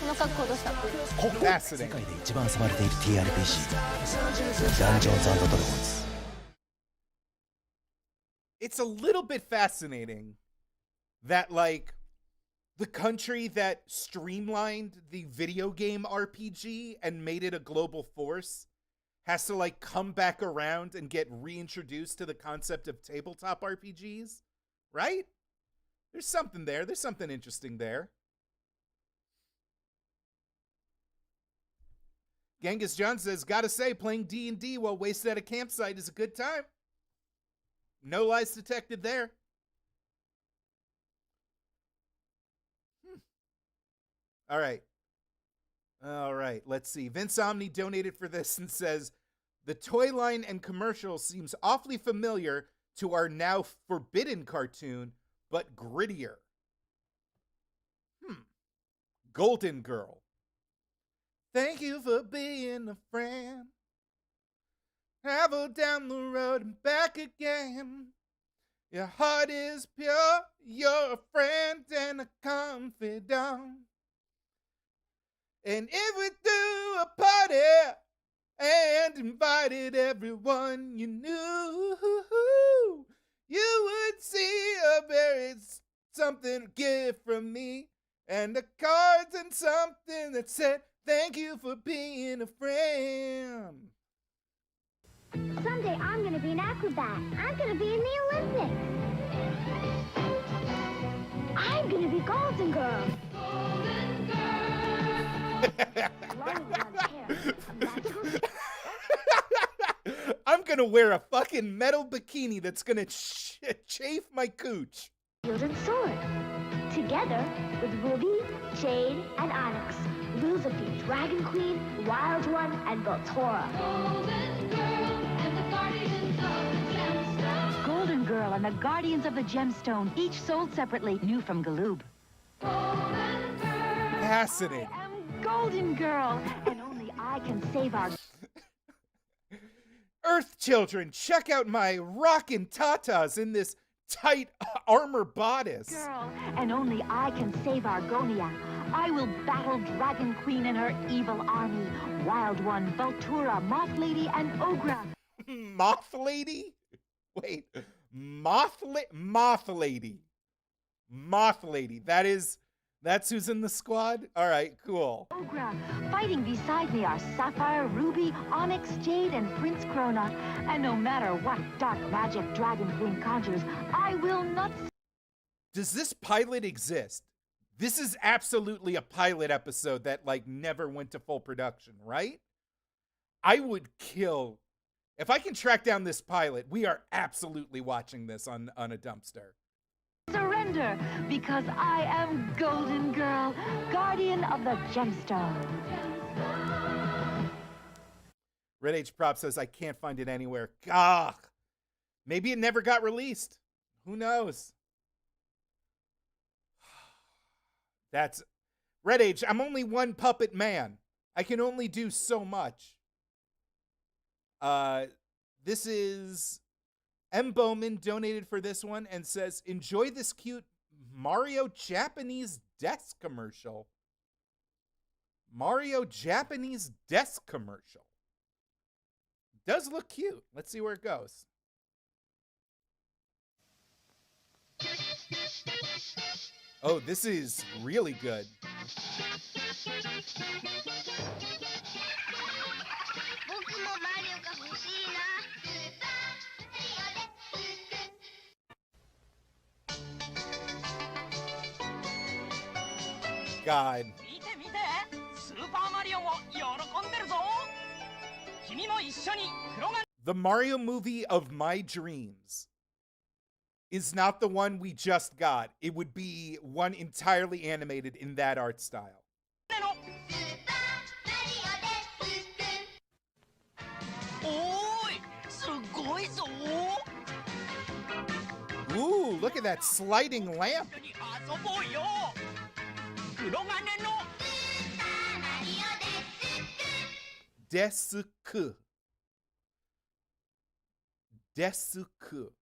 この格好どうした？ここ世界で一番遊ばれている TRPG ダンジョンズ&ドラゴンズ。 It's a little bit fascinating that, like, the country that streamlined the video game RPG and made it a global force has to, like, come back around and get reintroduced to the concept of tabletop RPGs, right? There's something there. There's something interesting there. Genghis John says, gotta say, playing D&D while wasted at a campsite is a good time. No lies detected there. All right. All right, let's see. Vince Omni donated for this and says, the toy line and commercial seems awfully familiar to our now forbidden cartoon, but grittier. Golden Girl. Thank you for being a friend. Travel down the road and back again. Your heart is pure. You're a friend and a confidant. And if we threw a party and invited everyone you knew, you would see a very something gift from me and the cards and something that said, thank you for being a friend. Someday I'm gonna be an acrobat. I'm gonna be in the Olympics. I'm gonna be Golden Girl. Golden Girl. I'm gonna wear a fucking metal bikini that's gonna chafe my cooch. Shield and sword. Together with Ruby, Jade, and Onyx. We'll defeat Dragon Queen, Wild One, and Voltura. Golden Girl and the Guardians of the Gemstone. Golden Girl and the Guardians of the Gemstone, each sold separately, new from Galoob. Fascinating. I am Golden Girl, and only I can save our... Earth children, check out my rockin' tatas in this tight armor bodice. Girl, and only I can save Argonia. I will battle Dragon Queen and her evil army. Wild One, Voltura, Moth Lady, and Ogra. Moth Lady? Wait, Moth Lady. Moth Lady. That's who's in the squad? All right, cool. Ogra. Fighting beside me are Sapphire, Ruby, Onyx, Jade, and Prince Krona. And no matter what dark magic Dragon Queen conjures, I will not... Does this pilot exist? This is absolutely a pilot episode that, like, never went to full production, right? I would kill... If I can track down this pilot, we are absolutely watching this on a dumpster. Surrender, because I am Golden Girl, Guardian of the Gemstone. Red H Prop says, I can't find it anywhere. Gah! Maybe it never got released. Who knows? That's... Red Age, I'm only one puppet man. I can only do so much. This is... M. Bowman donated for this one and says, enjoy this cute Mario Japanese desk commercial. Mario Japanese desk commercial. Does look cute. Let's see where it goes. Oh, this is really good. God. The Mario movie of my dreams is not the one we just got. It would be one entirely animated in that art style. Ooh, look at that sliding lamp. Desuku. Desuku.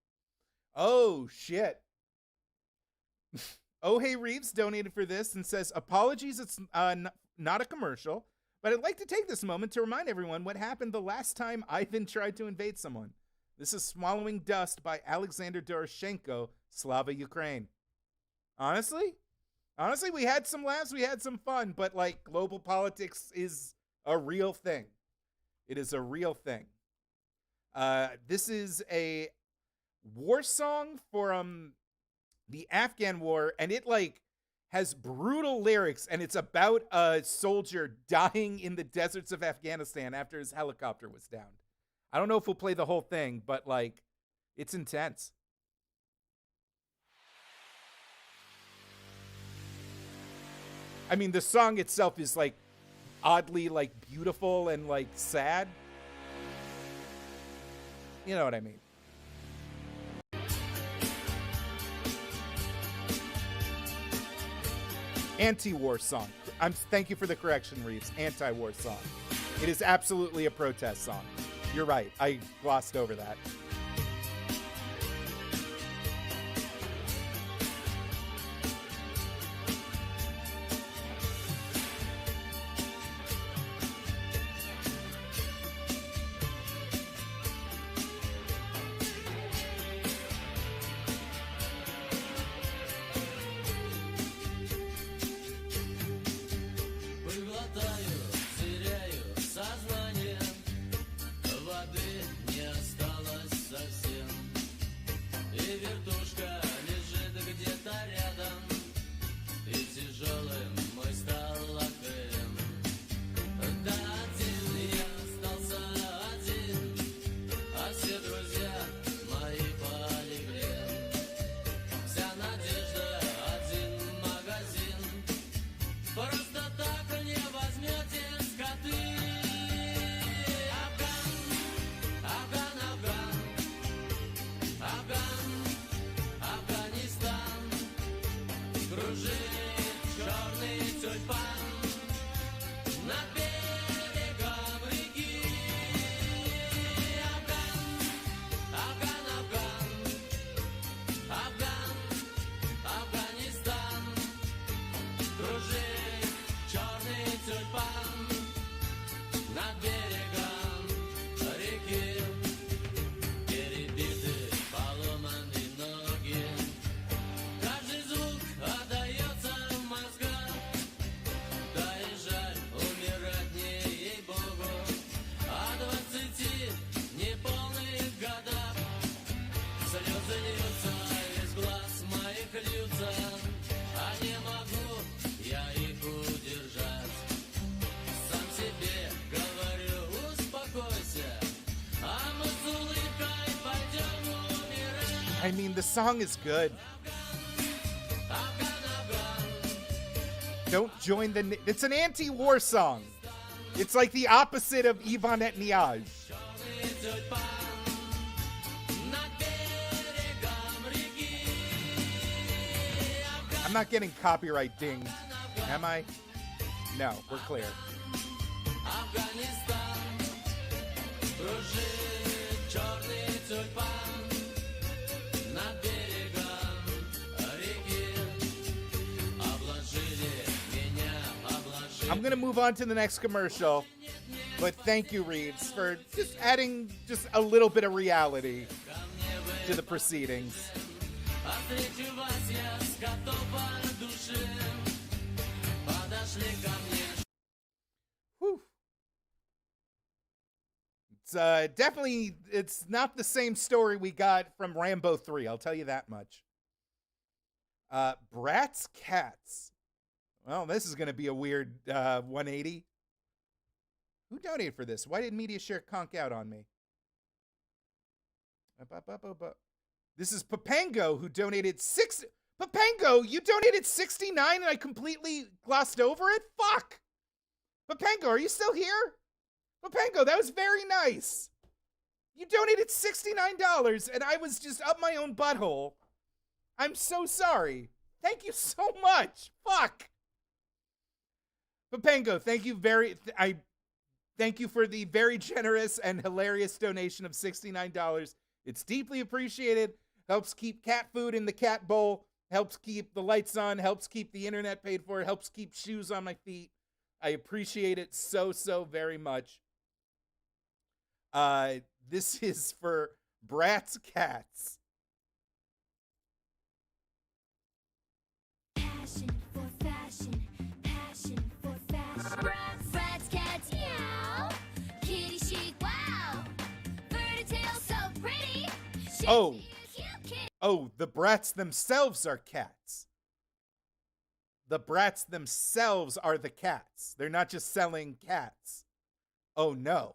Oh, shit. Oh Hey Reeves donated for this and says, apologies, it's not a commercial, but I'd like to take this moment to remind everyone what happened the last time Ivan tried to invade someone. This is Swallowing Dust by Alexander Doroshenko, Slava, Ukraine. Honestly, we had some laughs, we had some fun, but like global politics is a real thing. It is a real thing. This is a war song for the Afghan war, and it like has brutal lyrics, and it's about a soldier dying in the deserts of Afghanistan after his helicopter was downed. I don't know if we'll play the whole thing, but like it's intense. I mean, the song itself is like oddly like beautiful and like sad. You know what I mean? Anti-war song. Thank you for the correction, Reeves. Anti-war song. It is absolutely a protest song. You're right. I glossed over that. I mean, the song is good. Don't join the... It's an anti-war song. It's like the opposite of Ivan et Niaj. I'm not getting copyright dinged, am I? No, we're clear. I'm going to move on to the next commercial, but thank you, Reeves, for just adding just a little bit of reality to the proceedings. Whew. It's definitely, it's not the same story we got from Rambo 3, I'll tell you that much. Bratz Cats. Well, this is going to be a weird 180. Who donated for this? Why did MediaShare conk out on me? This is Papango, who donated Papango, you donated 69 and I completely glossed over it? Fuck! Papango, are you still here? Papango, that was very nice. You donated $69 and I was just up my own butthole. I'm so sorry. Thank you so much. Fuck. Papango, thank you thank you for the very generous and hilarious donation of $69. It's deeply appreciated. Helps keep cat food in the cat bowl. helps keep the lights on, helps keep the internet paid for, helps keep shoes on my feet. I appreciate it so, so very much. This is for Bratz Cats. Passion for fashion, passion for fashion. Bratz cats, meow. Kitty chic, wow. Bird tail, so pretty. Oh. Oh, the Bratz themselves are cats. The Bratz themselves are the cats. They're not just selling cats. Oh, no.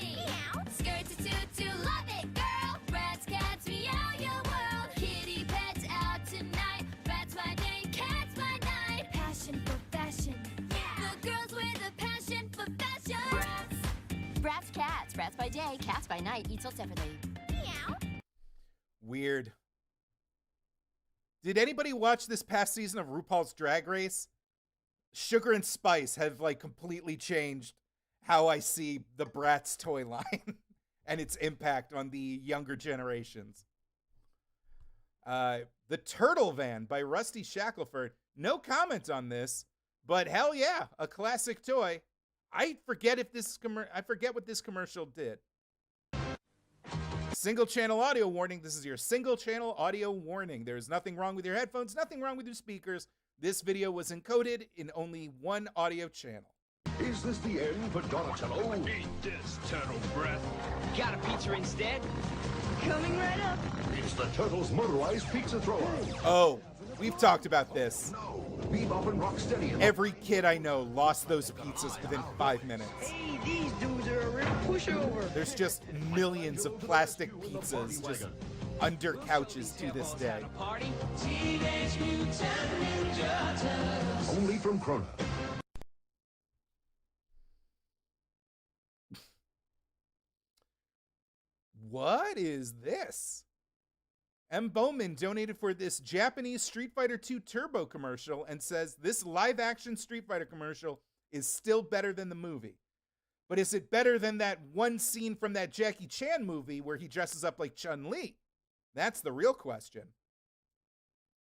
Meow. Skirt to toot, love it, girl. Bratz cats, meow your world. Kitty pets out tonight. Bratz by day, cats by night. Passion for fashion. Yeah. The girls with a passion for fashion. Bratz cats. Bratz by day, cats by night. Eat sold separately. Meow. Weird. Did anybody watch this past season of RuPaul's Drag Race? Sugar and Spice have like completely changed how I see the Bratz toy line and its impact on the younger generations. The Turtle Van by Rusty Shackelford. No comment on this, but hell yeah, a classic toy. I forget what this commercial did. Single channel audio warning. This is your single channel audio warning. There is nothing wrong with your headphones, nothing wrong with your speakers. This video was encoded in only one audio channel. Is this the end for Donatello? Eat this, turtle breath. Got a pizza instead? Coming right up. It's the Turtles' motorized pizza thrower. Oh, we've talked about this. Bebop and Rocksteady. Every kid I know lost those pizzas within 5 minutes. Hey, these dudes are a real pushover. There's just millions of plastic pizzas just under couches to this day. Only from Krona. What is this? M. Bowman donated for this Japanese Street Fighter II Turbo commercial and says this live-action Street Fighter commercial is still better than the movie. But is it better than that one scene from that Jackie Chan movie where he dresses up like Chun-Li? That's the real question.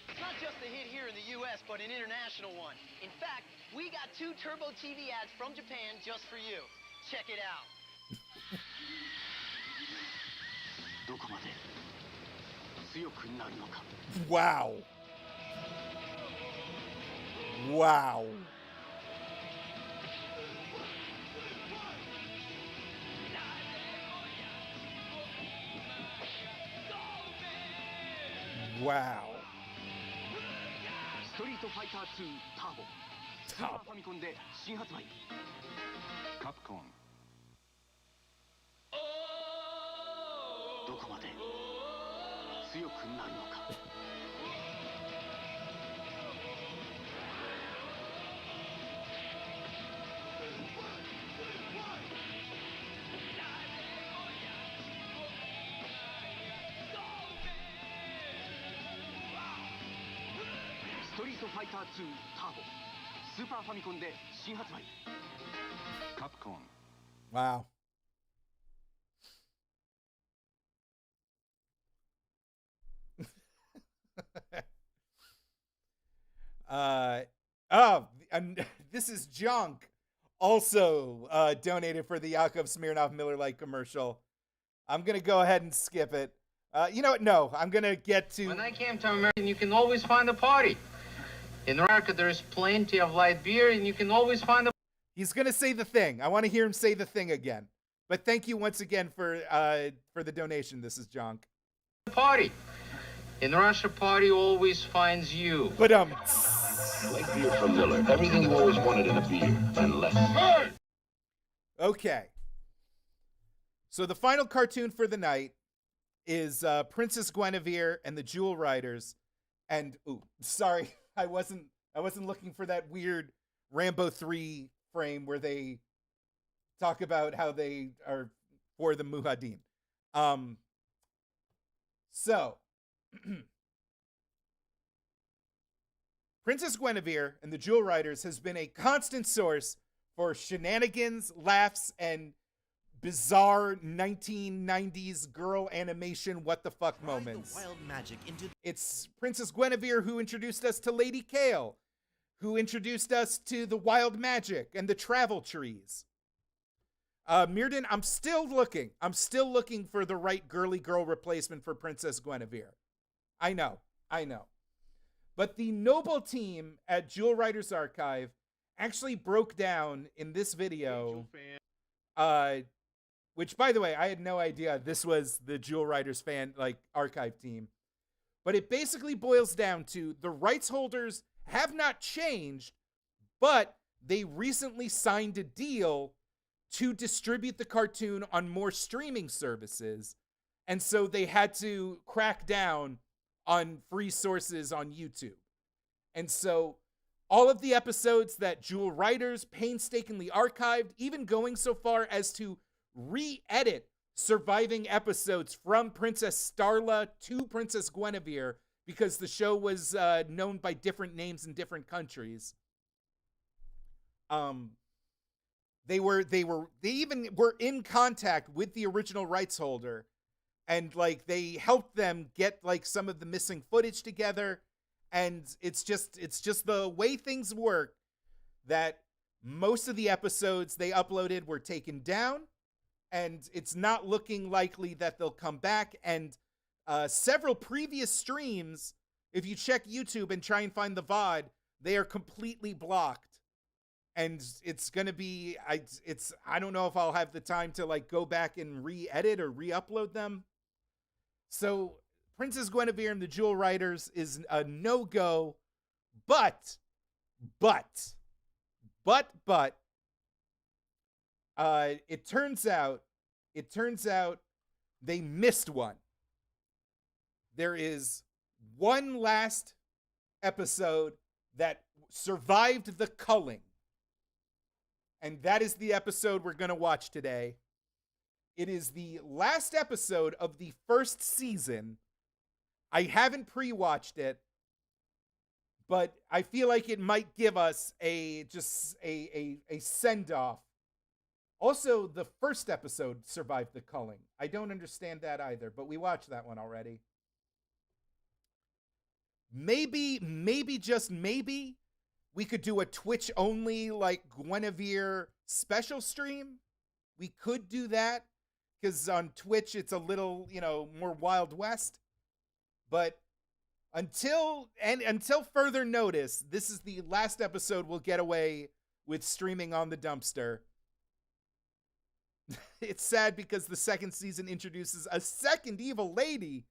It's not just a hit here in the U.S., but an international one. In fact, we got 2 Turbo TV ads from Japan just for you. Check it out. Wow. Wow. Wow. Top. Capcom. どこまで強くなるのか。ストリートファイター2ターボスーパーファミコンで新発売。Capcom. Wow. And this is Junk, also donated for the Yakov Smirnoff Miller Lite commercial. I'm gonna go ahead and skip it. You know what? No, I'm gonna get to. When I came to America, you can always find a party. In America, there is plenty of light beer, and you can always find a. He's gonna say the thing. I want to hear him say the thing again. But thank you once again for the donation. This is Junk. Party. In Russia, party always finds you. But Like beer from Miller. Everything you always wanted in a beer, and less. Hey! Okay. So the final cartoon for the night is Princess Gwennavir and the Jewel Riders. And ooh, sorry, I wasn't looking for that weird Rambo 3 frame where they talk about how they are for the Mujahideen. So Princess Gwennavir and the Jewel Riders has been a constant source for shenanigans, laughs, and bizarre 1990s girl animation what the fuck moments. Wild magic into It's Princess Gwennavir who introduced us to Lady Kale, who introduced us to the wild magic and the travel trees. Mirden, I'm still looking. I'm still looking for the right girly girl replacement for Princess Gwennavir. I know. But the noble team at Jewel Riders Archive actually broke down in this video, which, by the way, I had no idea this was the Jewel Riders archive team. But it basically boils down to the rights holders have not changed, but they recently signed a deal to distribute the cartoon on more streaming services. And so they had to crack down on free sources on YouTube. And so all of the episodes that Jewel Riders painstakingly archived, even going so far as to re-edit surviving episodes from Princess Starla to Princess Gwennavir, because the show was known by different names in different countries. They even were in contact with the original rights holder, and they helped them get some of the missing footage together. And it's just the way things work that most of the episodes they uploaded were taken down, and it's not looking likely that they'll come back. And several previous streams, if you check YouTube and try and find the VOD, they are completely blocked. And it's going to be, I don't know if I'll have the time to go back and re-edit or re-upload them. So Princess Gwennavir and the Jewel Riders is a no-go, but it turns out they missed one. There is one last episode that survived the culling. And that is the episode we're going to watch today. It is the last episode of the first season. I haven't pre-watched it, but I feel like it might give us a send-off. Also, the first episode survived the culling. I don't understand that either, but we watched that one already. Maybe, just maybe, we could do a Twitch-only, Gwennavir special stream. We could do that, because on Twitch, it's a little, more Wild West. But until further notice, this is the last episode we'll get away with streaming on the dumpster. It's sad because the second season introduces a second evil lady.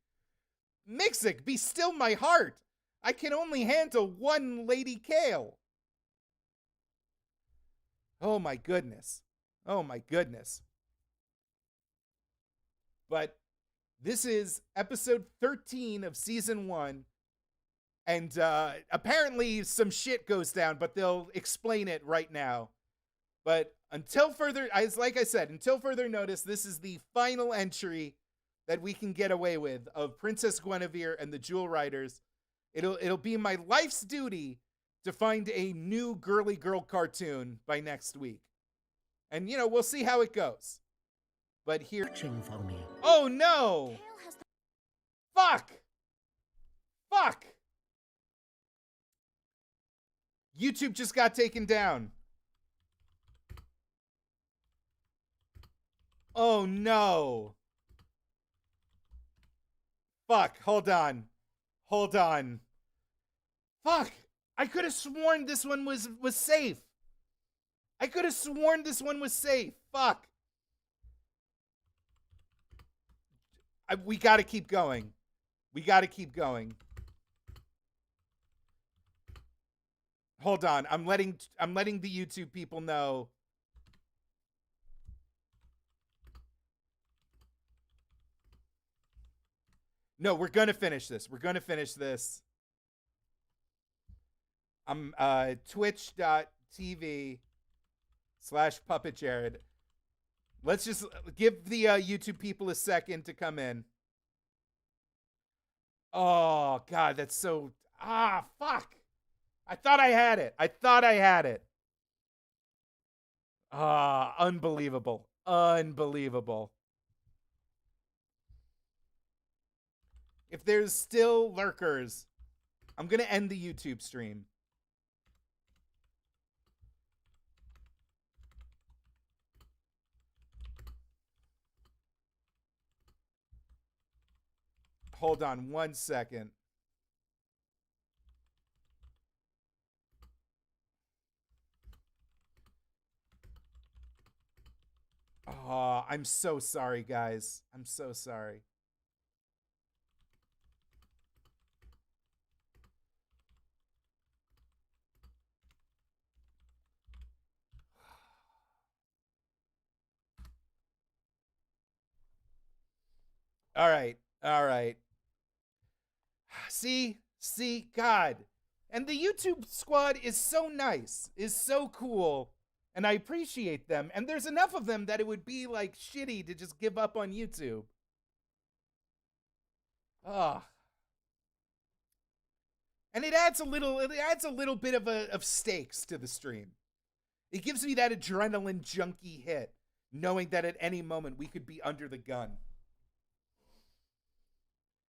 Mixic, be still my heart. I can only handle one Lady Kale. Oh my goodness. But this is episode 13 of season 1. And apparently some shit goes down, but they'll explain it right now. But until further notice, this is the final entry that we can get away with of Princess Gwennavir and the Jewel Riders. It'll be my life's duty to find a new girly girl cartoon by next week. And, we'll see how it goes. But here... for me. Oh, no! Fuck! YouTube just got taken down. Oh, no. Fuck, hold on. Fuck! I could have sworn this one was safe. Fuck. We gotta keep going. Hold on. I'm letting the YouTube people know. No, we're gonna finish this. I'm twitch.tv/PuppetJared. Let's just give the YouTube people a second to come in. Oh, God, that's so... fuck. I thought I had it. Unbelievable. Unbelievable. If there's still lurkers, I'm going to end the YouTube stream. Hold on 1 second. Oh, I'm so sorry, guys. I'm so sorry. All right. All right. See, God. And the YouTube squad is so nice, is so cool, and I appreciate them. And there's enough of them that it would be like shitty to just give up on YouTube. Ah. And it adds a little bit of stakes to the stream. It gives me that adrenaline junkie hit, knowing that at any moment we could be under the gun.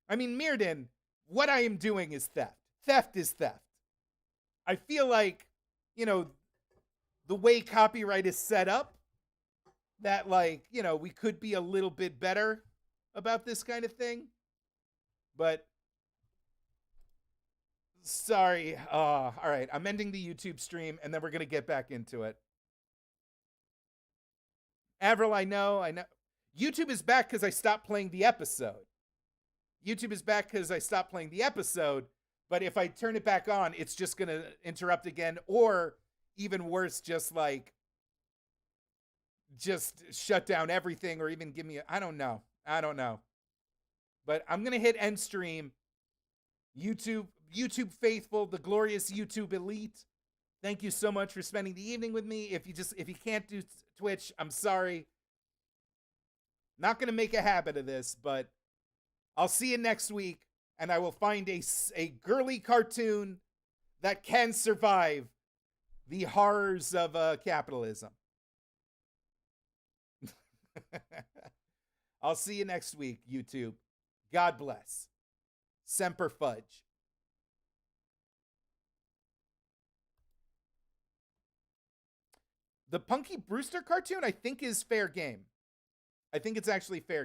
I mean, Mirden, what I am doing is theft. Theft is theft. I feel like, you know, the way copyright is set up, that, like, you know, we could be a little bit better about this kind of thing. But, sorry. All right, I'm ending the YouTube stream, and then we're going to get back into it. Avril, I know. YouTube is back because I stopped playing the episode. YouTube is back because I stopped playing the episode, but if I turn it back on, it's just going to interrupt again, or even worse, just shut down everything, or even give me I don't know. But I'm going to hit end stream. YouTube faithful, the glorious YouTube elite, thank you so much for spending the evening with me. If you can't do Twitch, I'm sorry. Not going to make a habit of this, but I'll see you next week, and I will find a girly cartoon that can survive the horrors of capitalism. I'll see you next week, YouTube. God bless. Semper Fudge. The Punky Brewster cartoon, I think, is fair game. I think it's actually fair